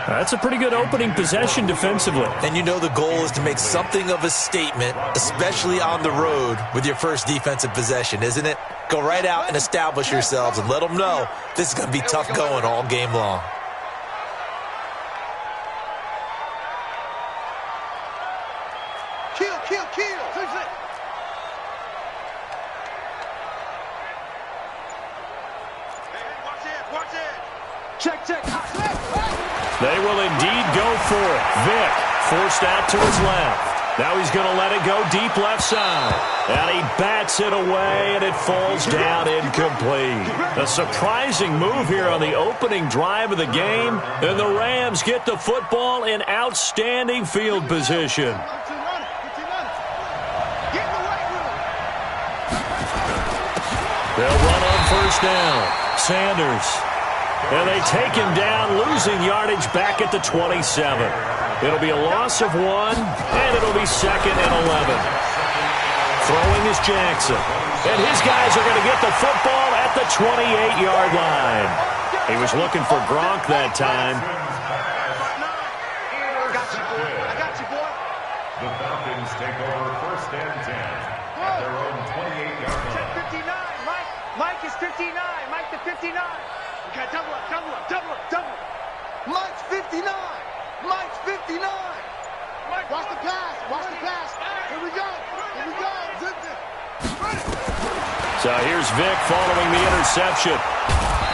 That's a pretty good opening possession defensively. And you know the goal is to make something of a statement, especially on the road with your first defensive possession, isn't it? Go right out and establish yourselves and let them know this is going to be tough going all game long. Kill, kill, kill. Watch it. Check. They will indeed go for it. Vic forced out to his left. Now he's going to let it go deep left side. And he bats it away, and it falls down incomplete. A surprising move here on the opening drive of the game. And the Rams get the football in outstanding field position. They'll run on first down. Sanders. And they take him down, losing yardage back at the 27. It'll be a loss of 1, and it'll be 2nd and 11. Throwing is Jackson. And his guys are going to get the football at the 28-yard line. He was looking for Gronk that time. I got you, boy. The Falcons take over first and 10 at their own 28-yard line. Check 59. Mike is 59. Mike the 59. We got double up. Mike's 59. Mike's 59. Mike, watch the pass. Here we go. So here's Vic following the interception.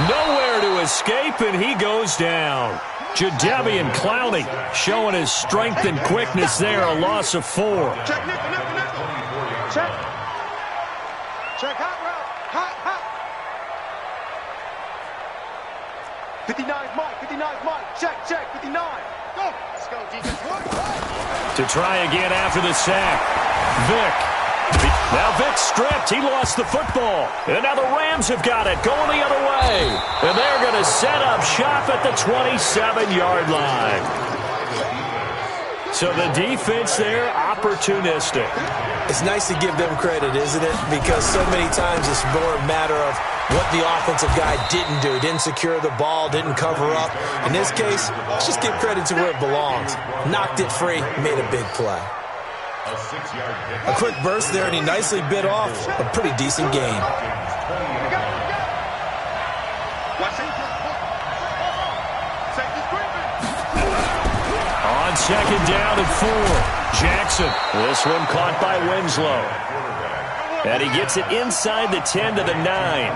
Nowhere to escape, and he goes down. Jadeveon Clowney showing his strength and quickness there, a loss of 4. Check, nickel. Check, hot route. Hot. 59's Mike. Check, 59. Go. Let's go, defense. To try again after the sack. Vic. Now Vic stripped. He lost the football. And now the Rams have got it going the other way. And they're going to set up shop at the 27-yard line. So the defense there, opportunistic. It's nice to give them credit, isn't it? Because so many times it's more a matter of what the offensive guy didn't do. Didn't secure the ball, didn't cover up. In this case, let's just give credit to where it belongs. Knocked it free, made a big play. A quick burst there, and he nicely bit off a pretty decent gain. On second down and 4, Jackson. This one caught by Winslow. And he gets it inside the 10 to the 9.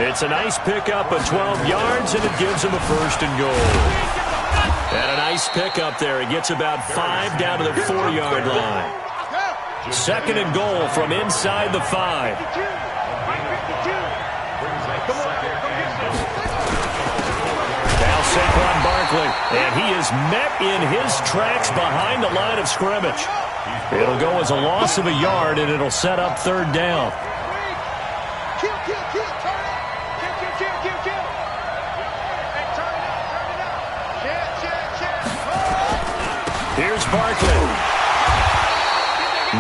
It's a nice pickup of 12 yards, and it gives him a first and goal. And a nice pickup there. He gets about 5 down to the 4-yard line. Second and goal from inside the 5. Now Saquon Barkley, and he is met in his tracks behind the line of scrimmage. It'll go as a loss of a yard, and it'll set up third down. Here's Barkley.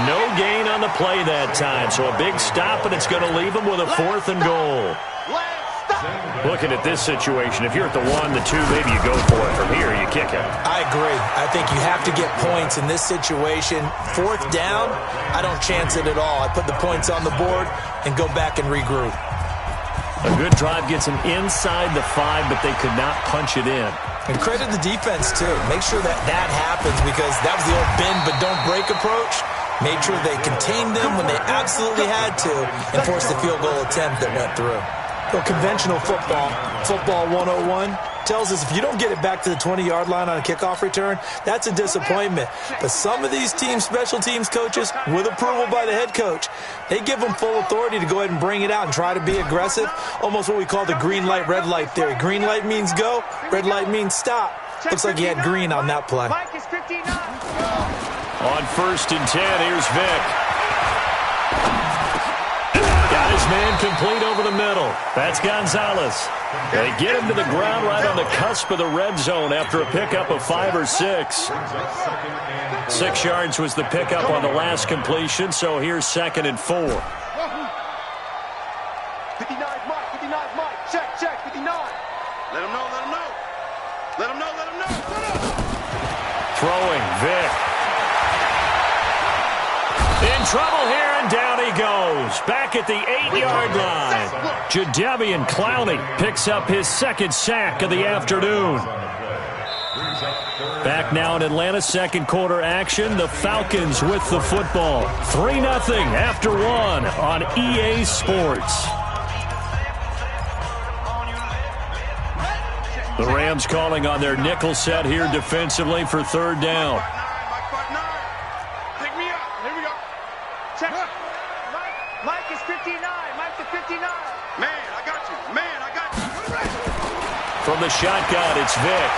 No gain on the play that time, so a big stop, and it's going to leave him with a 4th and goal. Looking at this situation, if you're at the 1, the 2, maybe you go for it. From here, you kick it. I agree. I think you have to get points in this situation. 4th down, I don't chance it at all. I put the points on the board and go back and regroup. A good drive gets him inside the 5, but they could not punch it in. And credit the defense, too. Make sure that happens, because that was the old bend but don't break approach. Made sure they contained them when they absolutely had to and forced the field goal attempt that went through. So conventional football 101, tells us if you don't get it back to the 20-yard line on a kickoff return, that's a disappointment. But some of these teams, special teams coaches, with approval by the head coach, they give them full authority to go ahead and bring it out and try to be aggressive, almost what we call the green light, red light theory. Green light means go, red light means stop. Looks like he had green on that play. On first and 10, here's Vic. Got his man complete over the middle. That's Gonzalez. They get him to the ground right on the cusp of the red zone after a pickup of 5 or 6. 6 yards was the pickup on the last completion, so here's 2nd and 4. Let him know, let him know. Throwing, Vic. In trouble here, and down he goes. Back at the 8-yard line. Jadeveon Clowney picks up his second sack of the afternoon. Back now in Atlanta, second quarter action. The Falcons with the football. 3-0 after 1 on EA Sports. The Rams calling on their nickel set here defensively for third down. Pick me up. Here we go. Check. Mike is 59. Mike is 59. Man, I got you. Man, I got you. From the shotgun, it's Vic.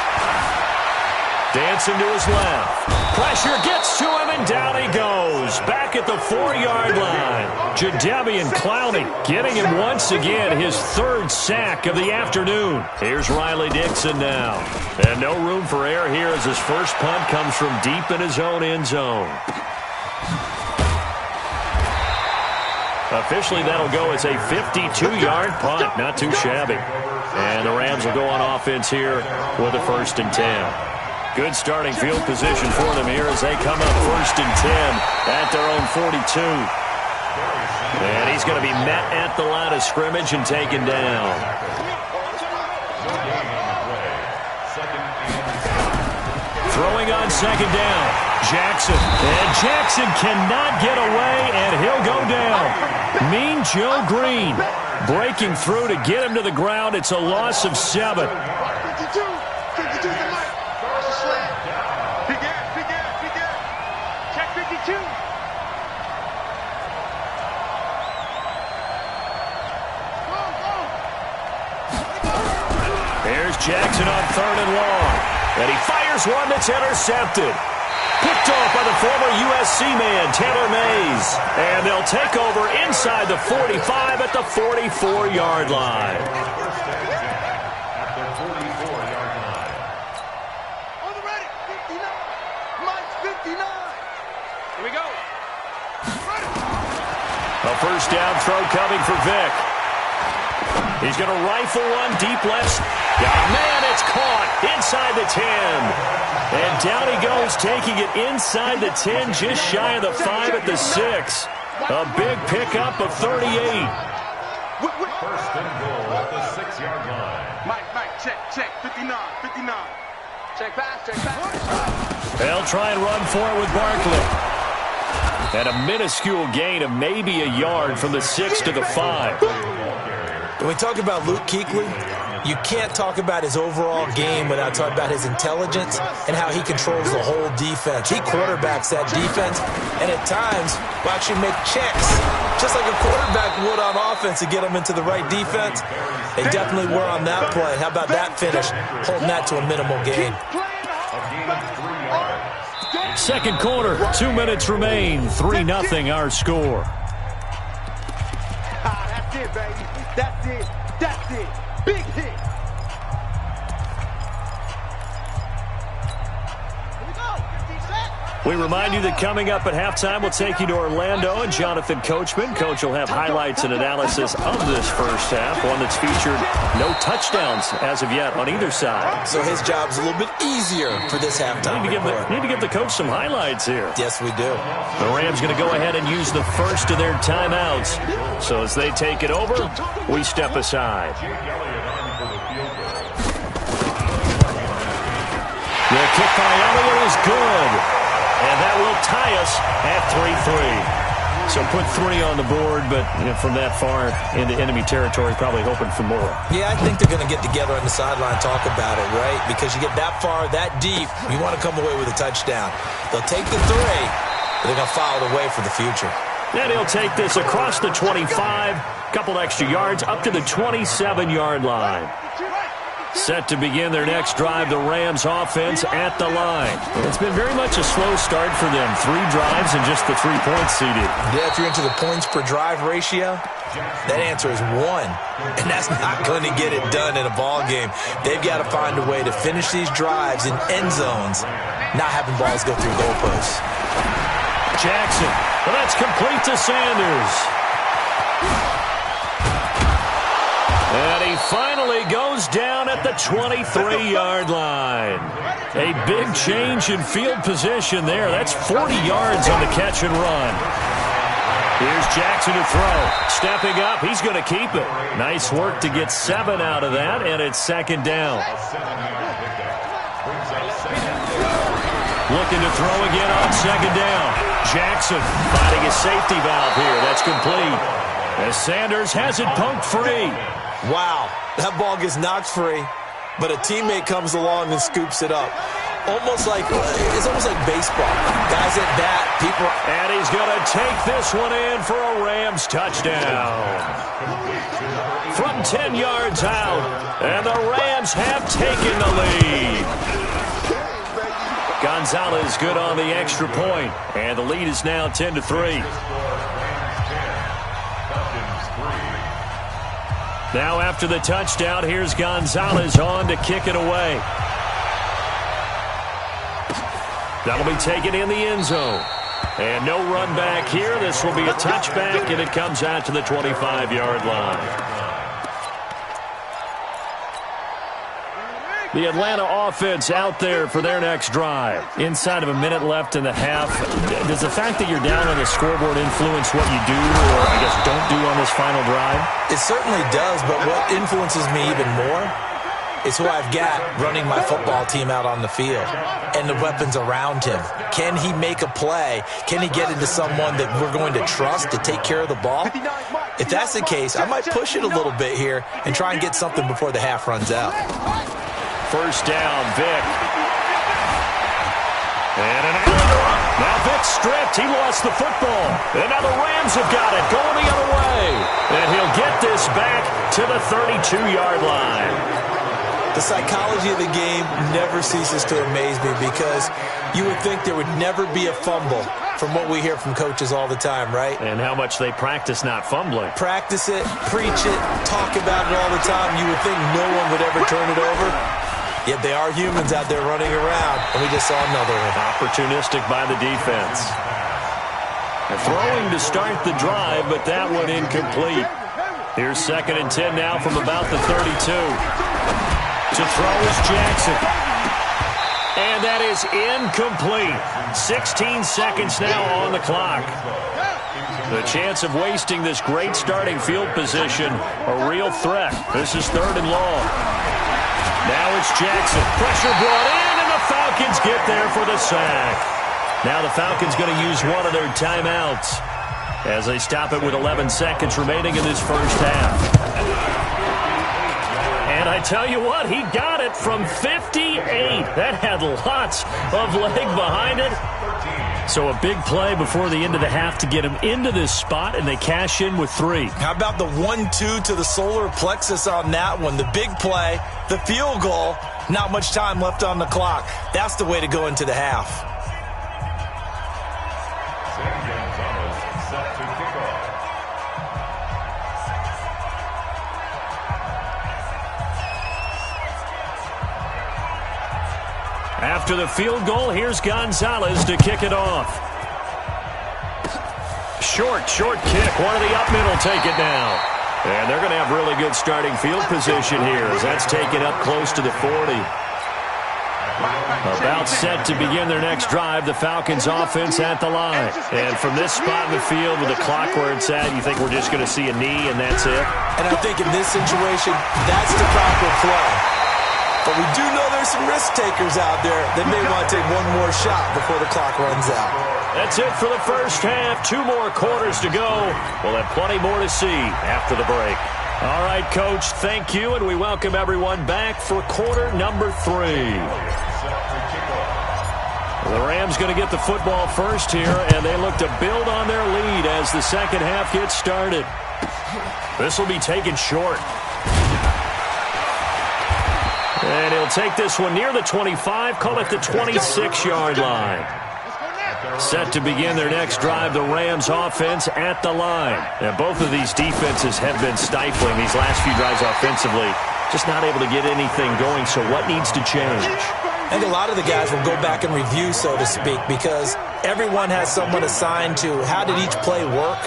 Dancing to his left. Pressure gets to him, and down he goes. Back at the 4-yard line. Jadeveon Clowney getting him once again his third sack of the afternoon. Here's Riley Dixon now. And no room for error here as his first punt comes from deep in his own end zone. Officially, that'll go as a 52-yard punt. Not too shabby. And the Rams will go on offense here with a 1st and 10. Good starting field position for them here as they come up 1st and 10 at their own 42. And he's going to be met at the line of scrimmage and taken down. Throwing on second down. Jackson. And Jackson cannot get away, and he'll go down. Mean Joe Green breaking through to get him to the ground. It's a loss of 7. 52. 52 to Mike. Big ass, big ass, big ass. Check 52. Here's Jackson on 3rd and long. And he fires one that's intercepted. Picked off by the former USC man, Taylor Mays. And they'll take over inside the 45 at the 44-yard line. At the 44-yard line. On the ready. 59. Mike's 59. Here we go. A first down throw coming for Vic. He's going to rifle one deep left. Oh, man, it's caught inside the 10. And down he goes, taking it inside the 10, just shy of the 5 at the 6. A big pickup of 38. First and goal at the 6-yard line. Mike, check. 59. Check pass, check pass. They'll try and run for it with Barkley. And a minuscule gain of maybe a yard from the 6 to the 5. When we talk about Luke Kuechly, you can't talk about his overall game without talking about his intelligence and how he controls the whole defense. He quarterbacks that defense, and at times will actually make checks, just like a quarterback would on offense to get them into the right defense. They definitely were on that play. How about that finish, holding that to a minimal gain. Second quarter, 2 minutes remain. 3-0 our score. That's it, baby. That's it. Big hit. We remind you that coming up at halftime, we'll take you to Orlando and Jonathan Coachman. Coach will have highlights and analysis of this first half, one that's featured no touchdowns as of yet on either side. So his job's a little bit easier for this halftime. Need to give the coach some highlights here. Yes, we do. The Rams going to go ahead and use the first of their timeouts. So as they take it over, we step aside. The kick by Elliott is good. And that will tie us at 3-3. So put 3 on the board, but from that far into enemy territory, probably hoping for more. Yeah, I think they're going to get together on the sideline and talk about it, right? Because you get that far, that deep, you want to come away with a touchdown. They'll take the 3, but they're going to file it away for the future. And he'll take this across the 25, couple extra yards, up to the 27-yard line. Set to begin their next drive, the Rams offense at the line. It's been very much a slow start for them. 3 drives and just the 3 points seeded. Yeah, if you're into the points per drive ratio, that answer is 1. And that's not going to get it done in a ball game. They've got to find a way to finish these drives in end zones, not having balls go through goalposts. Jackson. Well, that's complete to Sanders. And he finally goes down at the 23-yard line. A big change in field position there. That's 40 yards on the catch and run. Here's Jackson to throw. Stepping up, he's going to keep it. Nice work to get 7 out of that, and it's second down. Looking to throw again on second down. Jackson finding a safety valve here. That's complete. As Sanders has it punked free. Wow, that ball gets knocked free, but a teammate comes along and scoops it up. It's almost like baseball. Guys at bat, people. And he's going to take this one in for a Rams touchdown. From 10 yards out, and the Rams have taken the lead. Gonzalez good on the extra point, and the lead is now 10-3. Now after the touchdown, here's Gonzalez on to kick it away. That'll be taken in the end zone. And no run back here. This will be a touchback, and it comes out to the 25-yard line. The Atlanta offense out there for their next drive. Inside of a minute left in the half. Does the fact that you're down on the scoreboard influence what you do, or I guess don't do on this final drive? It certainly does, but what influences me even more is who I've got running my football team out on the field and the weapons around him. Can he make a play? Can he get into someone that we're going to trust to take care of the ball? If that's the case, I might push it a little bit here and try and get something before the half runs out. First down, Vic. And an alley. Now Vic's stripped. He lost the football. And now the Rams have got it going the other way. And he'll get this back to the 32-yard line. The psychology of the game never ceases to amaze me because you would think there would never be a fumble from what we hear from coaches all the time, right? And how much they practice not fumbling. Practice it, preach it, talk about it all the time. You would think no one would ever turn it over. Yet they are humans out there running around, and we just saw another one. Opportunistic by the defense. They're throwing to start the drive, but that one incomplete. Here's 2nd and 10 now from about the 32. To throw is Jackson. And that is incomplete. 16 seconds now on the clock. The chance of wasting this great starting field position, a real threat. This is 3rd and long. Now it's Jackson. Pressure brought in, and the Falcons get there for the sack. Now the Falcons going to use one of their timeouts as they stop it with 11 seconds remaining in this first half. And I tell you what, he got it from 58. That had lots of leg behind it. So a big play before the end of the half to get him into this spot, and they cash in with 3. How about the 1-2 to the solar plexus on that one? The big play, the field goal, not much time left on the clock. That's the way to go into the half. After the field goal, here's Gonzalez to kick it off. Short kick. One of the up middle take it down. And they're going to have really good starting field position here as that's taken up close to the 40. About set to begin their next drive, the Falcons offense at the line. And from this spot in the field with the clock where it's at, you think we're just going to see a knee and that's it? And I think in this situation, that's the proper play. But we do know there's some risk takers out there that may want to take one more shot before the clock runs out. That's it for the first half. 2 more quarters to go. We'll have plenty more to see after the break. All right, Coach, thank you, and we welcome everyone back for quarter number 3. The Rams going to get the football first here, and they look to build on their lead as the second half gets started. This will be taken short. And he'll take this one near the 25, call it the 26-yard line. Set to begin their next drive, the Rams offense at the line. And both of these defenses have been stifling these last few drives offensively. Just not able to get anything going, so what needs to change? I think a lot of the guys will go back and review, so to speak, because everyone has someone assigned to how did each play work,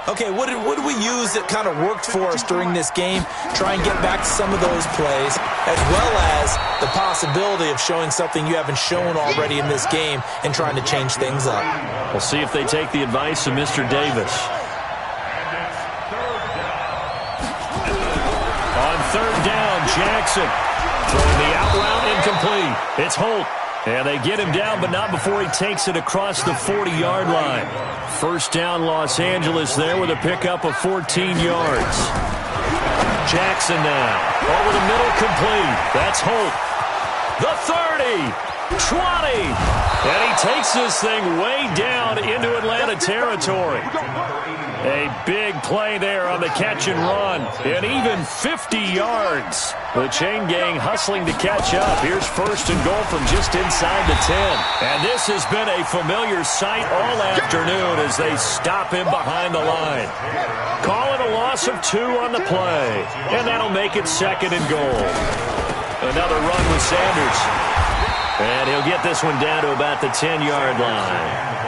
Okay, what did we use that kind of worked for us during this game? Try and get back to some of those plays, as well as the possibility of showing something you haven't shown already in this game and trying to change things up. We'll see if they take the advice of Mr. Davis. On third down, Jackson throwing the out route incomplete. It's Holt. And they get him down, but not before he takes it across the 40-yard line. First down, Los Angeles there with a pickup of 14 yards. Jackson now. Over the middle, complete. That's Holt. The 30, 20. And he takes this thing way down into Atlanta territory. A big play there on the catch and run. And even 50 yards. The chain gang hustling to catch up. Here's first and goal from just inside the 10. And this has been a familiar sight all afternoon as they stop him behind the line. Call it a loss of 2 on the play. And that'll make it second and goal. Another run with Sanders. And he'll get this one down to about the 10-yard line.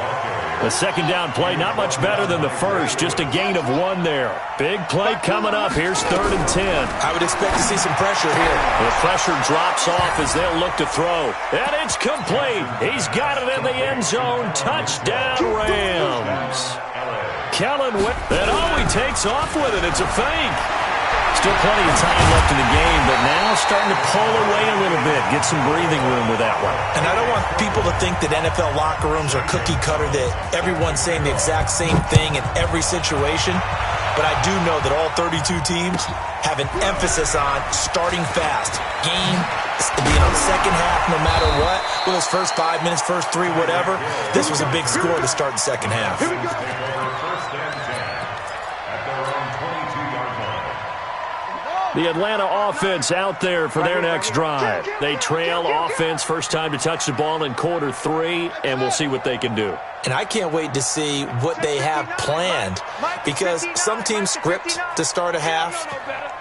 The second down play, not much better than the first, just a gain of 1 there. Big play coming up. Here's third and 10. I would expect to see some pressure here. The pressure drops off as they'll look to throw. And it's complete. He's got it in the end zone. Touchdown, Rams. Kellen, and he takes off with it. It's a fake. Still plenty of time left in the game, but now starting to pull away a little bit. Get some breathing room with that one. And I don't want people to think that NFL locker rooms are cookie cutter, that everyone's saying the exact same thing in every situation. But I do know that all 32 teams have an emphasis on starting fast. Game, being on second half no matter what. With those first 5 minutes, first 3, whatever. This was a big score to start the second half. The Atlanta offense out there for their next drive. They trail offense, first time to touch the ball in quarter 3, and we'll see what they can do. And I can't wait to see what they have planned, because some teams script to start a half.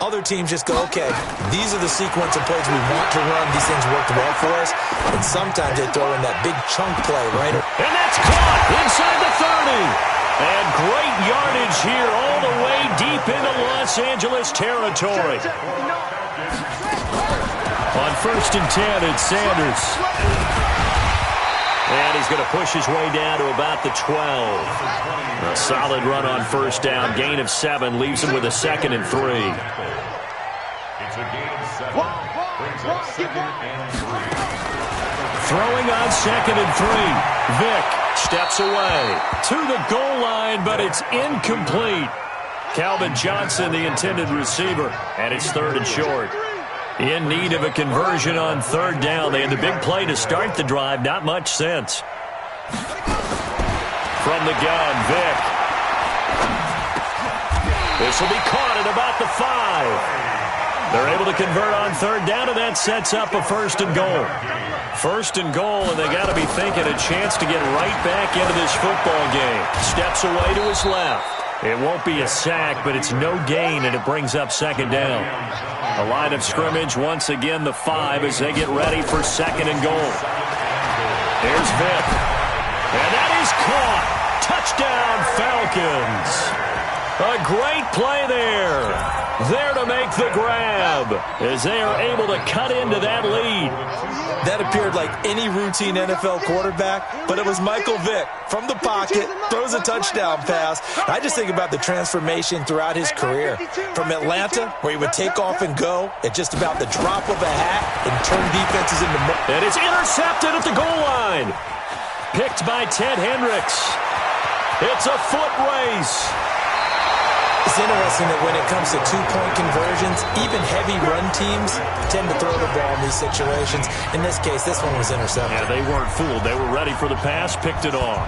Other teams just go, okay, these are the sequence of plays we want to run. These things worked well for us. And sometimes they throw in that big chunk play, right? And that's caught inside the 30. And great yardage here all the way deep into Los Angeles territory. On first and 10, it's Sanders. And he's going to push his way down to about the 12. A solid run on first down. Gain of 7 leaves him with a second and 3. It's a gain of 7. Brings up second and 3. Throwing on second and 3. Vick steps away to the goal line, but it's incomplete. Calvin Johnson, the intended receiver, and it's third and short. In need of a conversion on third down. They had the big play to start the drive. Not much sense. From the gun, Vick. This will be caught at about the 5. They're able to convert on third down, and that sets up a first and goal. First and goal, and they got to be thinking a chance to get right back into this football game. Steps away to his left. It won't be a sack, but it's no gain, and it brings up second down. A line of scrimmage, once again, the 5 as they get ready for second and goal. Here's Vick. And that is caught. Touchdown, Falcons. A great play there. There to make the grab as they are able to cut into that lead. That appeared like any routine NFL quarterback, but it was Michael Vick from the pocket, throws a touchdown pass. I just think about the transformation throughout his career. From Atlanta, where he would take off and go at just about the drop of a hat and turn defenses into... And it's intercepted at the goal line. Picked by Ted Hendricks. It's a foot race. It's interesting that when it comes to two-point conversions, even heavy run teams tend to throw the ball in these situations. In this case, this one was intercepted. Yeah, they weren't fooled. They were ready for the pass, picked it off.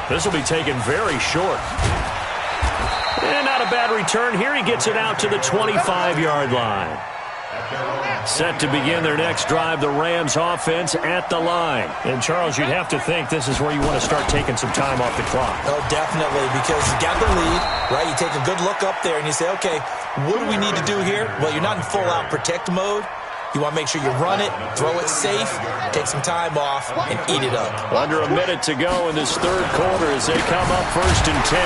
This will be taken very short. And not a bad return. Here he gets it out to the 25-yard line. Set to begin their next drive, the Rams offense at the line. And, Charles, you'd have to think this is where you want to start taking some time off the clock. Oh, definitely, because you got the lead, right? You take a good look up there and you say, okay, what do we need to do here? Well, you're not in full-out protect mode. You want to make sure you run it, throw it safe, take some time off, and eat it up. Under a minute to go in this third quarter as they come up 1st and 10.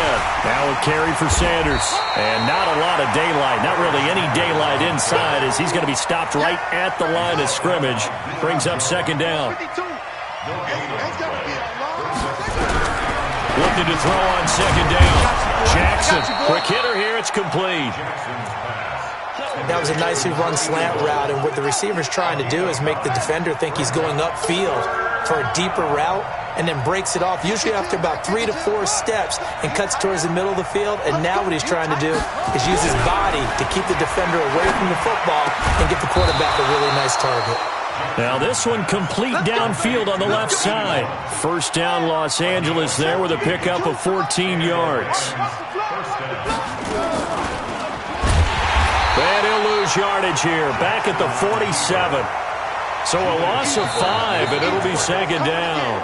Now a carry for Sanders. And not a lot of daylight, not really any daylight inside as he's going to be stopped right at the line of scrimmage. Brings up 2nd down. Looking to throw on 2nd down. Jackson, quick hitter here, it's complete. That was a nicely run slant route, and what the receiver's trying to do is make the defender think he's going upfield for a deeper route and then breaks it off, usually after about 3 to 4 steps, and cuts towards the middle of the field. And now what he's trying to do is use his body to keep the defender away from the football and get the quarterback a really nice target. Now this one complete downfield on the left side. 1st down Los Angeles there with a pickup of 14 yards. And he'll lose yardage here, back at the 47. So a loss of 5, and it'll be 2nd down.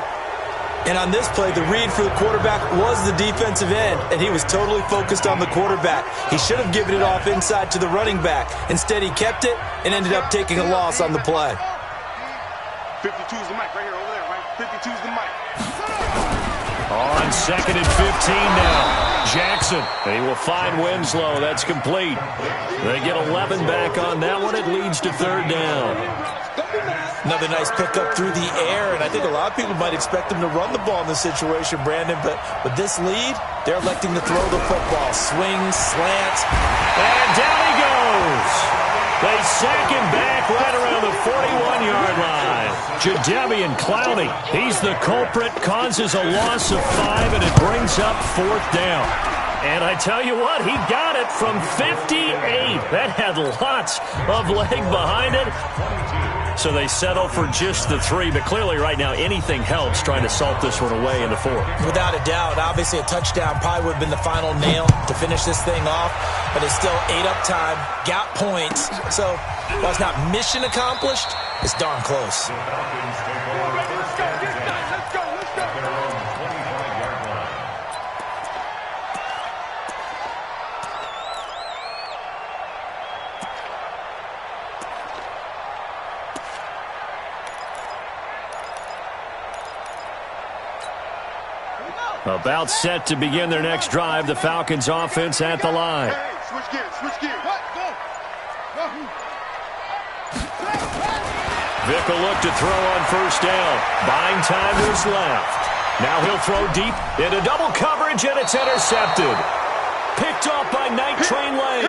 And on this play, the read for the quarterback was the defensive end, and he was totally focused on the quarterback. He should have given it off inside to the running back. Instead, he kept it and ended up taking a loss on the play. 52's the mic right here, over there, right? 52's the mic. On 2nd and 15 now. Jackson, he will find Winslow. That's complete. They get 11 back on that one. It leads to 3rd down. Another nice pickup through the air, and I think a lot of people might expect him to run the ball in this situation, Brandon, but with this lead, they're electing to throw the football. Swings, slants, and down he goes. They sack him back right around the 41-yard line. Jadeveon Clowney, he's the culprit, causes a loss of 5, and it brings up 4th down. And I tell you what, he got it from 58. That had lots of leg behind it. So they settle for just the 3, but clearly right now anything helps trying to salt this one away into 4. Without a doubt, obviously a touchdown probably would have been the final nail to finish this thing off, but it's still ate up time, got points. So while it's not mission accomplished, it's darn close. About set to begin their next drive, the Falcons offense at the line. Hey, switch gears, switch gears. What? Go. Vic will look to throw on 1st down. Buying time to his left. Now he'll throw deep into double coverage, and it's intercepted. Picked off by Night Train Lane.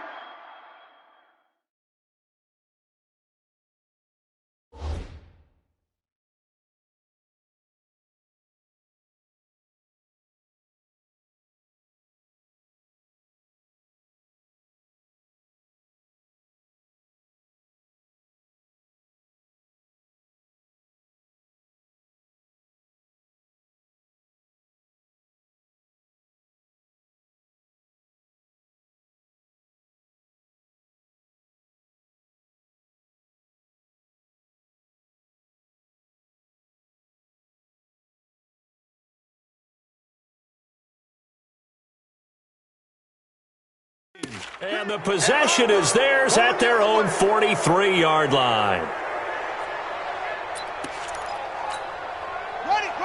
And the possession is theirs at their own 43-yard line.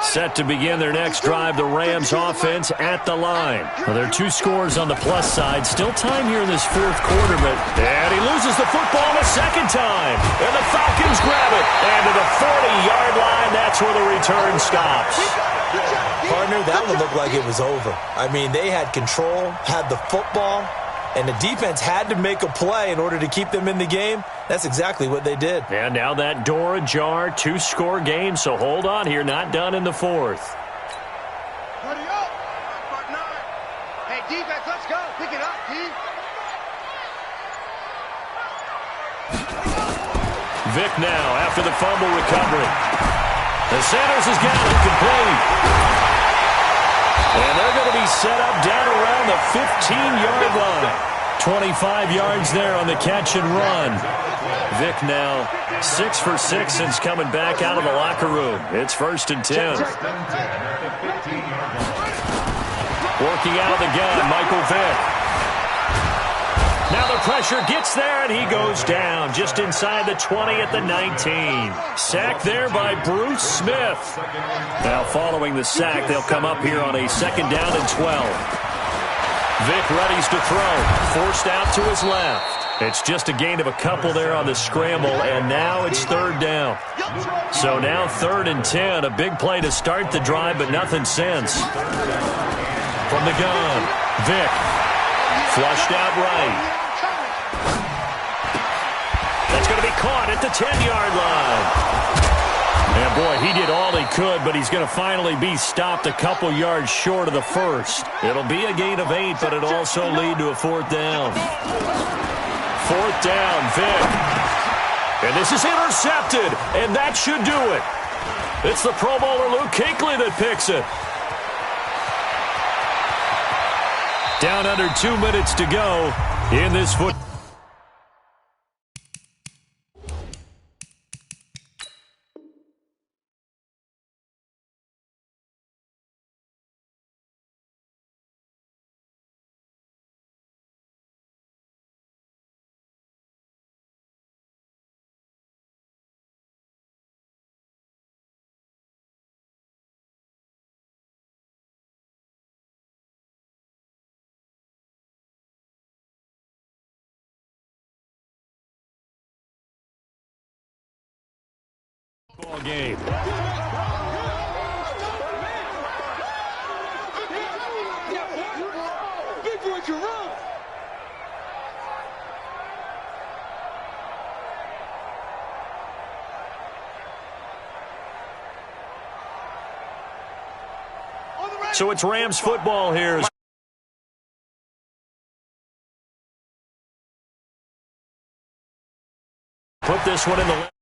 Set to begin their next drive, the Rams offense at the line. Well, there are 2 scores on the plus side. Still time here in this 4th quarter, and he loses the football a 2nd time. And the Falcons grab it. And to the 40-yard line, that's where the return stops. Partner, that one looked like it was over. I mean, they had control, had the football, and the defense had to make a play in order to keep them in the game. That's exactly what they did. And now that door ajar, 2-score game, so hold on here, not done in the 4th. Hurry up. Hey, defense, let's go. Pick it up, D. Vic now after the fumble recovery. The Sanders has got it complete. And they're going to be set up down around the 15-yard line. 25 yards there on the catch and run. Vic now 6 for 6 since coming back out of the locker room. It's 1st and 10. Working out of the gun, Michael Vick. Now the pressure gets there, and he goes down just inside the 20 at the 19. Sack there by Bruce Smith. Now following the sack, they'll come up here on a 2nd down and 12. Vic readies to throw. Forced out to his left. It's just a gain of a couple there on the scramble, and now it's 3rd down. So now 3rd and 10. A big play to start the drive, but nothing since. From the gun, Vic. Flushed out right. That's going to be caught at the 10-yard line. And, boy, he did all he could, but he's going to finally be stopped a couple yards short of the first. It'll be a gain of 8, but it'll also lead to a 4th down. 4th down, Vic. And this is intercepted, and that should do it. It's the Pro Bowler Luke Kuechly that picks it. Down under 2 minutes to go in this foot. Ball game. Big boy can run. So it's Rams football here. Put this one in the